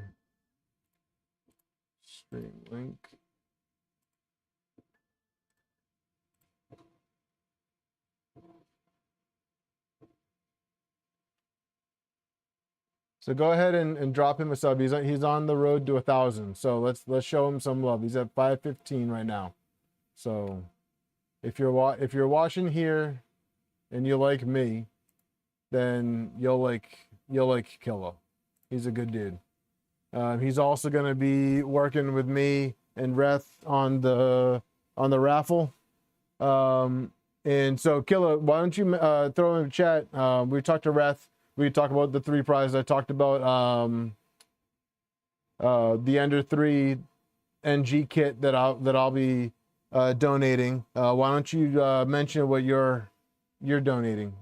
stream link? So go ahead and drop him a sub. He's on the road to 1,000. So let's show him some love. He's at 515 right now. So if you're watching here and you like me, then you'll like Kilo. He's a good dude. He's also going to be working with me and Reth on the raffle. And so Kilo, why don't you throw in the chat? We talked to Reth. We talked about the 3 prizes. I talked about the Ender 3 NG kit that I'll be donating. Why don't you mention what you're donating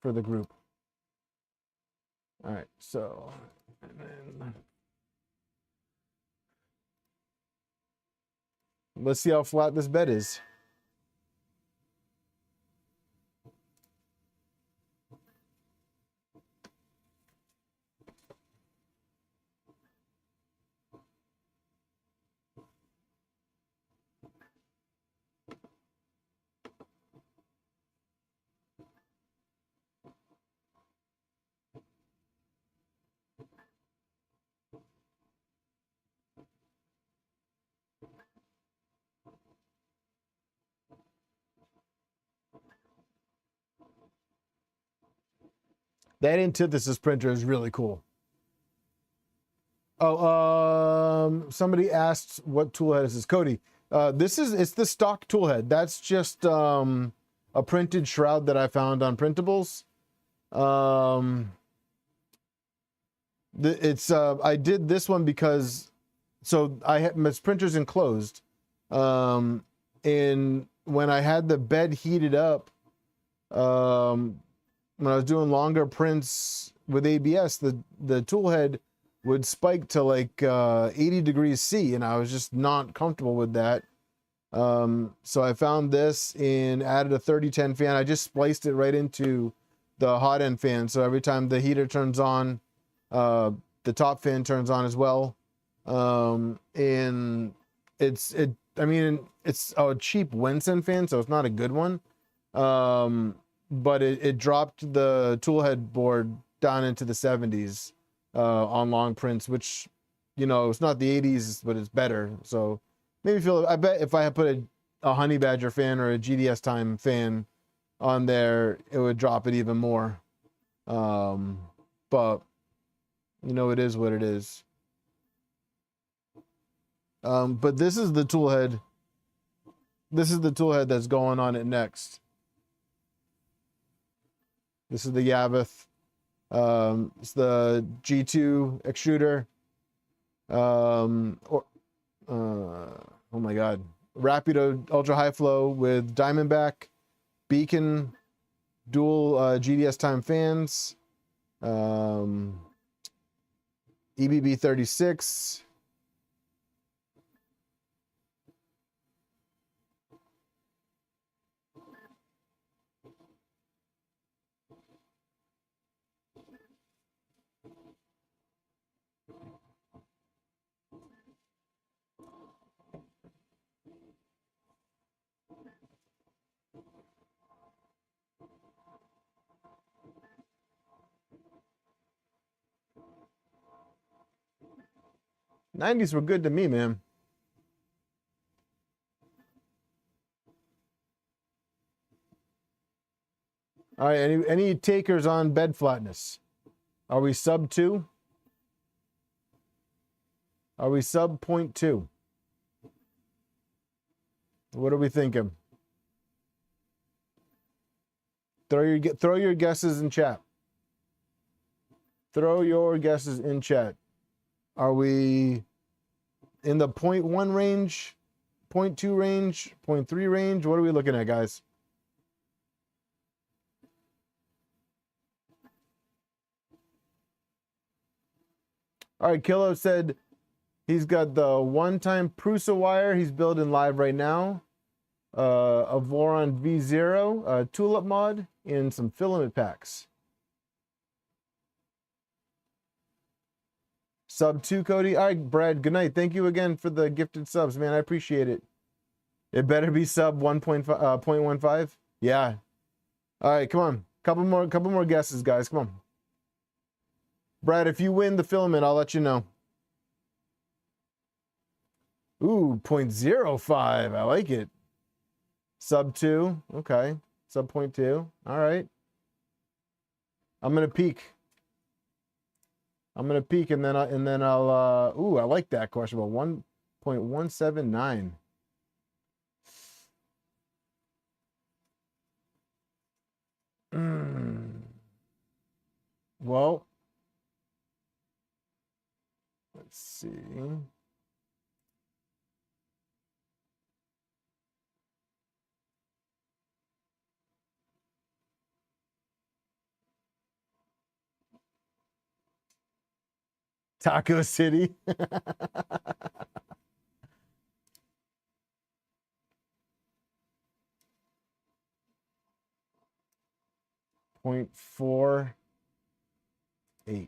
for the group? All right, so and then let's see how flat this bed is. That antithesis printer is really cool. Oh, somebody asked what tool head is this, Cody. It's the stock tool head. That's just a printed shroud that I found on Printables. I did this one because I had my printer's enclosed, and when I had the bed heated up, when I was doing longer prints with ABS, the tool head would spike to like 80 degrees C, and I was just not comfortable with that. So I found this and added a 3010 fan. I just spliced it right into the hot end fan, so every time the heater turns on, the top fan turns on as well. And it's a cheap Winson fan, so it's not a good one. But it dropped the tool head board down into the 70s on long prints, which, it's not the 80s, but it's better. So maybe I bet if I had put a Honey Badger fan or a GDS Time fan on there, it would drop it even more. But it is what it is. But this is the tool head. This is the tool head that's going on it next. This is the Yavoth. It's the G2 extruder. Oh my God. Rapido ultra high flow with Diamondback, Beacon, dual GDS Time fans, EBB 36. '90s were good to me, man. All right, any takers on bed flatness? Are we sub 2? Are we sub 0.2? What are we thinking? Throw your guesses in chat. Throw your guesses in chat. Are we in the 0.1 range, 0.2 range, 0.3 range? What are we looking at, guys? All right, Kilo said he's got the one-time Prusa wire he's building live right now. A Voron V0 tulip mod and some filament packs. Sub 2, Cody. All right, Brad, good night. Thank you again for the gifted subs, man. I appreciate it. It better be sub 1.15. Yeah. All right, come on. Couple more guesses, guys. Come on. Brad, if you win the filament, I'll let you know. Ooh, 0.05. I like it. Sub 2. Okay. Sub 0.2. All right. I'm gonna peek. I'm gonna peek and then I'll ooh, I like that question about 1.179. Well, let's see. Taco City. 0.48.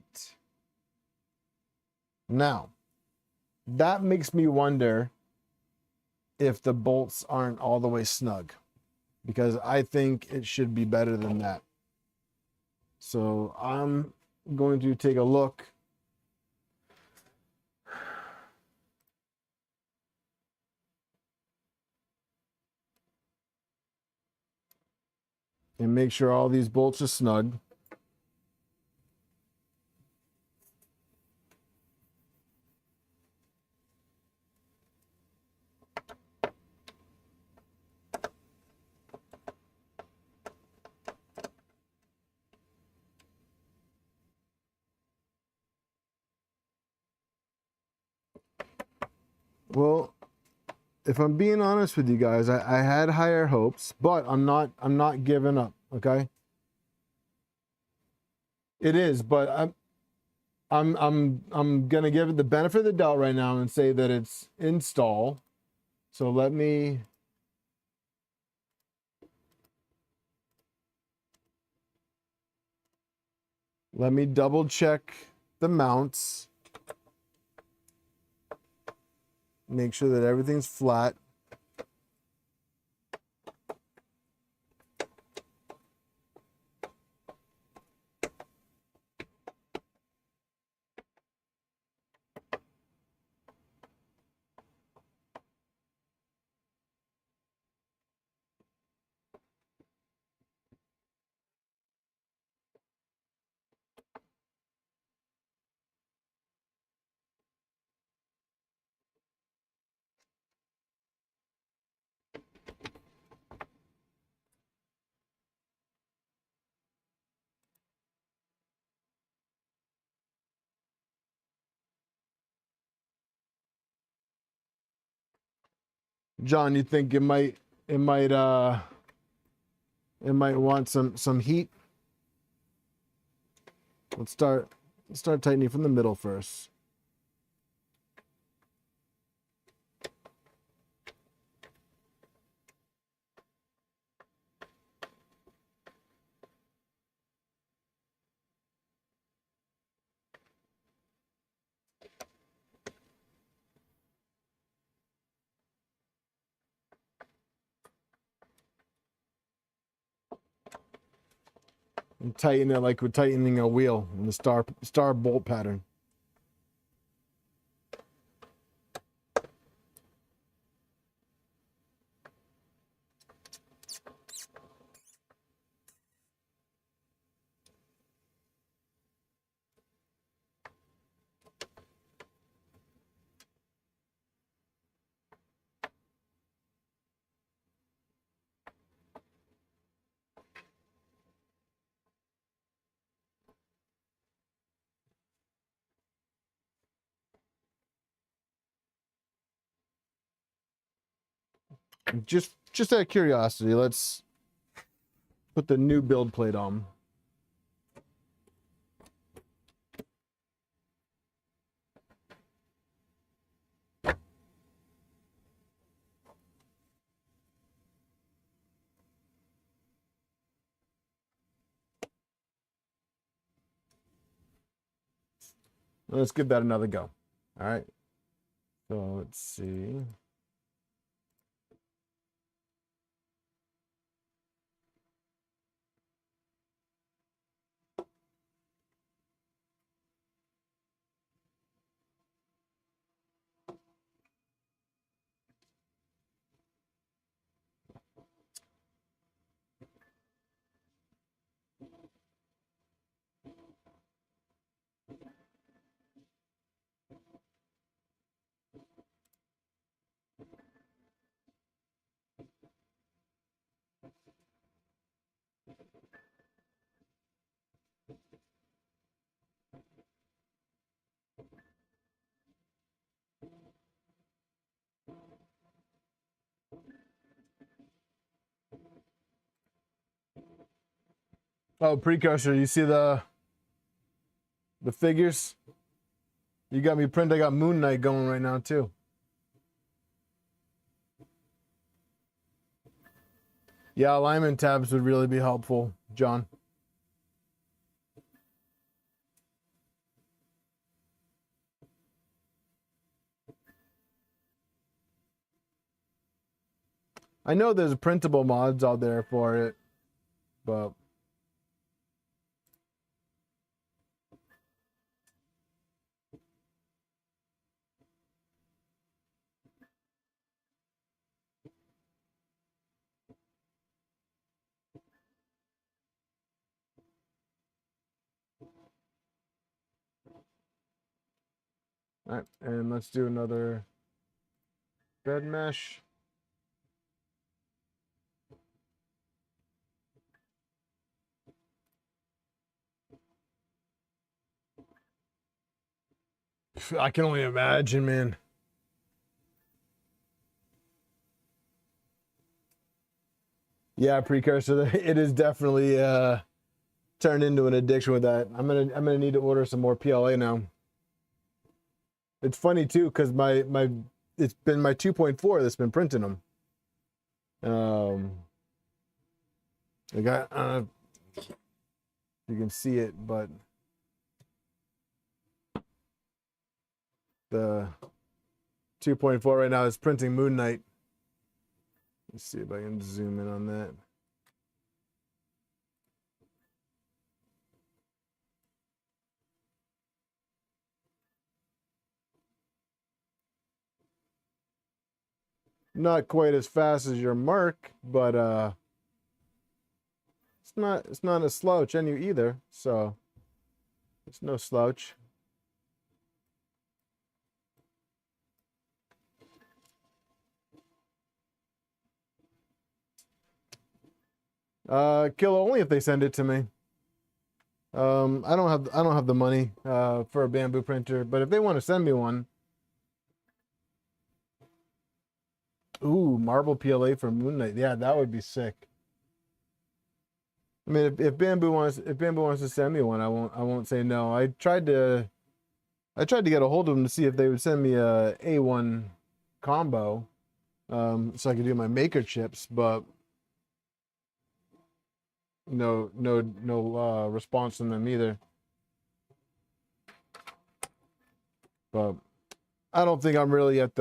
Now, that makes me wonder if the bolts aren't all the way snug, because I think it should be better than that. So I'm going to take a look. And make sure all these bolts are snug. Well, if I'm being honest with you guys, I had higher hopes, but I'm not giving up, okay? It is, but I'm gonna give it the benefit of the doubt right now and say that it's install. So let me double check the mounts. Make sure that everything's flat. John, you think it might want some heat? Let's start tightening from the middle first. And tighten it like we're tightening a wheel in the star bolt pattern. Just out of curiosity, let's put the new build plate on. Let's give that another go. All right. So let's see. Oh, precursor, you see the figures? You got me print. I got Moon Knight going right now too. Yeah, alignment tabs would really be helpful, John. I know there's printable mods out there for it, but all right, and let's do another bed mesh. I can only imagine, man. Yeah, precursor. It is definitely turned into an addiction with that. I'm gonna need to order some more PLA now. It's funny too, because it's been my 2.4 that's been printing them. I don't know if you can see it, but the 2.4 right now is printing Moon Knight. Let's see if I can zoom in on that. Not quite as fast as your Mark, but it's not a slouch any either, so it's no slouch. Kill only if they send it to me. I don't have the money for a bamboo printer, but if they want to send me one. Ooh, marble PLA for Moon Knight. Yeah, that would be sick. I mean, if bamboo wants to send me one, I won't say no. I tried to get a hold of them to see if they would send me a A1 combo, so I could do my maker chips, but no response from them either. But I don't think I'm really at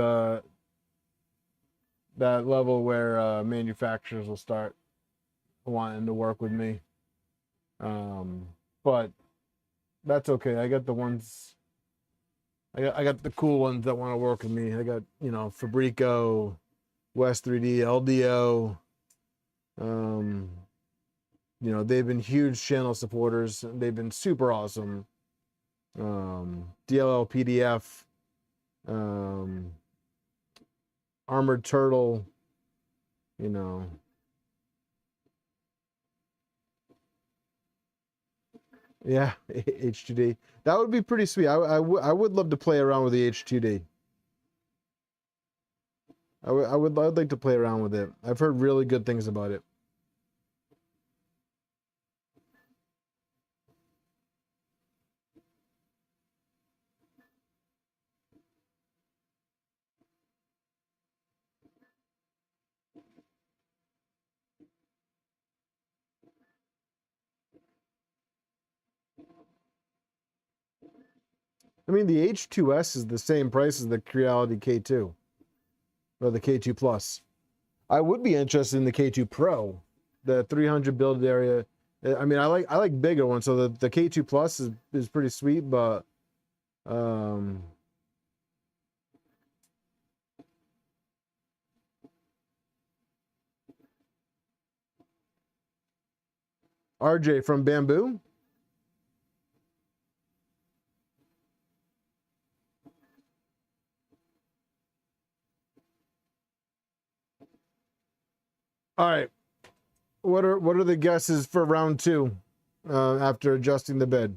that level where manufacturers will start wanting to work with me. But that's okay. I got the ones. I got the cool ones that want to work with me. I got, Fabrico, West 3D, LDO. They've been huge channel supporters. They've been super awesome. DLL PDF, Armored Turtle, Yeah, H2D. That would be pretty sweet. I would love to play around with the H2D. I'd like to play around with it. I've heard really good things about it. I mean, the H2S is the same price as the Creality K2 or the K2 Plus. I would be interested in the K2 Pro, the 300 build area. I mean, I like bigger ones. So the K2 Plus is pretty sweet, but RJ from Bamboo. All right. What are the guesses for round 2 after adjusting the bed?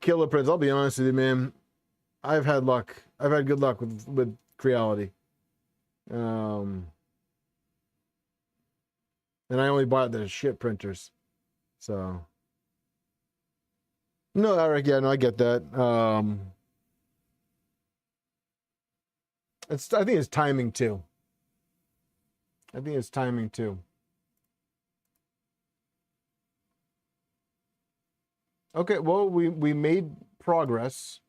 Killer Prince, I'll be honest with you, man. I've had luck. I've had good luck with Creality. And I only bought the shit printers. So no, Eric, yeah, no, I get that. I think it's timing too. Okay, well, we made progress.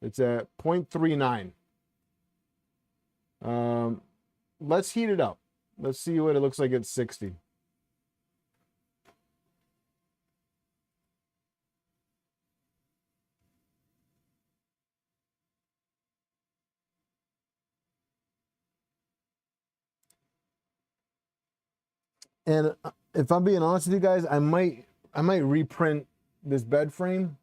It's at 0.39. Let's heat it up. Let's see what it looks like at 60. And if I'm being honest with you guys, I might reprint this bed frame.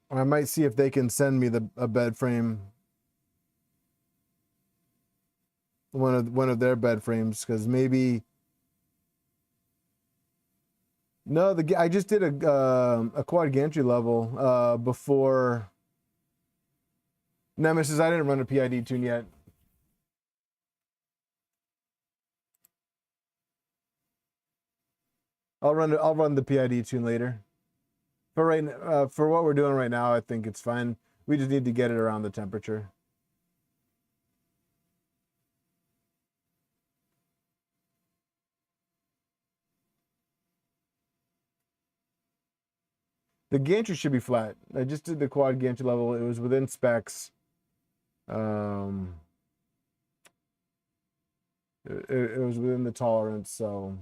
I might see if they can send me a bed frame, one of their bed frames, because maybe. No, I just did a quad gantry level before Nemesis. I didn't run a PID tune yet. I'll run the PID tune later. For what we're doing right now, I think it's fine. We just need to get it around the temperature. The gantry should be flat. I just did the quad gantry level. It was within specs. It was within the tolerance, so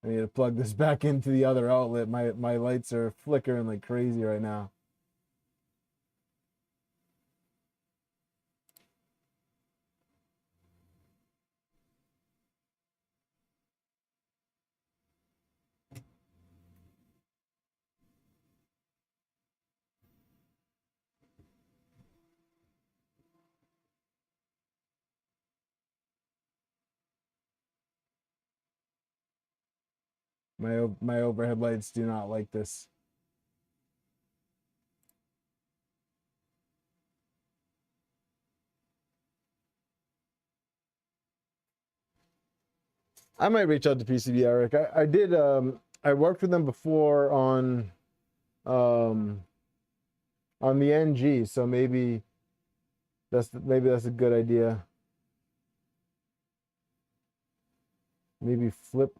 I need to plug this back into the other outlet. My lights are flickering like crazy right now. My overhead lights do not like this. I might reach out to PCB, Eric. I did I worked with them before on the NG, so maybe that's a good idea. Maybe flip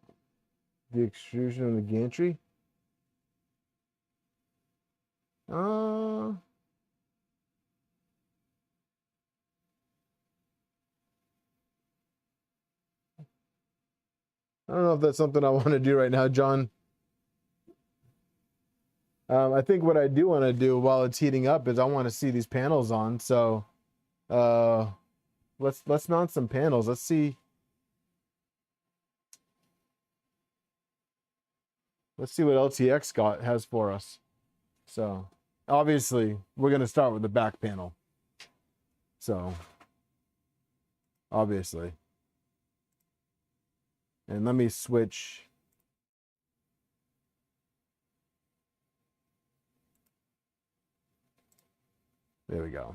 the extrusion on the gantry. I don't know if that's something I want to do right now, John. I think what I do want to do while it's heating up is I want to see these panels on. So let's mount some panels. Let's see. let's see what LTX has for us. So obviously we're going to start with the back panel. So obviously, and let me switch. There we go.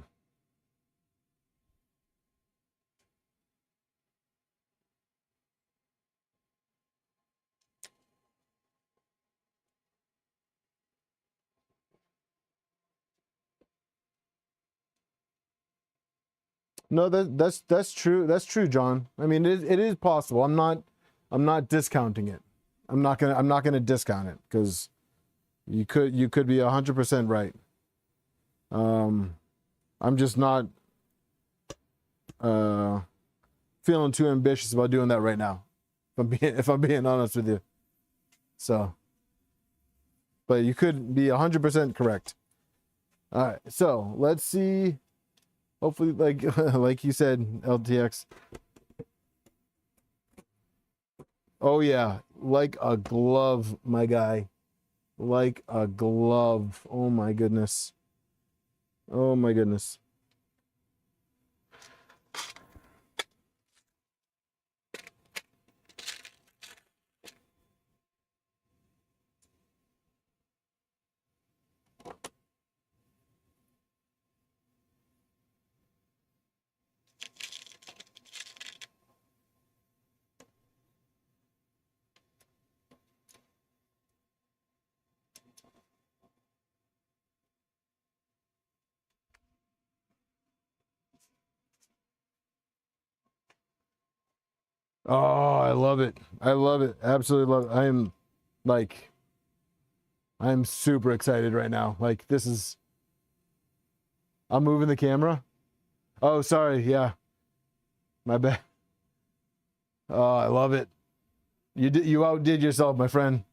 No, that's true. That's true, John. I mean, it is possible. I'm not discounting it. I'm not gonna discount it because you could be 100% right. I'm just not feeling too ambitious about doing that right now. If I'm being honest with you. So, but you could be 100% correct. All right, so let's see. Hopefully, like you said, LTX. Oh yeah, like a glove, my guy. Like a glove. Oh my goodness. Oh my goodness. Oh, I love it. I love it. Absolutely love it. I'm super excited right now. Like this is, I'm moving the camera. Oh, sorry. Yeah. My bad. Oh, I love it. You outdid yourself, my friend.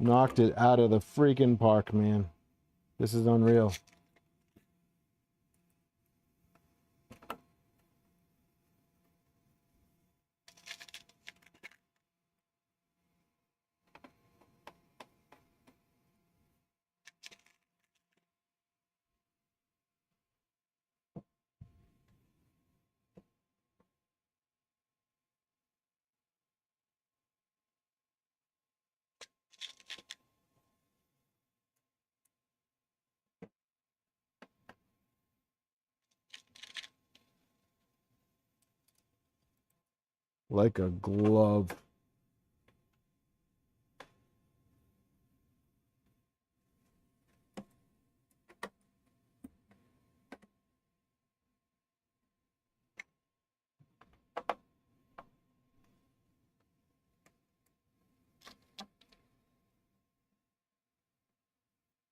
Knocked it out of the freaking park, man. This is unreal. Like a glove.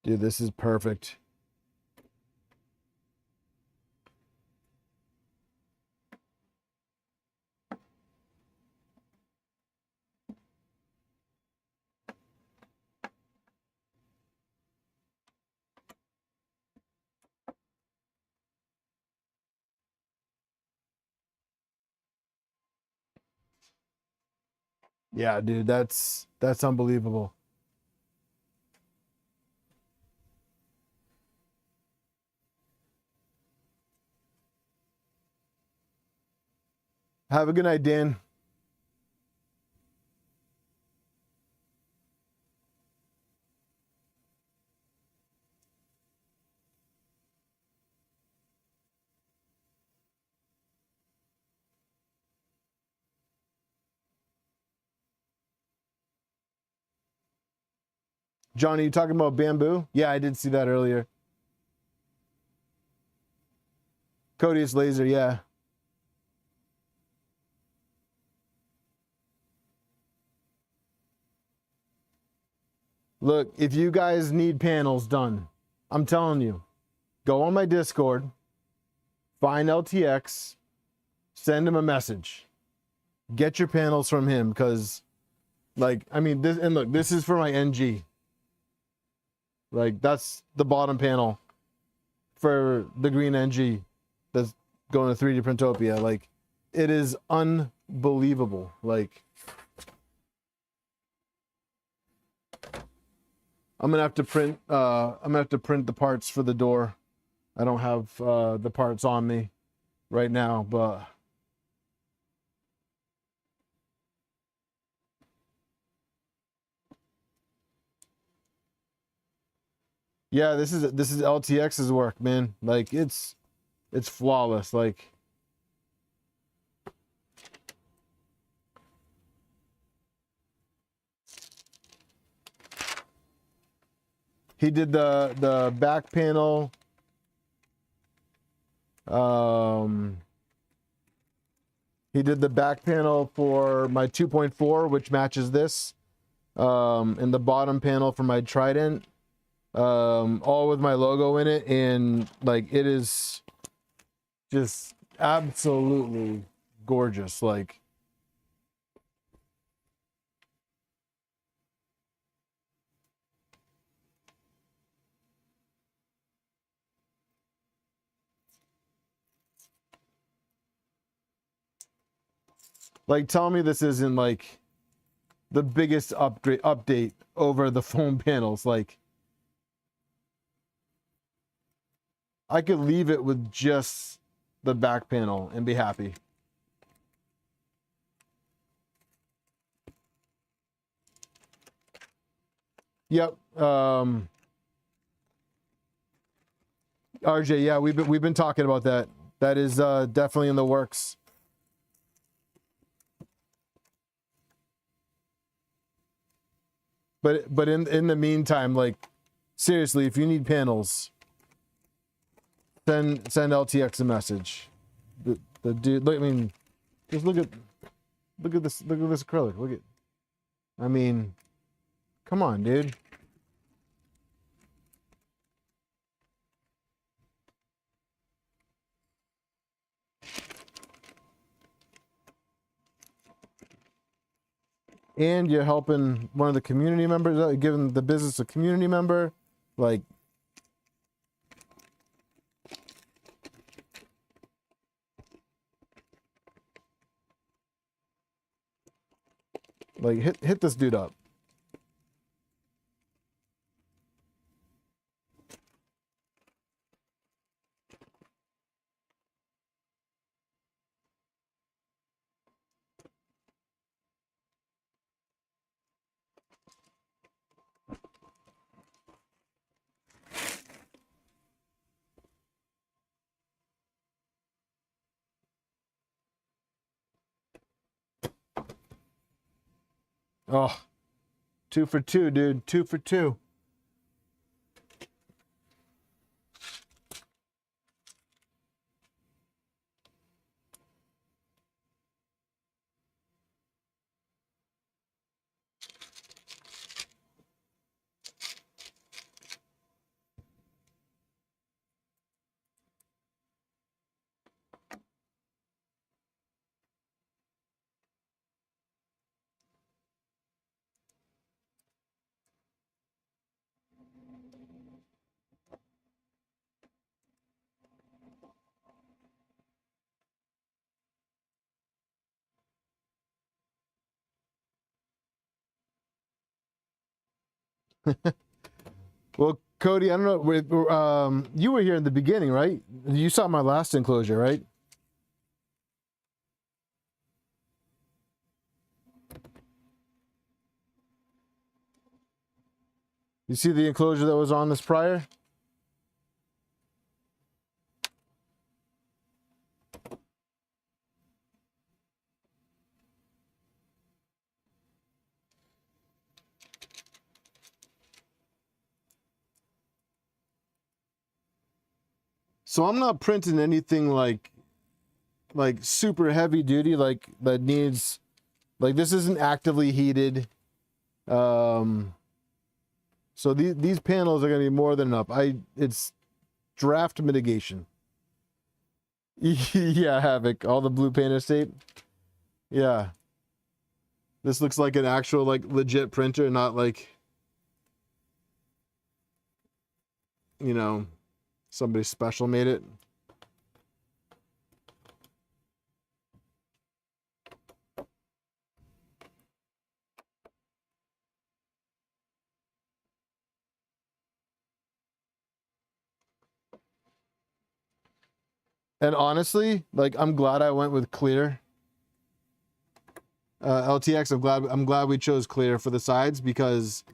Dude, this is perfect. Yeah, dude, that's unbelievable. Have a good night, Dan. Johnny, you talking about bamboo? Yeah, I did see that earlier. Codeus laser, yeah. Look, if you guys need panels done, I'm telling you, go on my Discord, find LTX, send him a message. get your panels from him, because like, I mean, this, and look, this is for my NG. Like, that's the bottom panel for the green NG that's going to 3D Printopia. Like, it is unbelievable. Like, I'm gonna have to print the parts for the door. I don't have the parts on me right now, but yeah, this is LTX's work, man. Like, it's flawless. Like, he did the back panel. He did the back panel for my 2.4, which matches this, and the bottom panel for my Trident, all with my logo in it, and like, it is just absolutely gorgeous. Like, tell me this isn't like the biggest update over the foam panels. Like, I could leave it with just the back panel and be happy. Yep. RJ, yeah, we've been talking about that. That is definitely in the works. But in the meantime, like, seriously, if you need panels, send LTX a message. The dude, I mean, just look at this acrylic. Look at, I mean, come on, dude. And you're helping one of the community members, giving the business a community member. Like, hit this dude up. Oh, 2 for 2, dude. 2 for 2. Well, Cody, I don't know. You were here in the beginning, right? You saw my last enclosure, right? You see the enclosure that was on this prior? So I'm not printing anything like super heavy duty, like that needs, like, this isn't actively heated. So these panels are gonna be more than enough. It's draft mitigation. Yeah, Havoc, all the blue painter's tape. Yeah. This looks like an actual, like, legit printer, not like, you know, somebody special made it. And honestly, like, I'm glad I went with clear. LTX, I'm glad we chose clear for the sides, because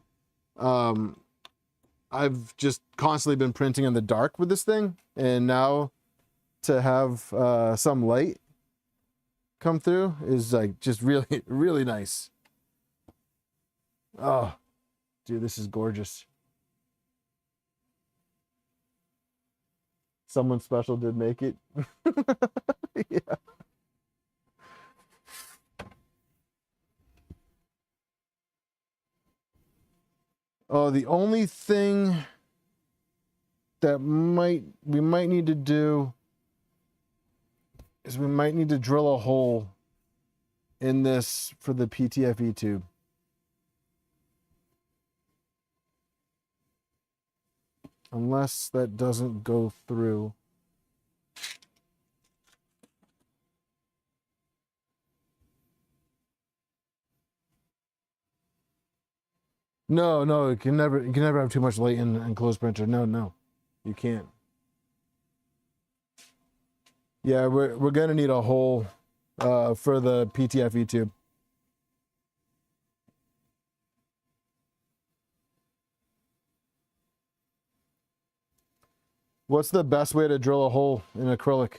I've just constantly been printing in the dark with this thing, and now to have some light come through is like just really, really nice. Oh, dude, this is gorgeous. Someone special did make it. Yeah. Oh, the only thing that we might need to do is we might need to drill a hole in this for the PTFE tube. Unless that doesn't go through. No, no, you can never have too much light in an enclosed printer. No, no, you can't. Yeah, we're gonna need a hole for the PTFE tube. What's the best way to drill a hole in acrylic?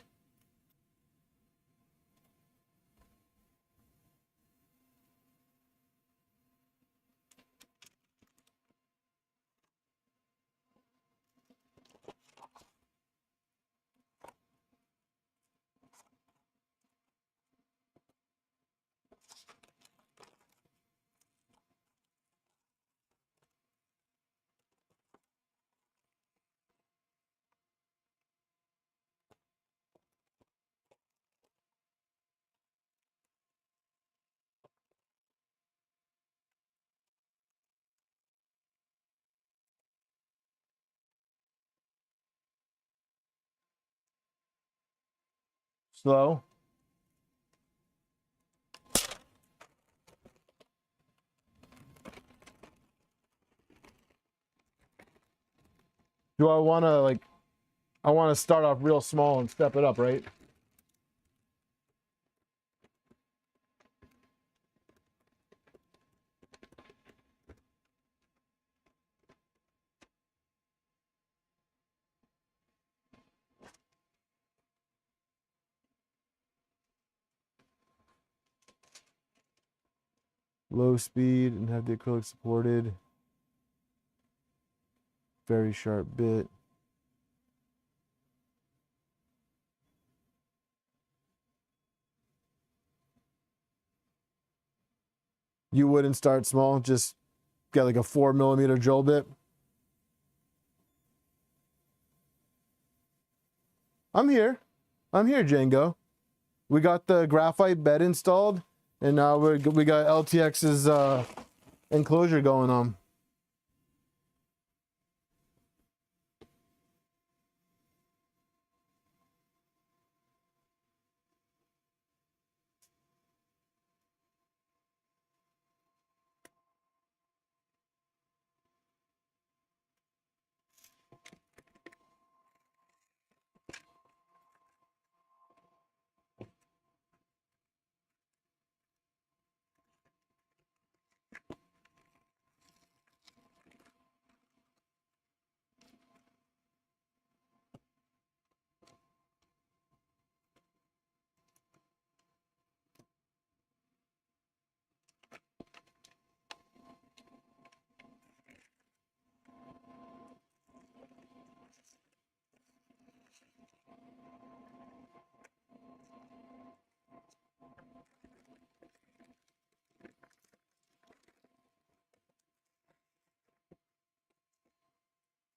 Slow. Do I want to like? I want to start off real small and step it up, right? Low speed and have the acrylic supported. Very sharp bit. You wouldn't start small, just get like a 4mm drill bit. I'm here, Django. We got the graphite bed installed, and now we got LTX's enclosure going on.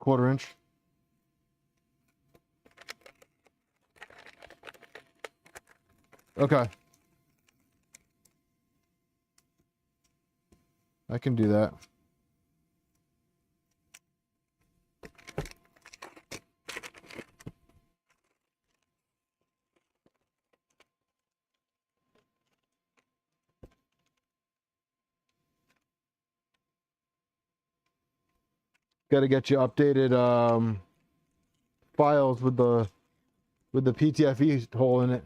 Quarter inch. Okay. I can do that. Got to get you updated files with the PTFE hole in it.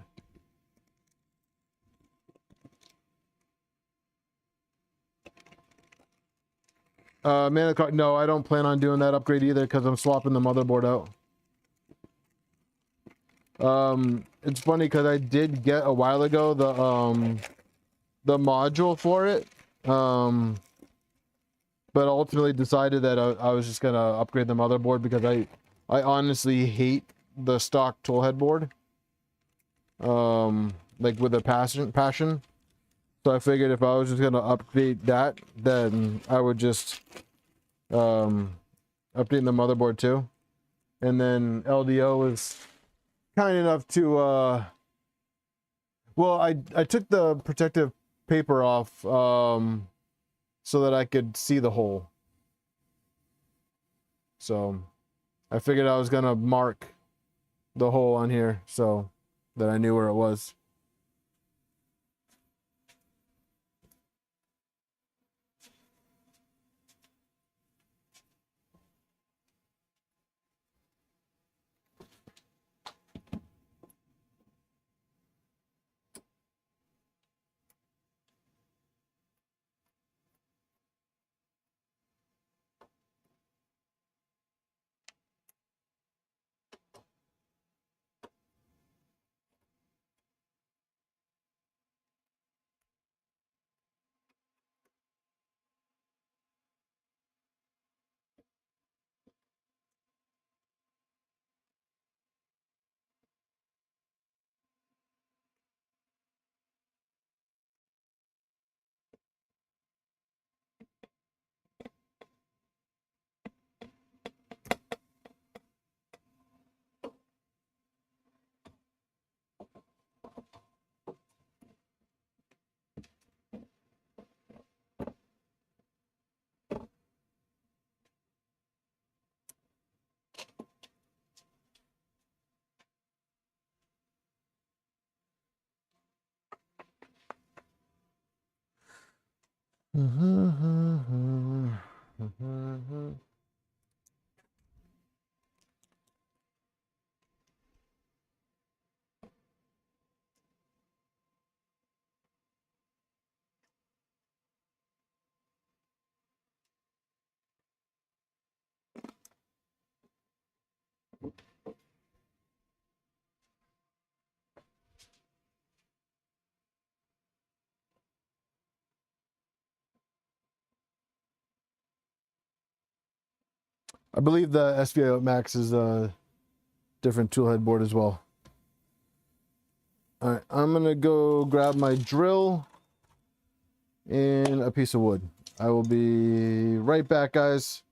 Man, no, I don't plan on doing that upgrade either because I'm swapping the motherboard out. It's funny because I did get a while ago the module for it, but ultimately decided that I was just gonna upgrade the motherboard because I honestly hate the stock toolhead board, like with a passion. So I figured if I was just gonna update that, then I would just update the motherboard too. And then LDO was kind enough to well, I took the protective paper off so that I could see the hole. So I figured I was gonna mark the hole on here so that I knew where it was. I believe the SV08 Max is a different toolhead board as well. All right, I'm gonna go grab my drill and a piece of wood. I will be right back, guys.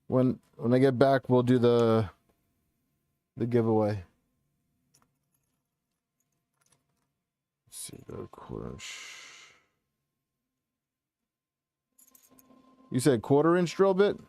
When I get back, we'll do the giveaway. Let's see, the 1/4 inch. You said 1/4 inch drill bit?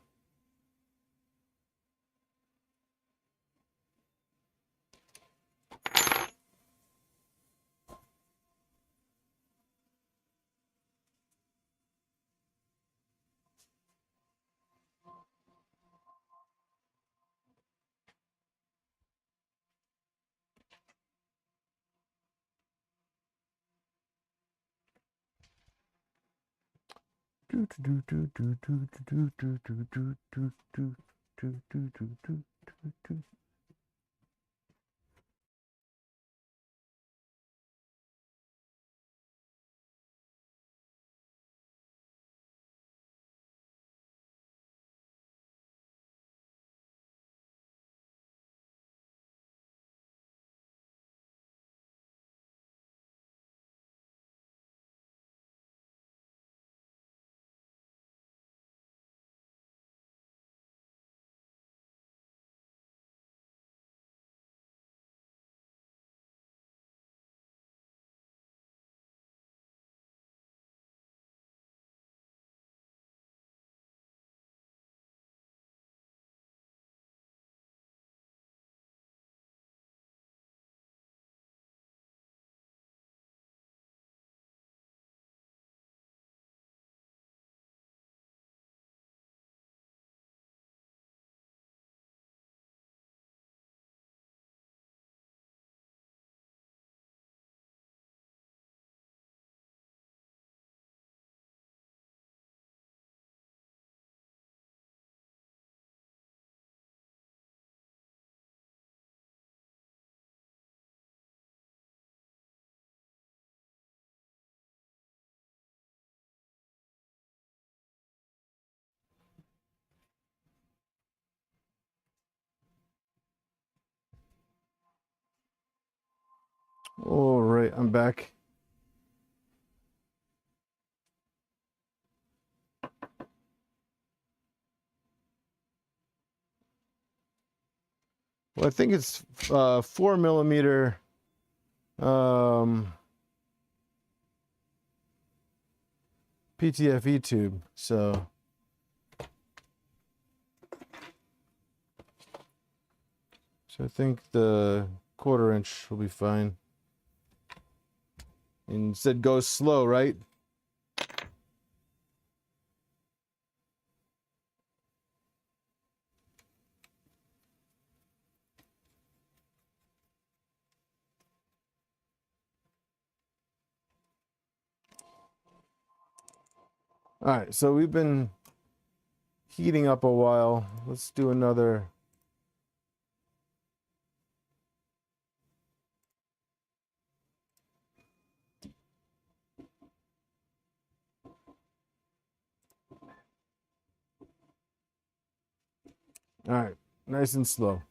All right, I'm back. Well, I think it's 4mm PTFE tube. So I think the 1/4 inch will be fine. And you said go slow, right? All right, so we've been heating up a while. Let's do another. All right, nice and slow.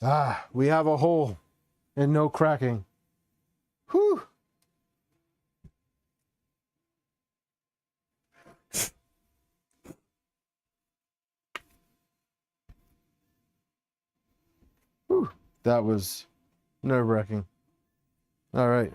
Ah, we have a hole and no cracking. Whew. Whew. That was nerve-wracking. All right.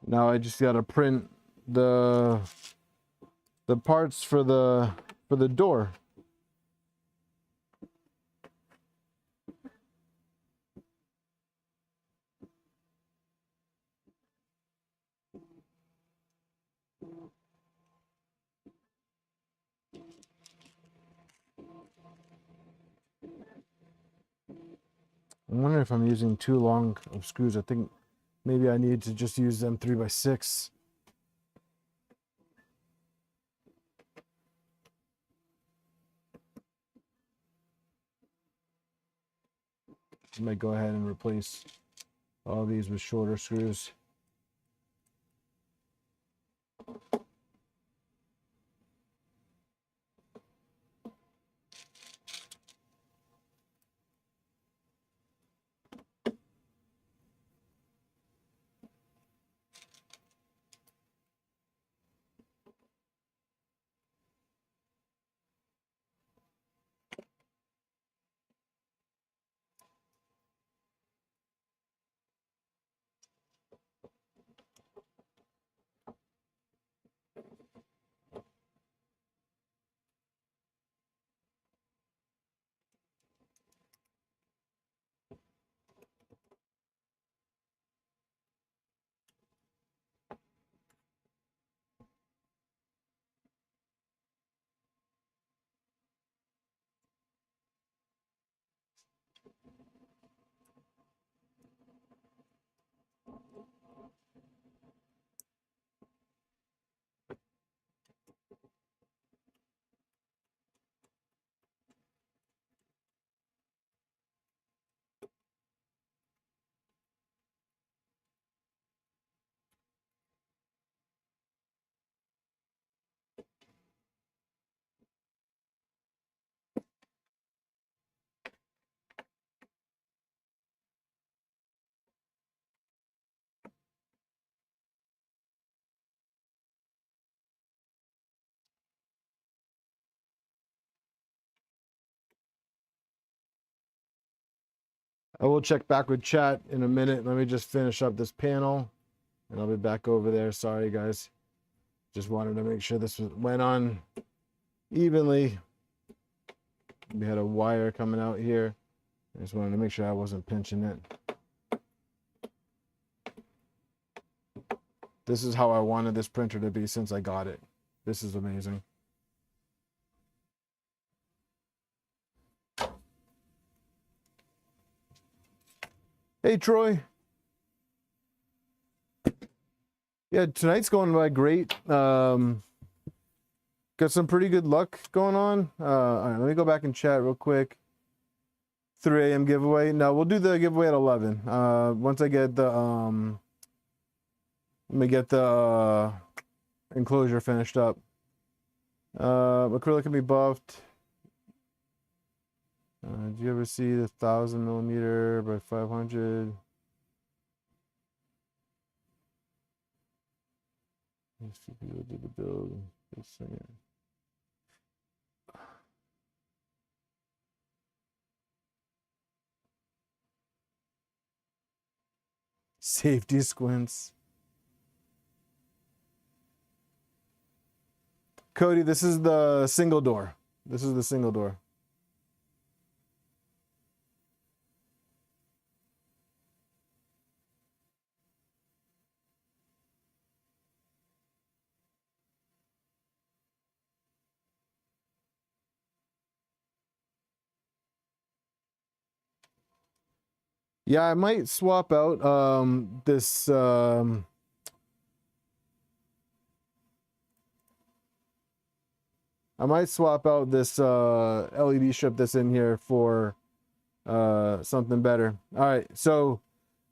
Now I just gotta print the parts for the door. I'm wondering if I'm using too long of screws. I think maybe I need to just use them 3x6. I might go ahead and replace all these with shorter screws. I will check back with chat in a minute. Let me just finish up this panel and I'll be back over there. Sorry guys. Just wanted to make sure this went on evenly. We had a wire coming out here. I just wanted to make sure I wasn't pinching it. This is how I wanted this printer to be since I got it. This is amazing. Hey, Troy. Yeah, tonight's going by great. Got some pretty good luck going on. All right, let me go back and chat real quick. 3 a.m. giveaway. No, we'll do the giveaway at 11. Once I get the let me get the enclosure finished up. Acrylic can be buffed. Did you ever see the 1000mm by 500? Let's see if people do the build. Just a second. Safety squints. Cody, this is the single door. This is the single door. Yeah, I might swap out this I might swap out this LED strip that's in here for something better. All right, so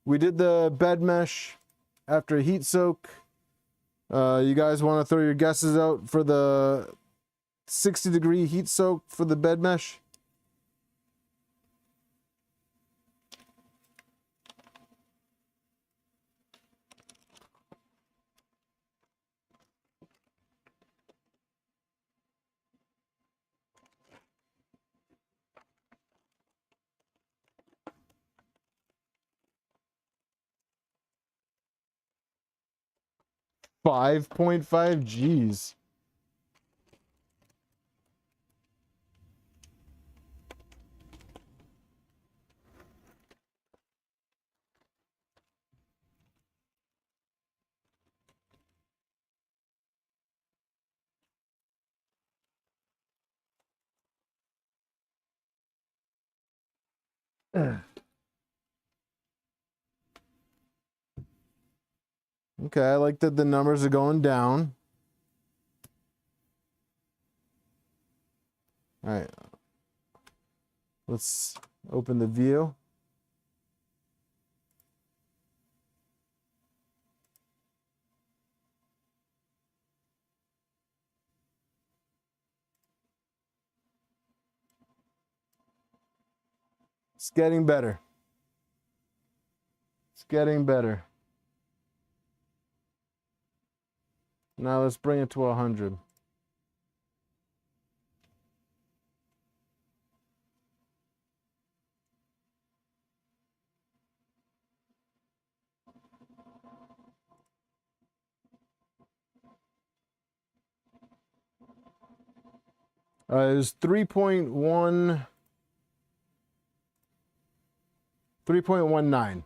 we did the bed mesh after heat soak. You guys want to throw your guesses out for the 60-degree heat soak for the bed mesh? $5.5 G's. Okay, I like that the numbers are going down. All right, let's open the view. It's getting better. It's getting better. Now let's bring it to 100. It was 3.19.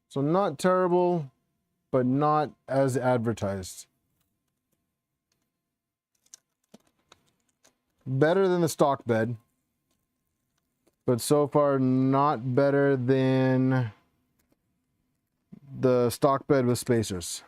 So not terrible, but not as advertised. Better than the stock bed, but so far not better than the stock bed with spacers.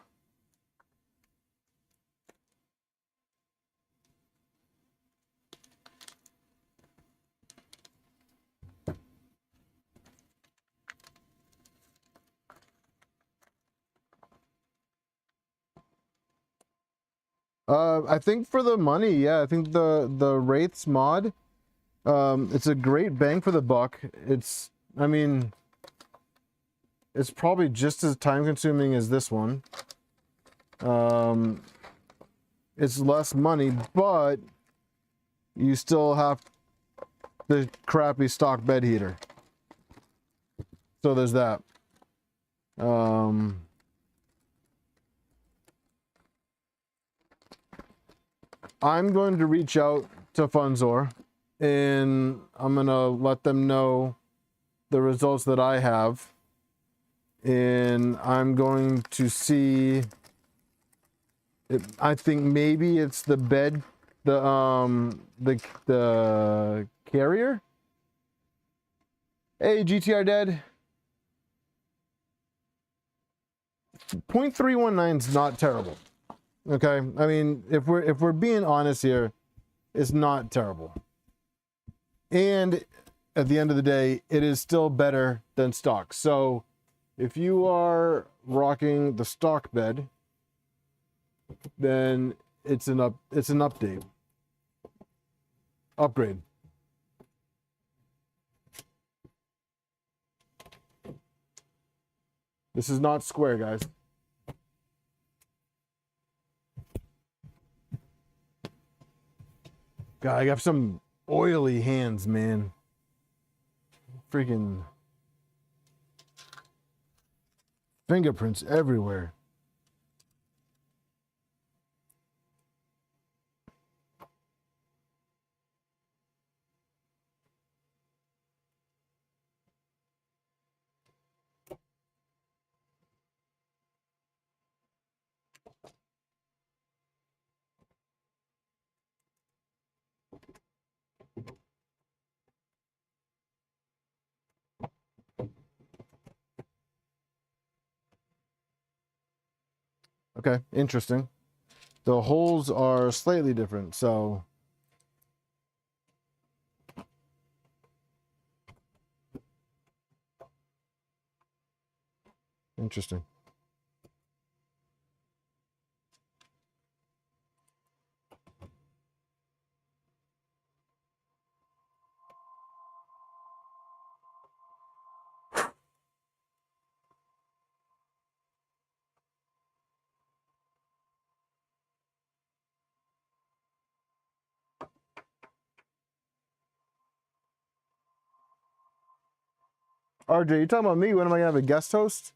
I think for the money, yeah, I think the Wraiths mod, it's a great bang for the buck. I mean, it's probably just as time consuming as this one. It's less money, but you still have the crappy stock bed heater. So there's that. I'm going to reach out to Funssor and I'm going to let them know the results that I have. And I'm going to see, I think maybe it's the bed, the carrier. Hey, GTR Dead. 0.319 is not terrible. Okay, I mean, if we're being honest here, it's not terrible. And at the end of the day, it is still better than stock. So if you are rocking the stock bed, then it's an upgrade. This is not square, guys. God, I got some oily hands, man. Freaking fingerprints everywhere. Okay, interesting. The holes are slightly different, so interesting. RJ, you talking about me? When am I gonna have a guest host?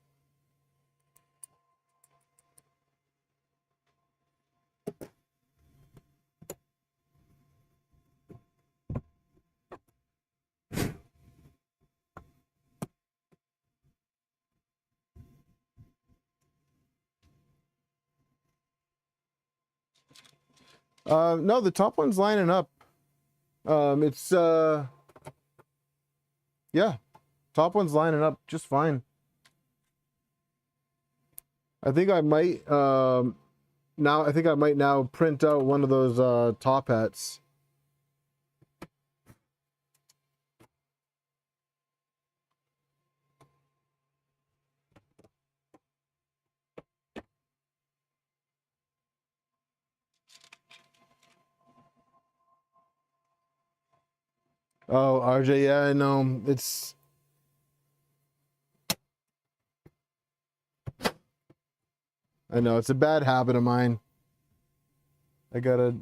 No, the top one's lining up. Yeah, top one's lining up just fine. I think I might now print out one of those top hats. Oh, RJ, yeah, I know. It's a bad habit of mine. I gotta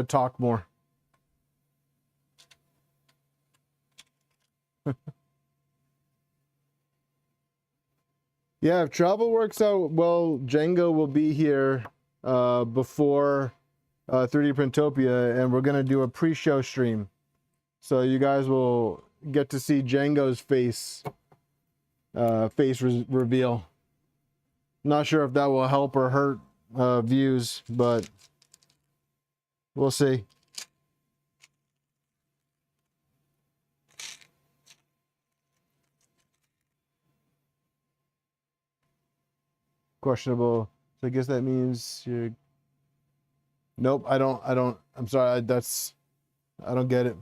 talk more. Yeah, if travel works out well, Django will be here before 3D Printopia, and we're gonna do a pre-show stream. So you guys will get to see Django's face reveal. Not sure if that will help or hurt views, but we'll see. Questionable. So I guess that means you're. Nope, I don't. I'm sorry. I don't get it.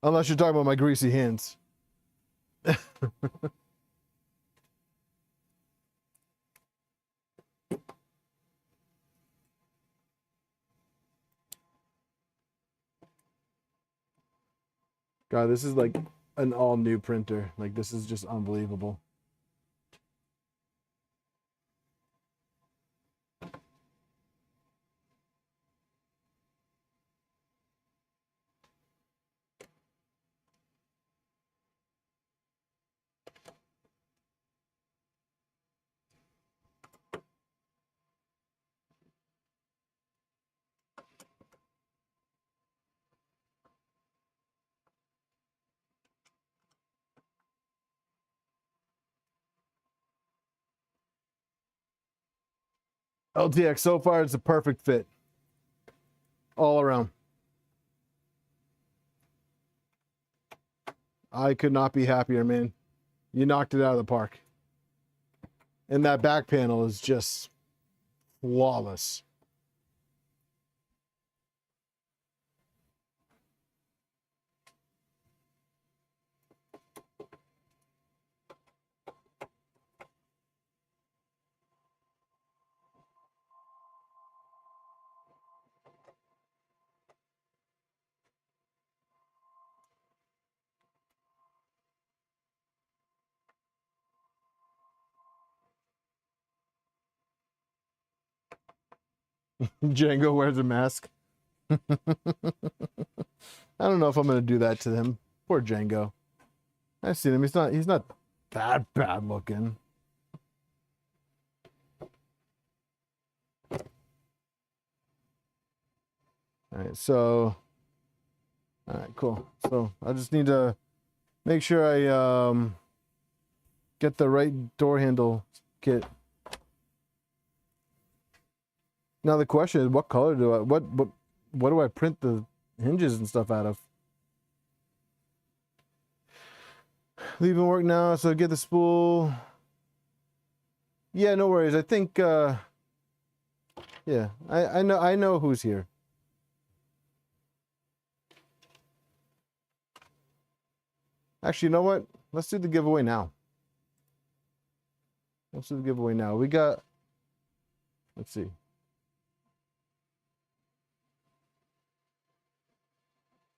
Unless you're talking about my greasy hands. God, this is like an all new printer. Like, this is just unbelievable. LTX, so far it's a perfect fit. All around. I could not be happier, man. You knocked it out of the park. And that back panel is just flawless. Django wears a mask. I don't know if I'm gonna do that to him. Poor Django. I've seen him. He's not that bad looking. All right, cool. So I just need to make sure I get the right door handle kit. Now the question is, what color do I what do I print the hinges and stuff out of? Leaving work now, so get the spool. Yeah, no worries. I think yeah, I know who's here. Actually, you know what? Let's do the giveaway now. Let's do the giveaway now. We got, let's see.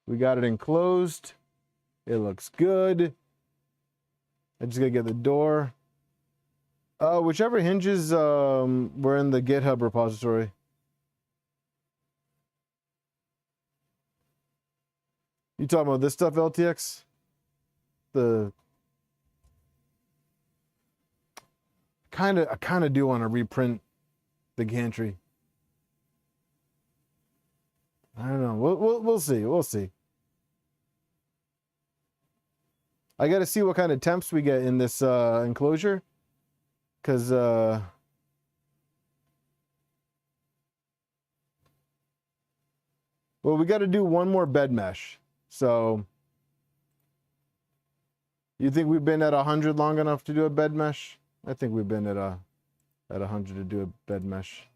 We got it enclosed. It looks good. I just gotta get the door. Whichever hinges were in the GitHub repository. You talking about this stuff, LTX? I kind of do want to reprint the gantry. I don't know. We'll see. We'll see. I got to see what kind of temps we get in this enclosure, because well, we got to do one more bed mesh. So you think we've been at 100 long enough to do a bed mesh? I think we've been at 100 to do a bed mesh.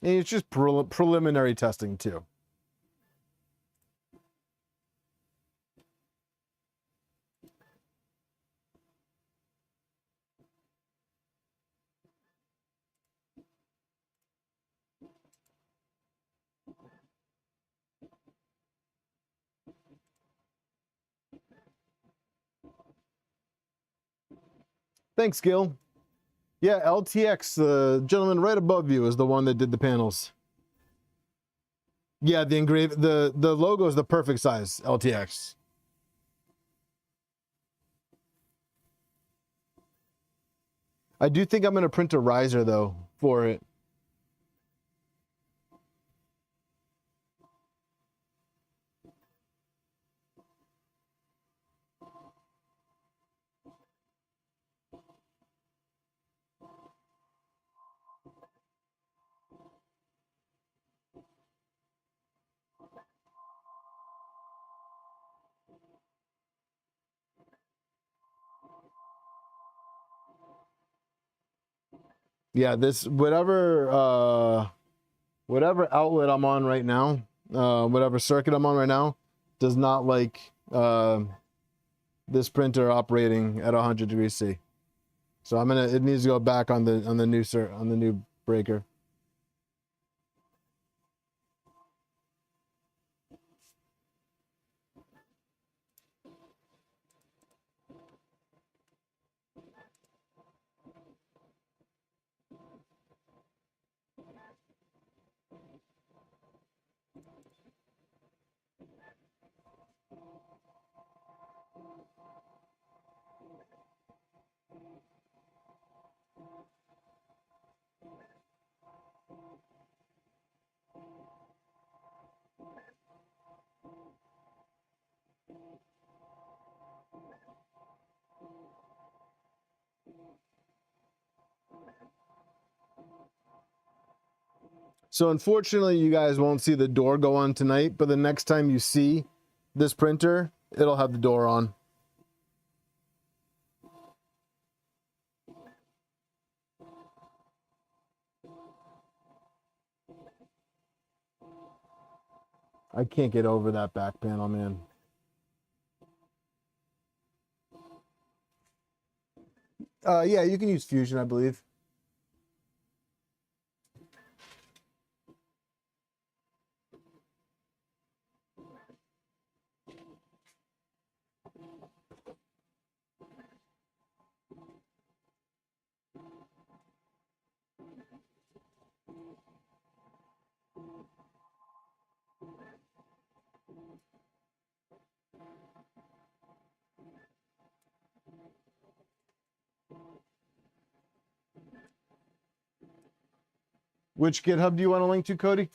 And it's just preliminary testing too. Thanks, Gil. Yeah, LTX, the gentleman right above you, is the one that did the panels. Yeah, the logo is the perfect size, LTX. I do think I'm going to print a riser, though, for it. Yeah, this whatever outlet I'm on right now, whatever circuit I'm on right now, does not like this printer operating at 100 degrees C. So it needs to go back on the new breaker. So unfortunately, you guys won't see the door go on tonight, but the next time you see this printer, it'll have the door on. I can't get over that back panel, man. Yeah, you can use Fusion, I believe. Which GitHub do you want to link to, Cody?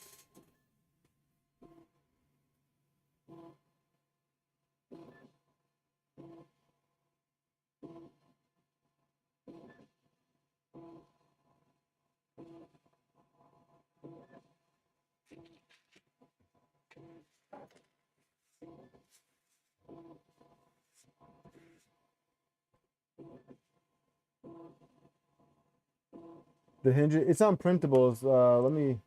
The hinge, it's on printables. Let me.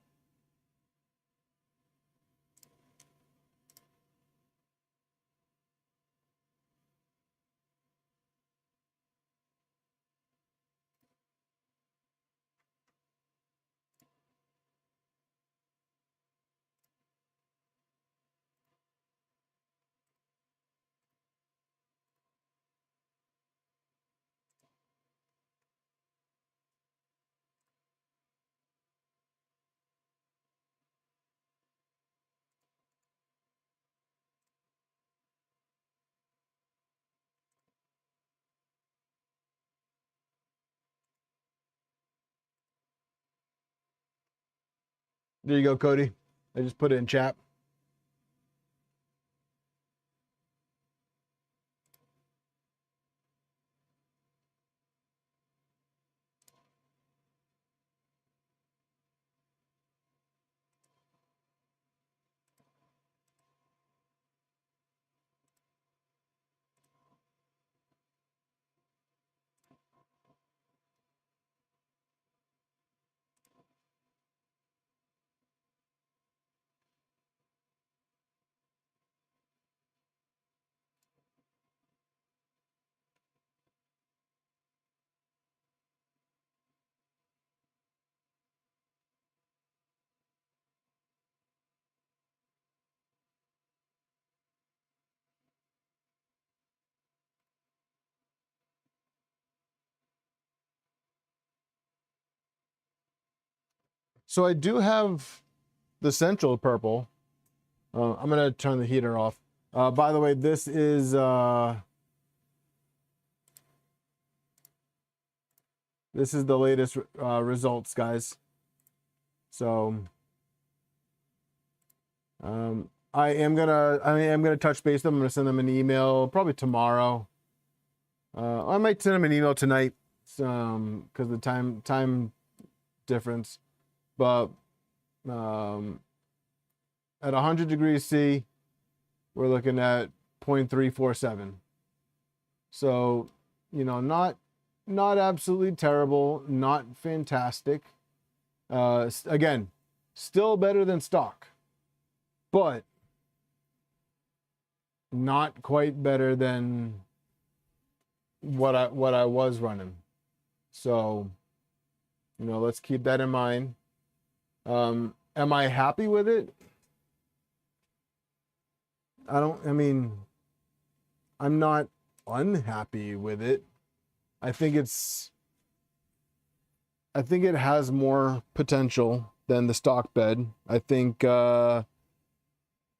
There you go, Cody. I just put it in chat. So I do have the central purple. I'm gonna turn the heater off. By the way, this is the latest results, guys. So I am gonna touch base with them. I'm gonna send them an email probably tomorrow. I might send them an email tonight, because the time difference. But at 100 degrees C, we're looking at 0.347. So, you know, not absolutely terrible, not fantastic. Again, still better than stock, but not quite better than what I was running. So, you know, let's keep that in mind. Am I happy with it? I mean, I'm not unhappy with it. I think it has more potential than the stock bed. I think I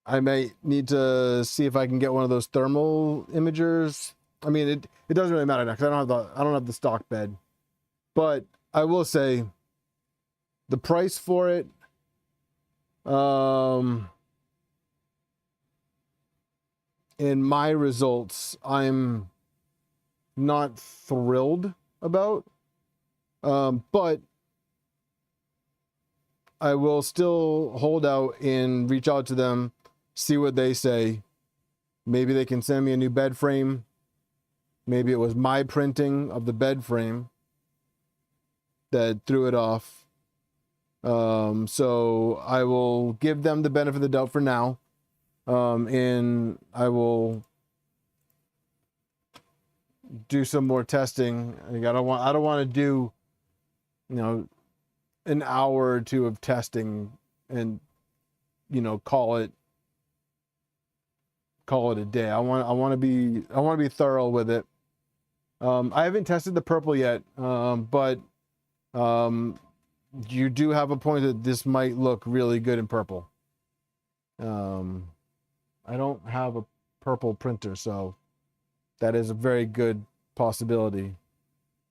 might need to see if I can get one of those thermal imagers. I mean, it doesn't really matter now because I don't have the stock bed. But I will say the price for it, in my results, I'm not thrilled about. But I will still hold out and reach out to them, see what they say. Maybe they can send me a new bed frame. Maybe it was my printing of the bed frame that threw it off. So I will give them the benefit of the doubt for now. And I will do some more testing. Like, I don't want to do, you know, an hour or two of testing and, you know, call it a day. I want to be thorough with it. I haven't tested the purple yet, but you do have a point that this might look really good in purple. I don't have a purple printer, so that is a very good possibility.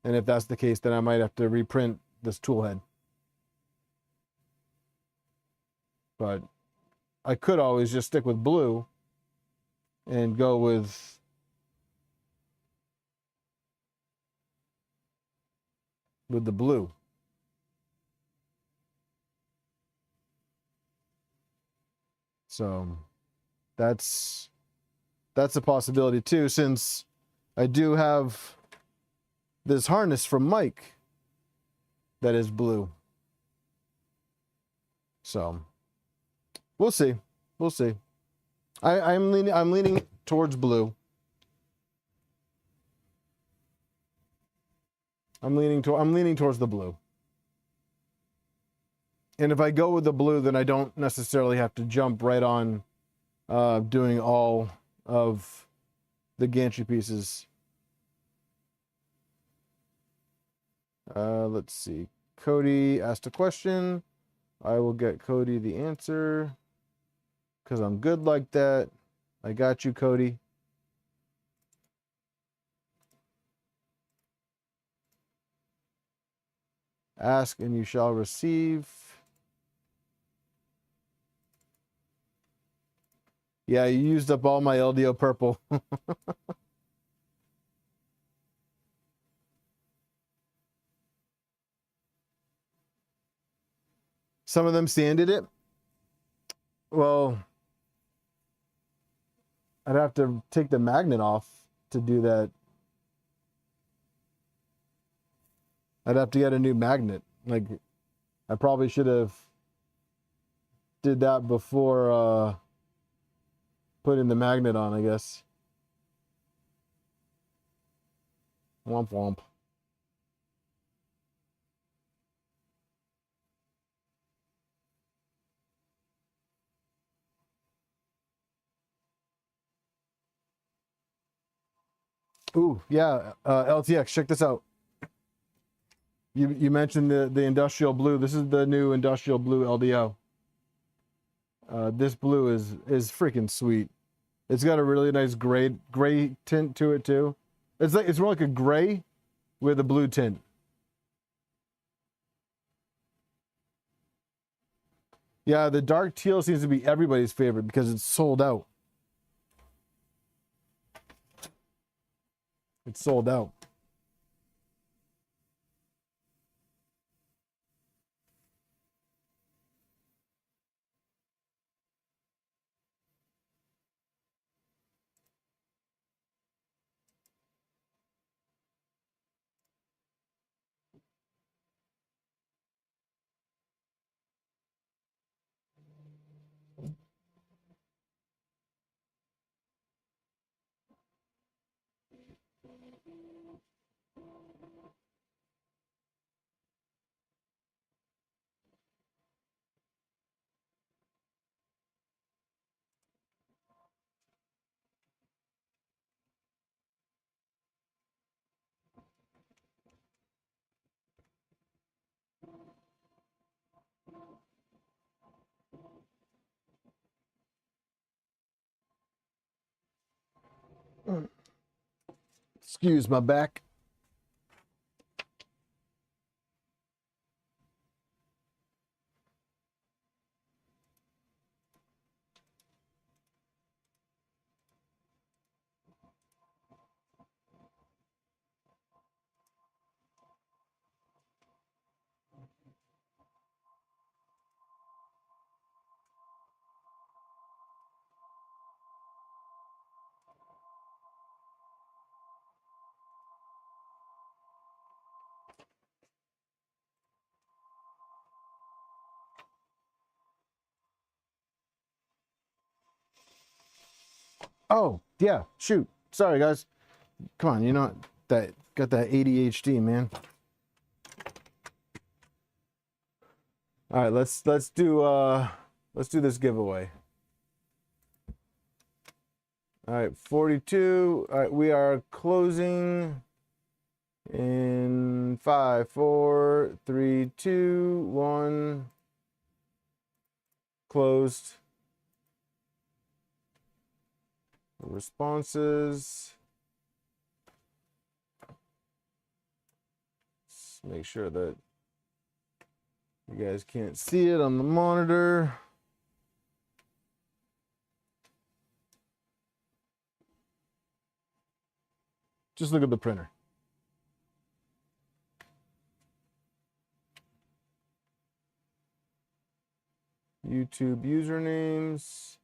And if that's the case, then I might have to reprint this tool head. But I could always just stick with blue and go with the blue. So that's a possibility too, since I do have this harness from Mike that is blue. So we'll see. We'll see. I'm leaning towards blue. I'm leaning towards the blue. And if I go with the blue, then I don't necessarily have to jump right on doing all of the gantry pieces. Let's see. Cody asked a question. I will get Cody the answer because I'm good like that. I got you, Cody. Ask and you shall receive. Yeah, you used up all my LDO purple. Some of them sanded it. Well, I'd have to take the magnet off to do that. I'd have to get a new magnet. Like, I probably should have did that before putting the magnet on, I guess. Womp womp. Ooh, yeah, LTX, check this out. You mentioned the industrial blue. This is the new industrial blue LDO. This blue is freaking sweet. It's got a really nice gray tint to it too. It's more like a gray with a blue tint. Yeah, the dark teal seems to be everybody's favorite because it's sold out. It's sold out. Excuse my back. Oh, yeah, shoot. Sorry, guys. Come on, you know that got that ADHD, man. All right, let's do this giveaway. All right, 42. All right, we are closing in 5, 4, 3, 2, 1. Closed. Responses. Let's make sure that you guys can't see it on the monitor. Just look at the printer. YouTube usernames.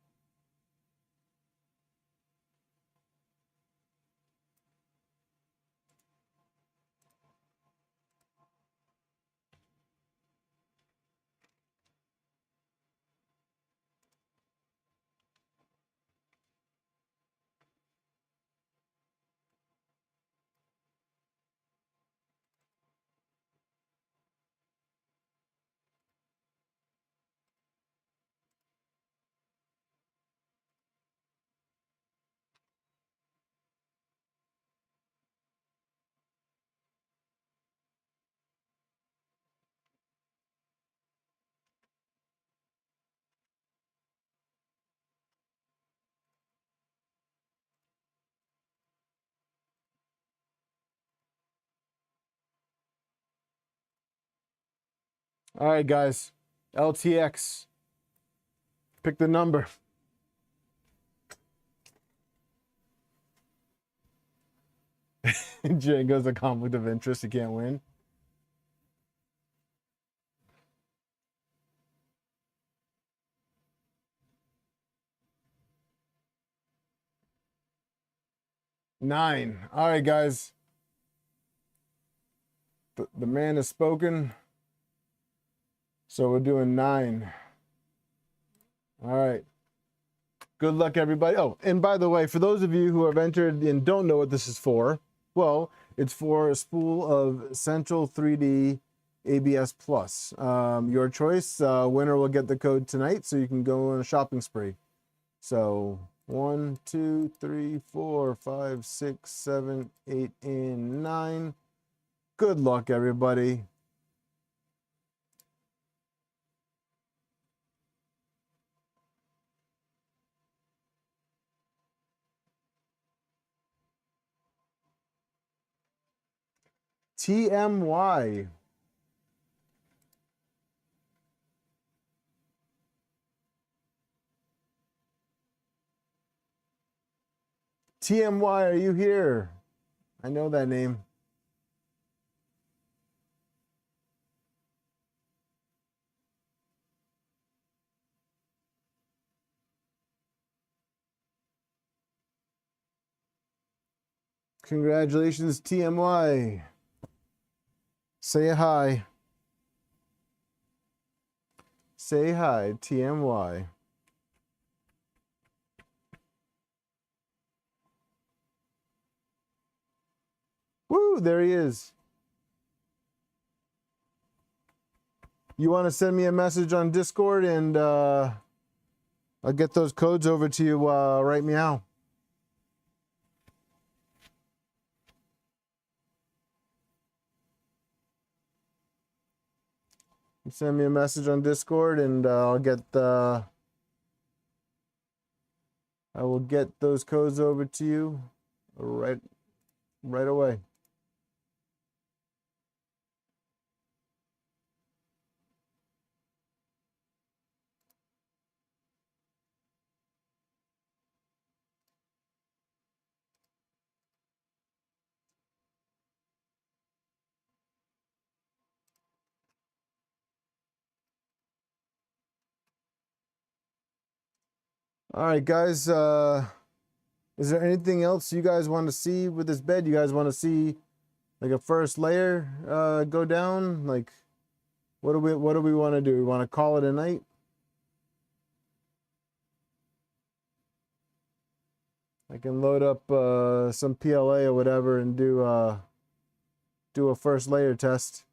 All right, guys. LTX. Pick the number. Django's a conflict of interest. You can't win. Nine. All right, guys. The man has spoken. So we're doing 9. All right. Good luck, everybody. Oh, and by the way, for those of you who have entered and don't know what this is for, well, it's for a spool of Central 3D ABS Plus. Your choice. Winner will get the code tonight, so you can go on a shopping spree. So 1, 2, 3, 4, 5, 6, 7, 8, and 9. Good luck, everybody. TMY. TMY, are you here? I know that name. Congratulations, TMY. Say hi. Say hi, TMY. Woo, there he is. You want to send me a message on Discord and I'll get those codes over to you right meow. Send me a message on Discord and I'll get I will get those codes over to you right away. All right, guys. Is there anything else you guys want to see with this bed? You guys want to see like a first layer go down? Like, what do we want to do? We want to call it a night? I can load up some PLA or whatever and do a first layer test.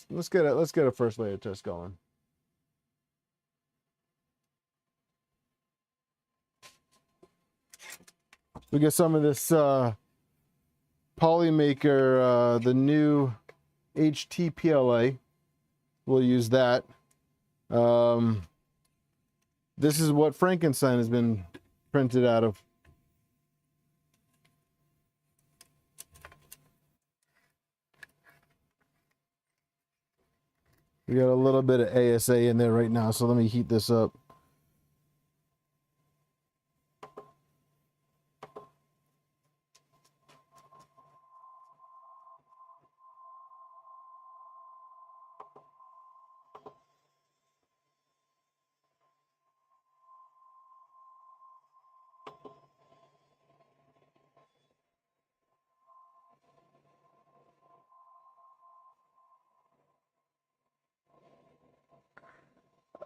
Let's get a first layer test going. We get some of this Polymaker, the new HT We'll use that. This is what Frankenstein has been printed out of. We got a little bit of ASA in there right now, so let me heat this up.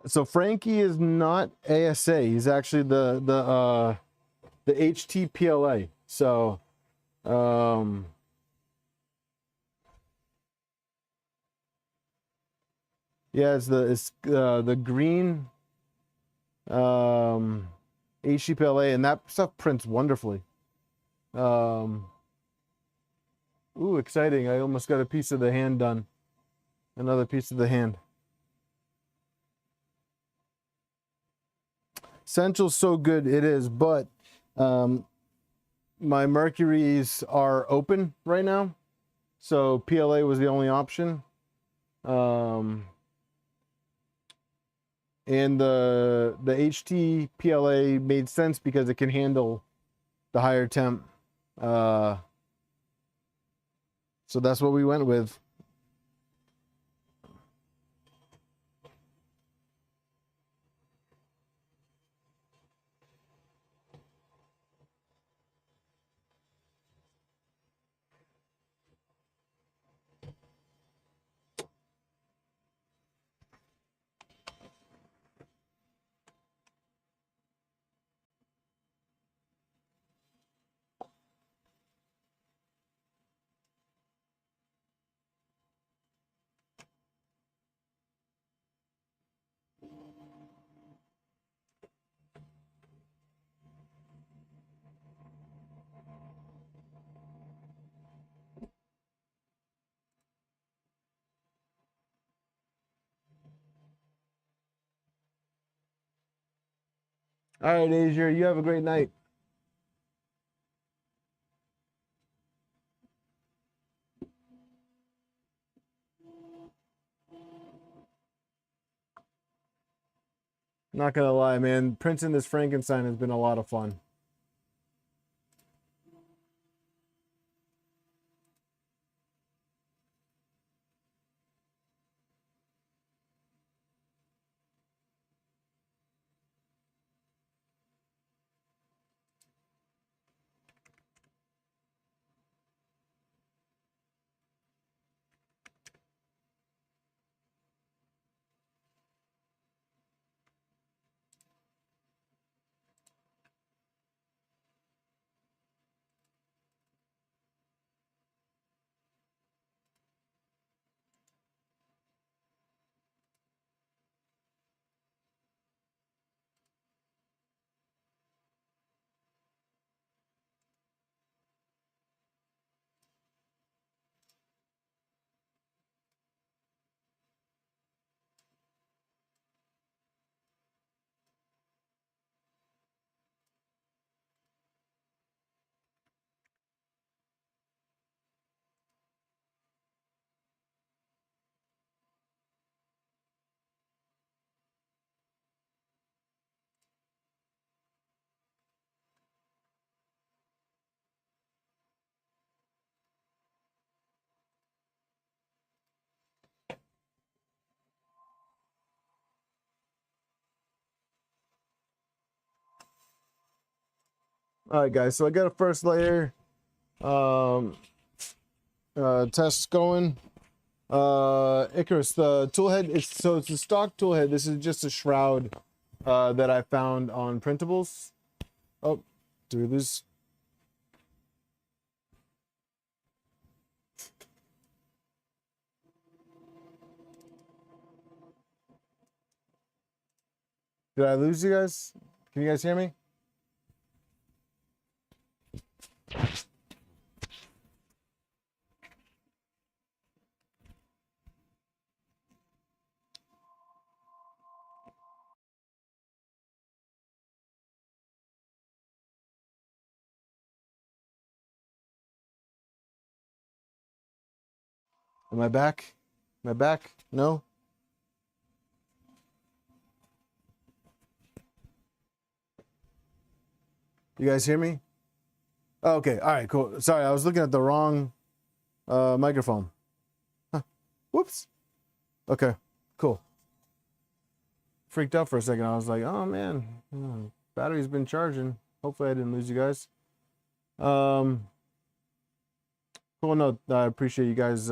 So Frankie is not ASA. He's actually the HT. So yeah, it's the green HT, and that stuff prints wonderfully. Ooh, exciting. I almost got a piece of the hand done. Another piece of the hand. Essential's so good, it is, but my Mercuries are open right now, so PLA was the only option. And the HT PLA made sense because it can handle the higher temp. So that's what we went with. All right, Asia, you have a great night. Not gonna lie, man, printing this Frankenstein has been a lot of fun. All right, guys, so I got a first layer. tests going. Icarus, the toolhead, it's a stock toolhead. This is just a shroud that I found on printables. Oh, do we lose? Did I lose you guys? Can you guys hear me? Am I back? Am I back? No? You guys hear me? Oh, okay. All right, cool. Sorry, I was looking at the wrong microphone. Huh. Whoops. Okay, cool. Freaked out for a second. I was like, oh man, battery's been charging. Hopefully I didn't lose you guys. Cool. No, I appreciate you guys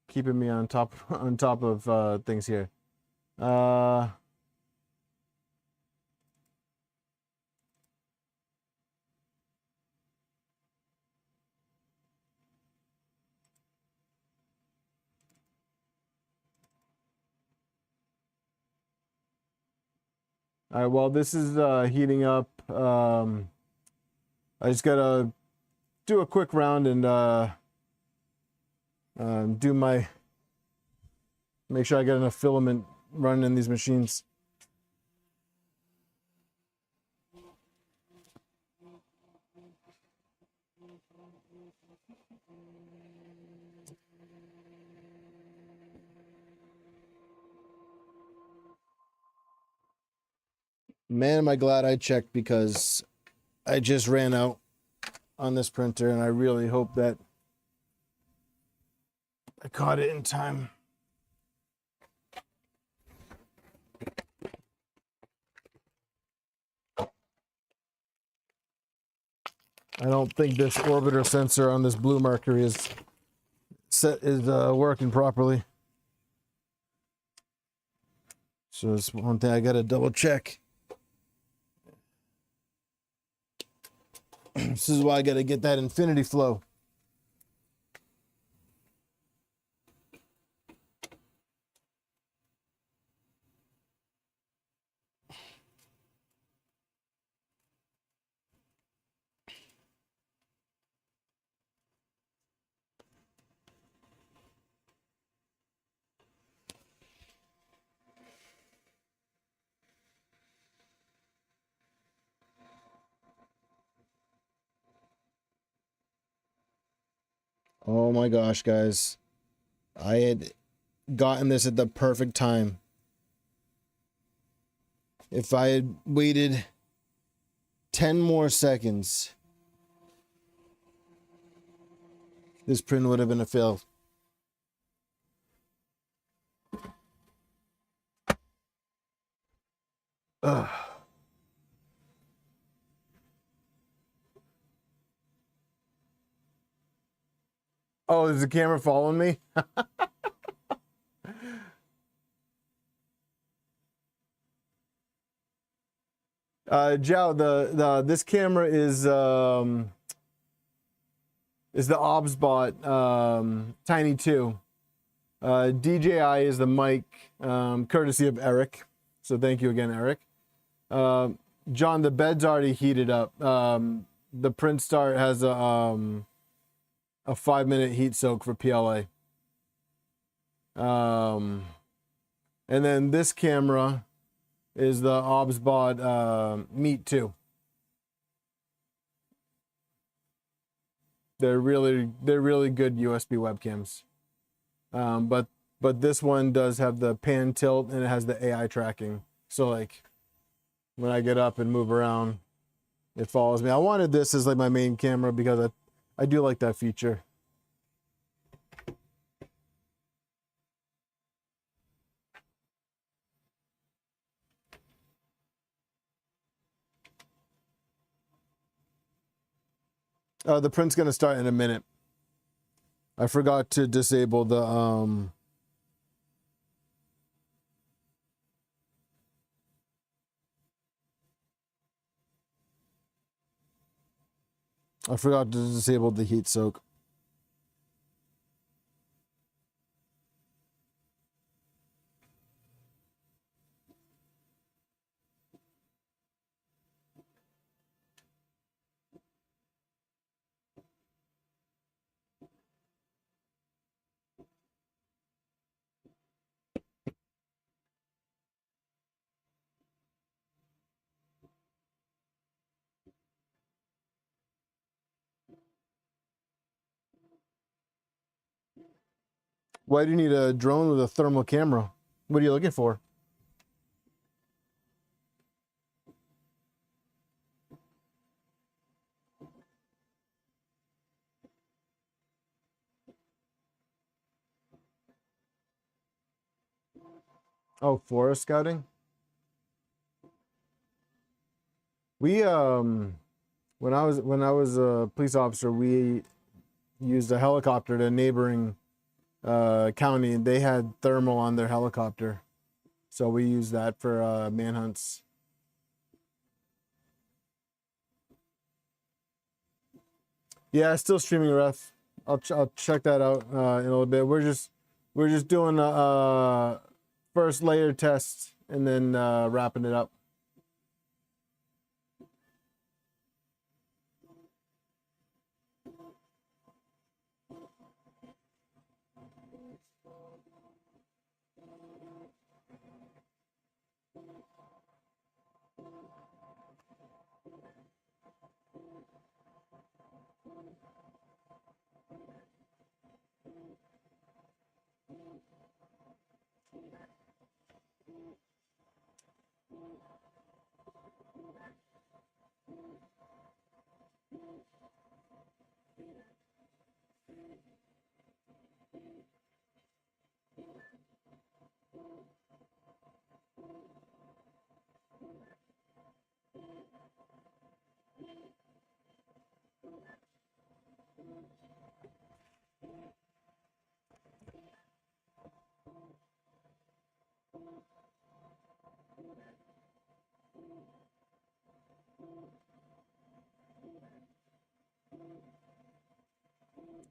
keeping me on top of things here. All right, while this is heating up, I just gotta do a quick round and make sure I get enough filament running in these machines. Man, am I glad I checked, because I just ran out on this printer and I really hope that I caught it in time. I don't think this orbiter sensor on this blue marker is working properly. So it's one thing I gotta double check. This is why I gotta get that infinity flow. Oh my gosh, guys. I had gotten this at the perfect time. If I had waited 10 more seconds, this print would have been a fail. Ugh. Oh, is the camera following me? Joe, this camera is the OBSBot Tiny 2. DJI is the mic, courtesy of Eric. So thank you again, Eric. John, the bed's already heated up. The print start has a 5-minute heat soak for PLA. And then this camera is the OBSBot Meet 2. They're really good USB webcams. But this one does have the pan tilt and it has the AI tracking. So like when I get up and move around, it follows me. I wanted this as like my main camera because I do like that feature. The print's gonna start in a minute. I forgot to disable the I forgot to disable the heat soak. Why do you need a drone with a thermal camera? What are you looking for? Oh, forest scouting? We when I was a police officer, we used a helicopter to a neighboring county, and they had thermal on their helicopter. So we used that for manhunts. Yeah, still streaming, ref. I'll check that out in a little bit. We're just doing a first layer test and then wrapping it up.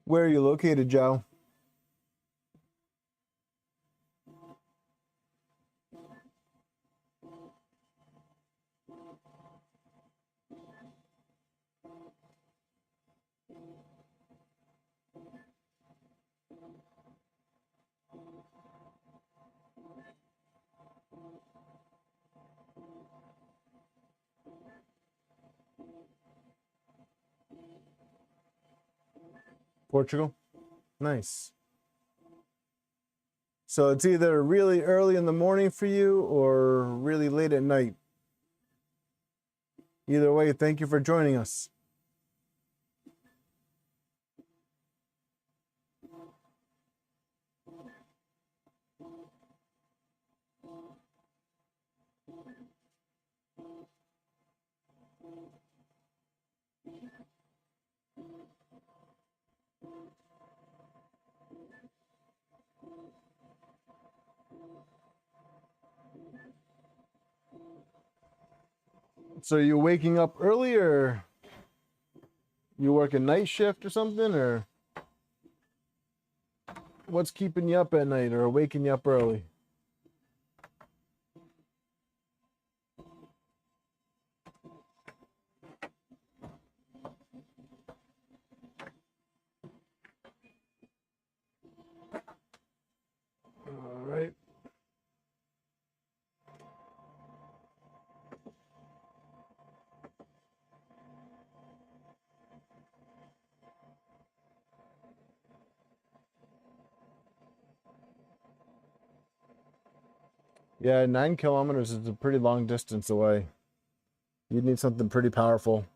Where are you located, Joe? Portugal? Nice. So it's either really early in the morning for you or really late at night. Either way, thank you for joining us. So you waking up early, or you work a night shift or something, or what's keeping you up at night or waking you up early? All right. Yeah, 9 kilometers is a pretty long distance away. You'd need something pretty powerful.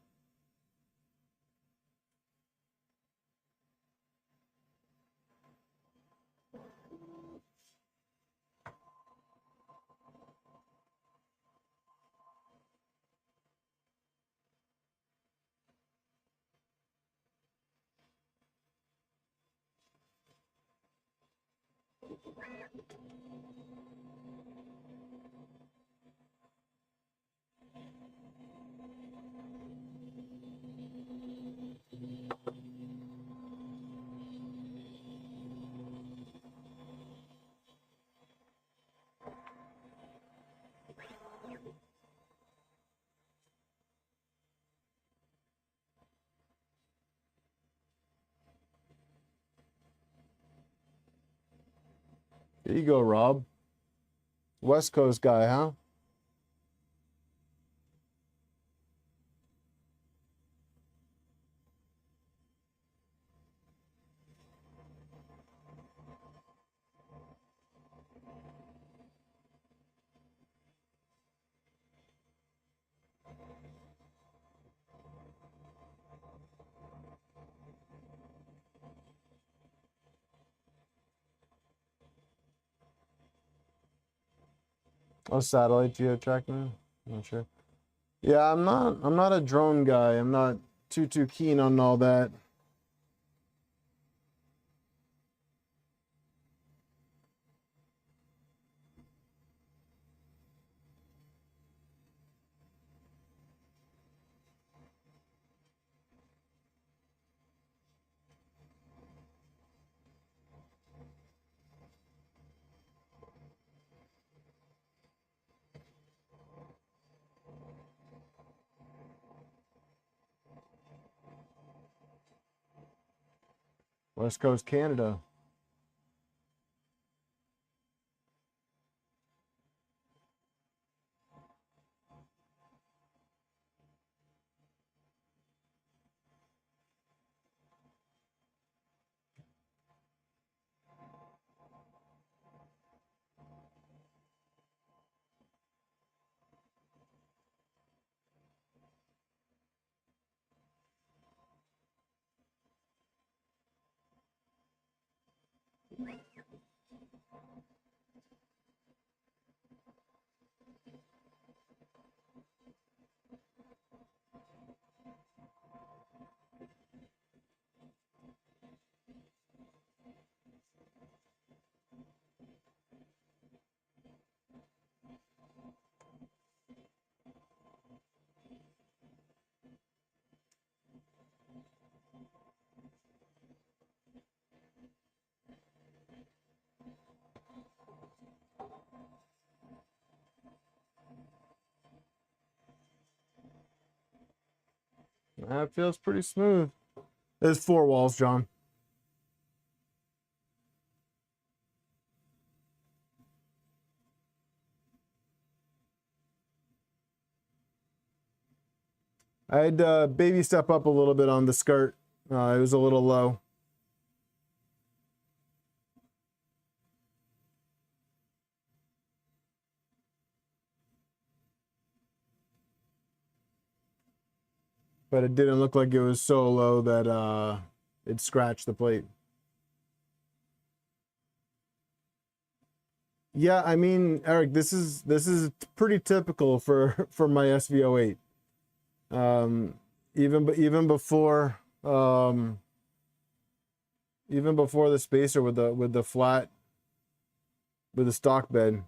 There you go, Rob. West Coast guy, huh? Oh, satellite geo tracking? I'm not sure. Yeah, I'm not a drone guy. I'm not too keen on all that. West Coast Canada. That feels pretty smooth. There's 4 walls, John. I had to baby step up a little bit on the skirt. It was a little low. But it didn't look like it was so low that it scratched the plate. Yeah, I mean, Eric, this is pretty typical for my SV08. Even before the spacer with the flat with the stock bed.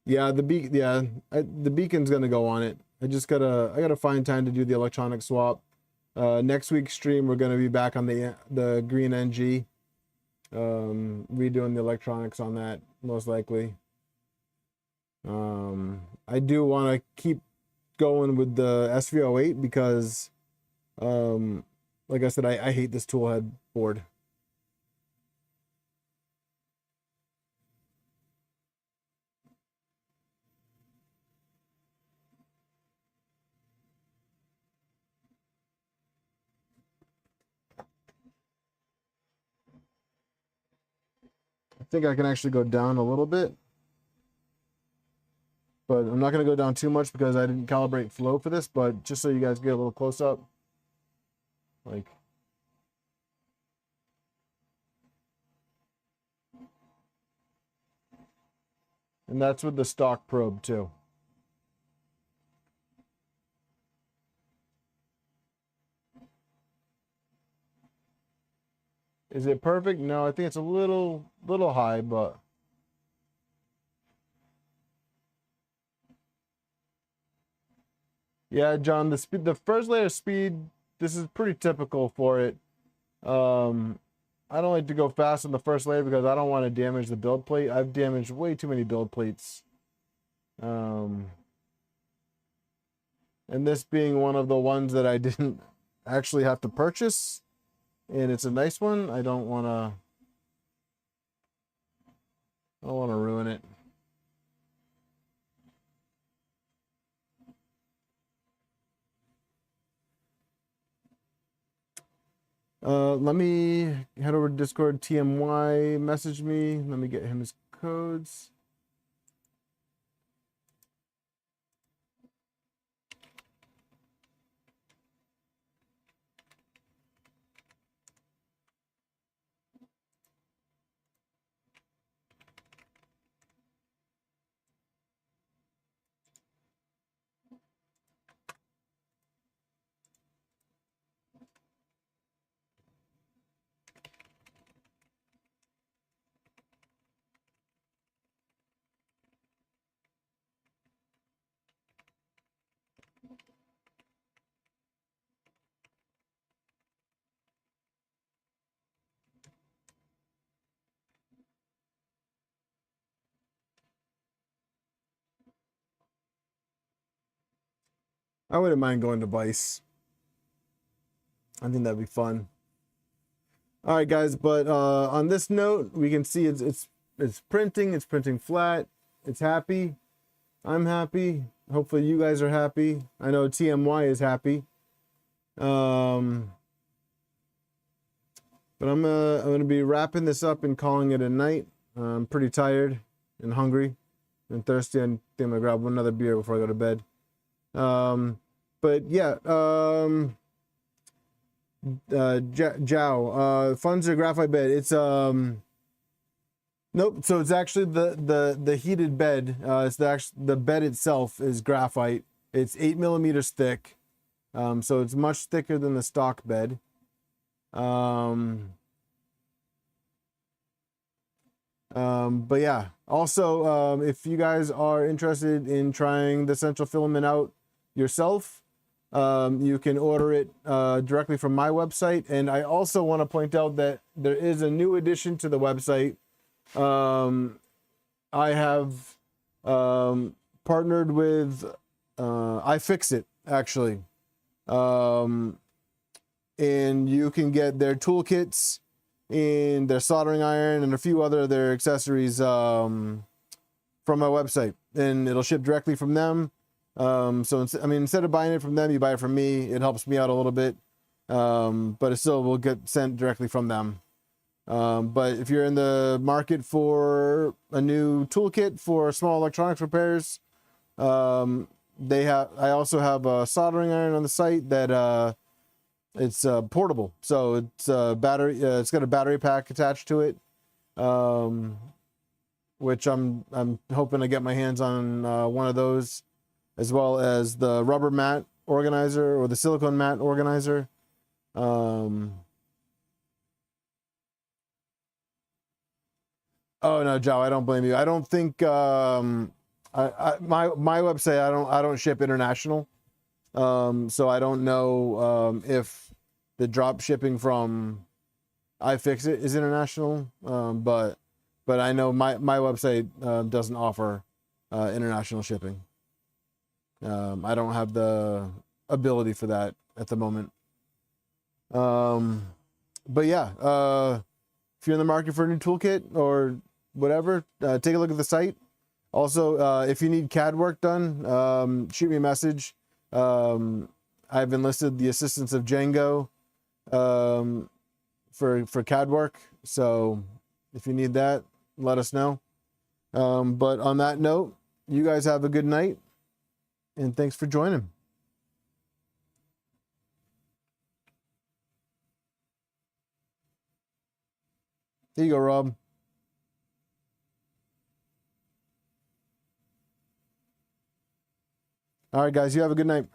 Yeah, the beacon's gonna go on it. I gotta find time to do the electronic swap. Next week's stream we're gonna be back on the green NG, redoing the electronics on that most likely. I do want to keep going with the SV08 because, like I said, I hate this toolhead board. I think I can actually go down a little bit, but I'm not going to go down too much because I didn't calibrate flow for this, but just so you guys get a little close up. Like, and that's with the stock probe too. Is it perfect? No, I think it's a little high, but yeah, John, the first layer speed, this is pretty typical for it. I don't like to go fast on the first layer because I don't want to damage the build plate. I've damaged way too many build plates. And this being one of the ones that I didn't actually have to purchase, and it's a nice one, I don't want to ruin it. Let me head over to Discord. TMY message me. Let me get him his codes. I wouldn't mind going to Vice. I think that'd be fun. All right, guys, but on this note, we can see it's printing flat. It's happy. I'm happy. Hopefully you guys are happy. I know TMY is happy. But I'm gonna be wrapping this up and calling it a night. I'm pretty tired and hungry and thirsty. I think I'm gonna grab another beer before I go to bed. But yeah, Funssor Graphite Bed. It's nope. So it's actually the heated bed. It's the bed itself is graphite. It's 8 millimeters thick. So it's much thicker than the stock bed. But yeah, also, if you guys are interested in trying the central filament out yourself, you can order it directly from my website. And I also want to point out that there is a new addition to the website. I have partnered with iFixit, actually. And you can get their toolkits and their soldering iron and a few other their accessories from my website, and it'll ship directly from them. So instead of buying it from them, you buy it from me. It helps me out a little bit, but it still will get sent directly from them. But if you're in the market for a new toolkit for small electronics repairs, I also have a soldering iron on the site that it's portable, so it's battery. It's got a battery pack attached to it, which I'm hoping to get my hands on one of those, as well as the rubber mat organizer or the silicone mat organizer. Oh no, Joe, I don't blame you. I don't think my website, I don't ship international. So I don't know if the drop shipping from iFixit is international, but I know my website doesn't offer international shipping. I don't have the ability for that at the moment. But yeah, if you're in the market for a new toolkit or whatever, take a look at the site. Also, if you need CAD work done, shoot me a message. I've enlisted the assistance of Django for CAD work, so if you need that, let us know. But on that note, you guys have a good night, and thanks for joining. There you go, Rob. All right, guys, you have a good night.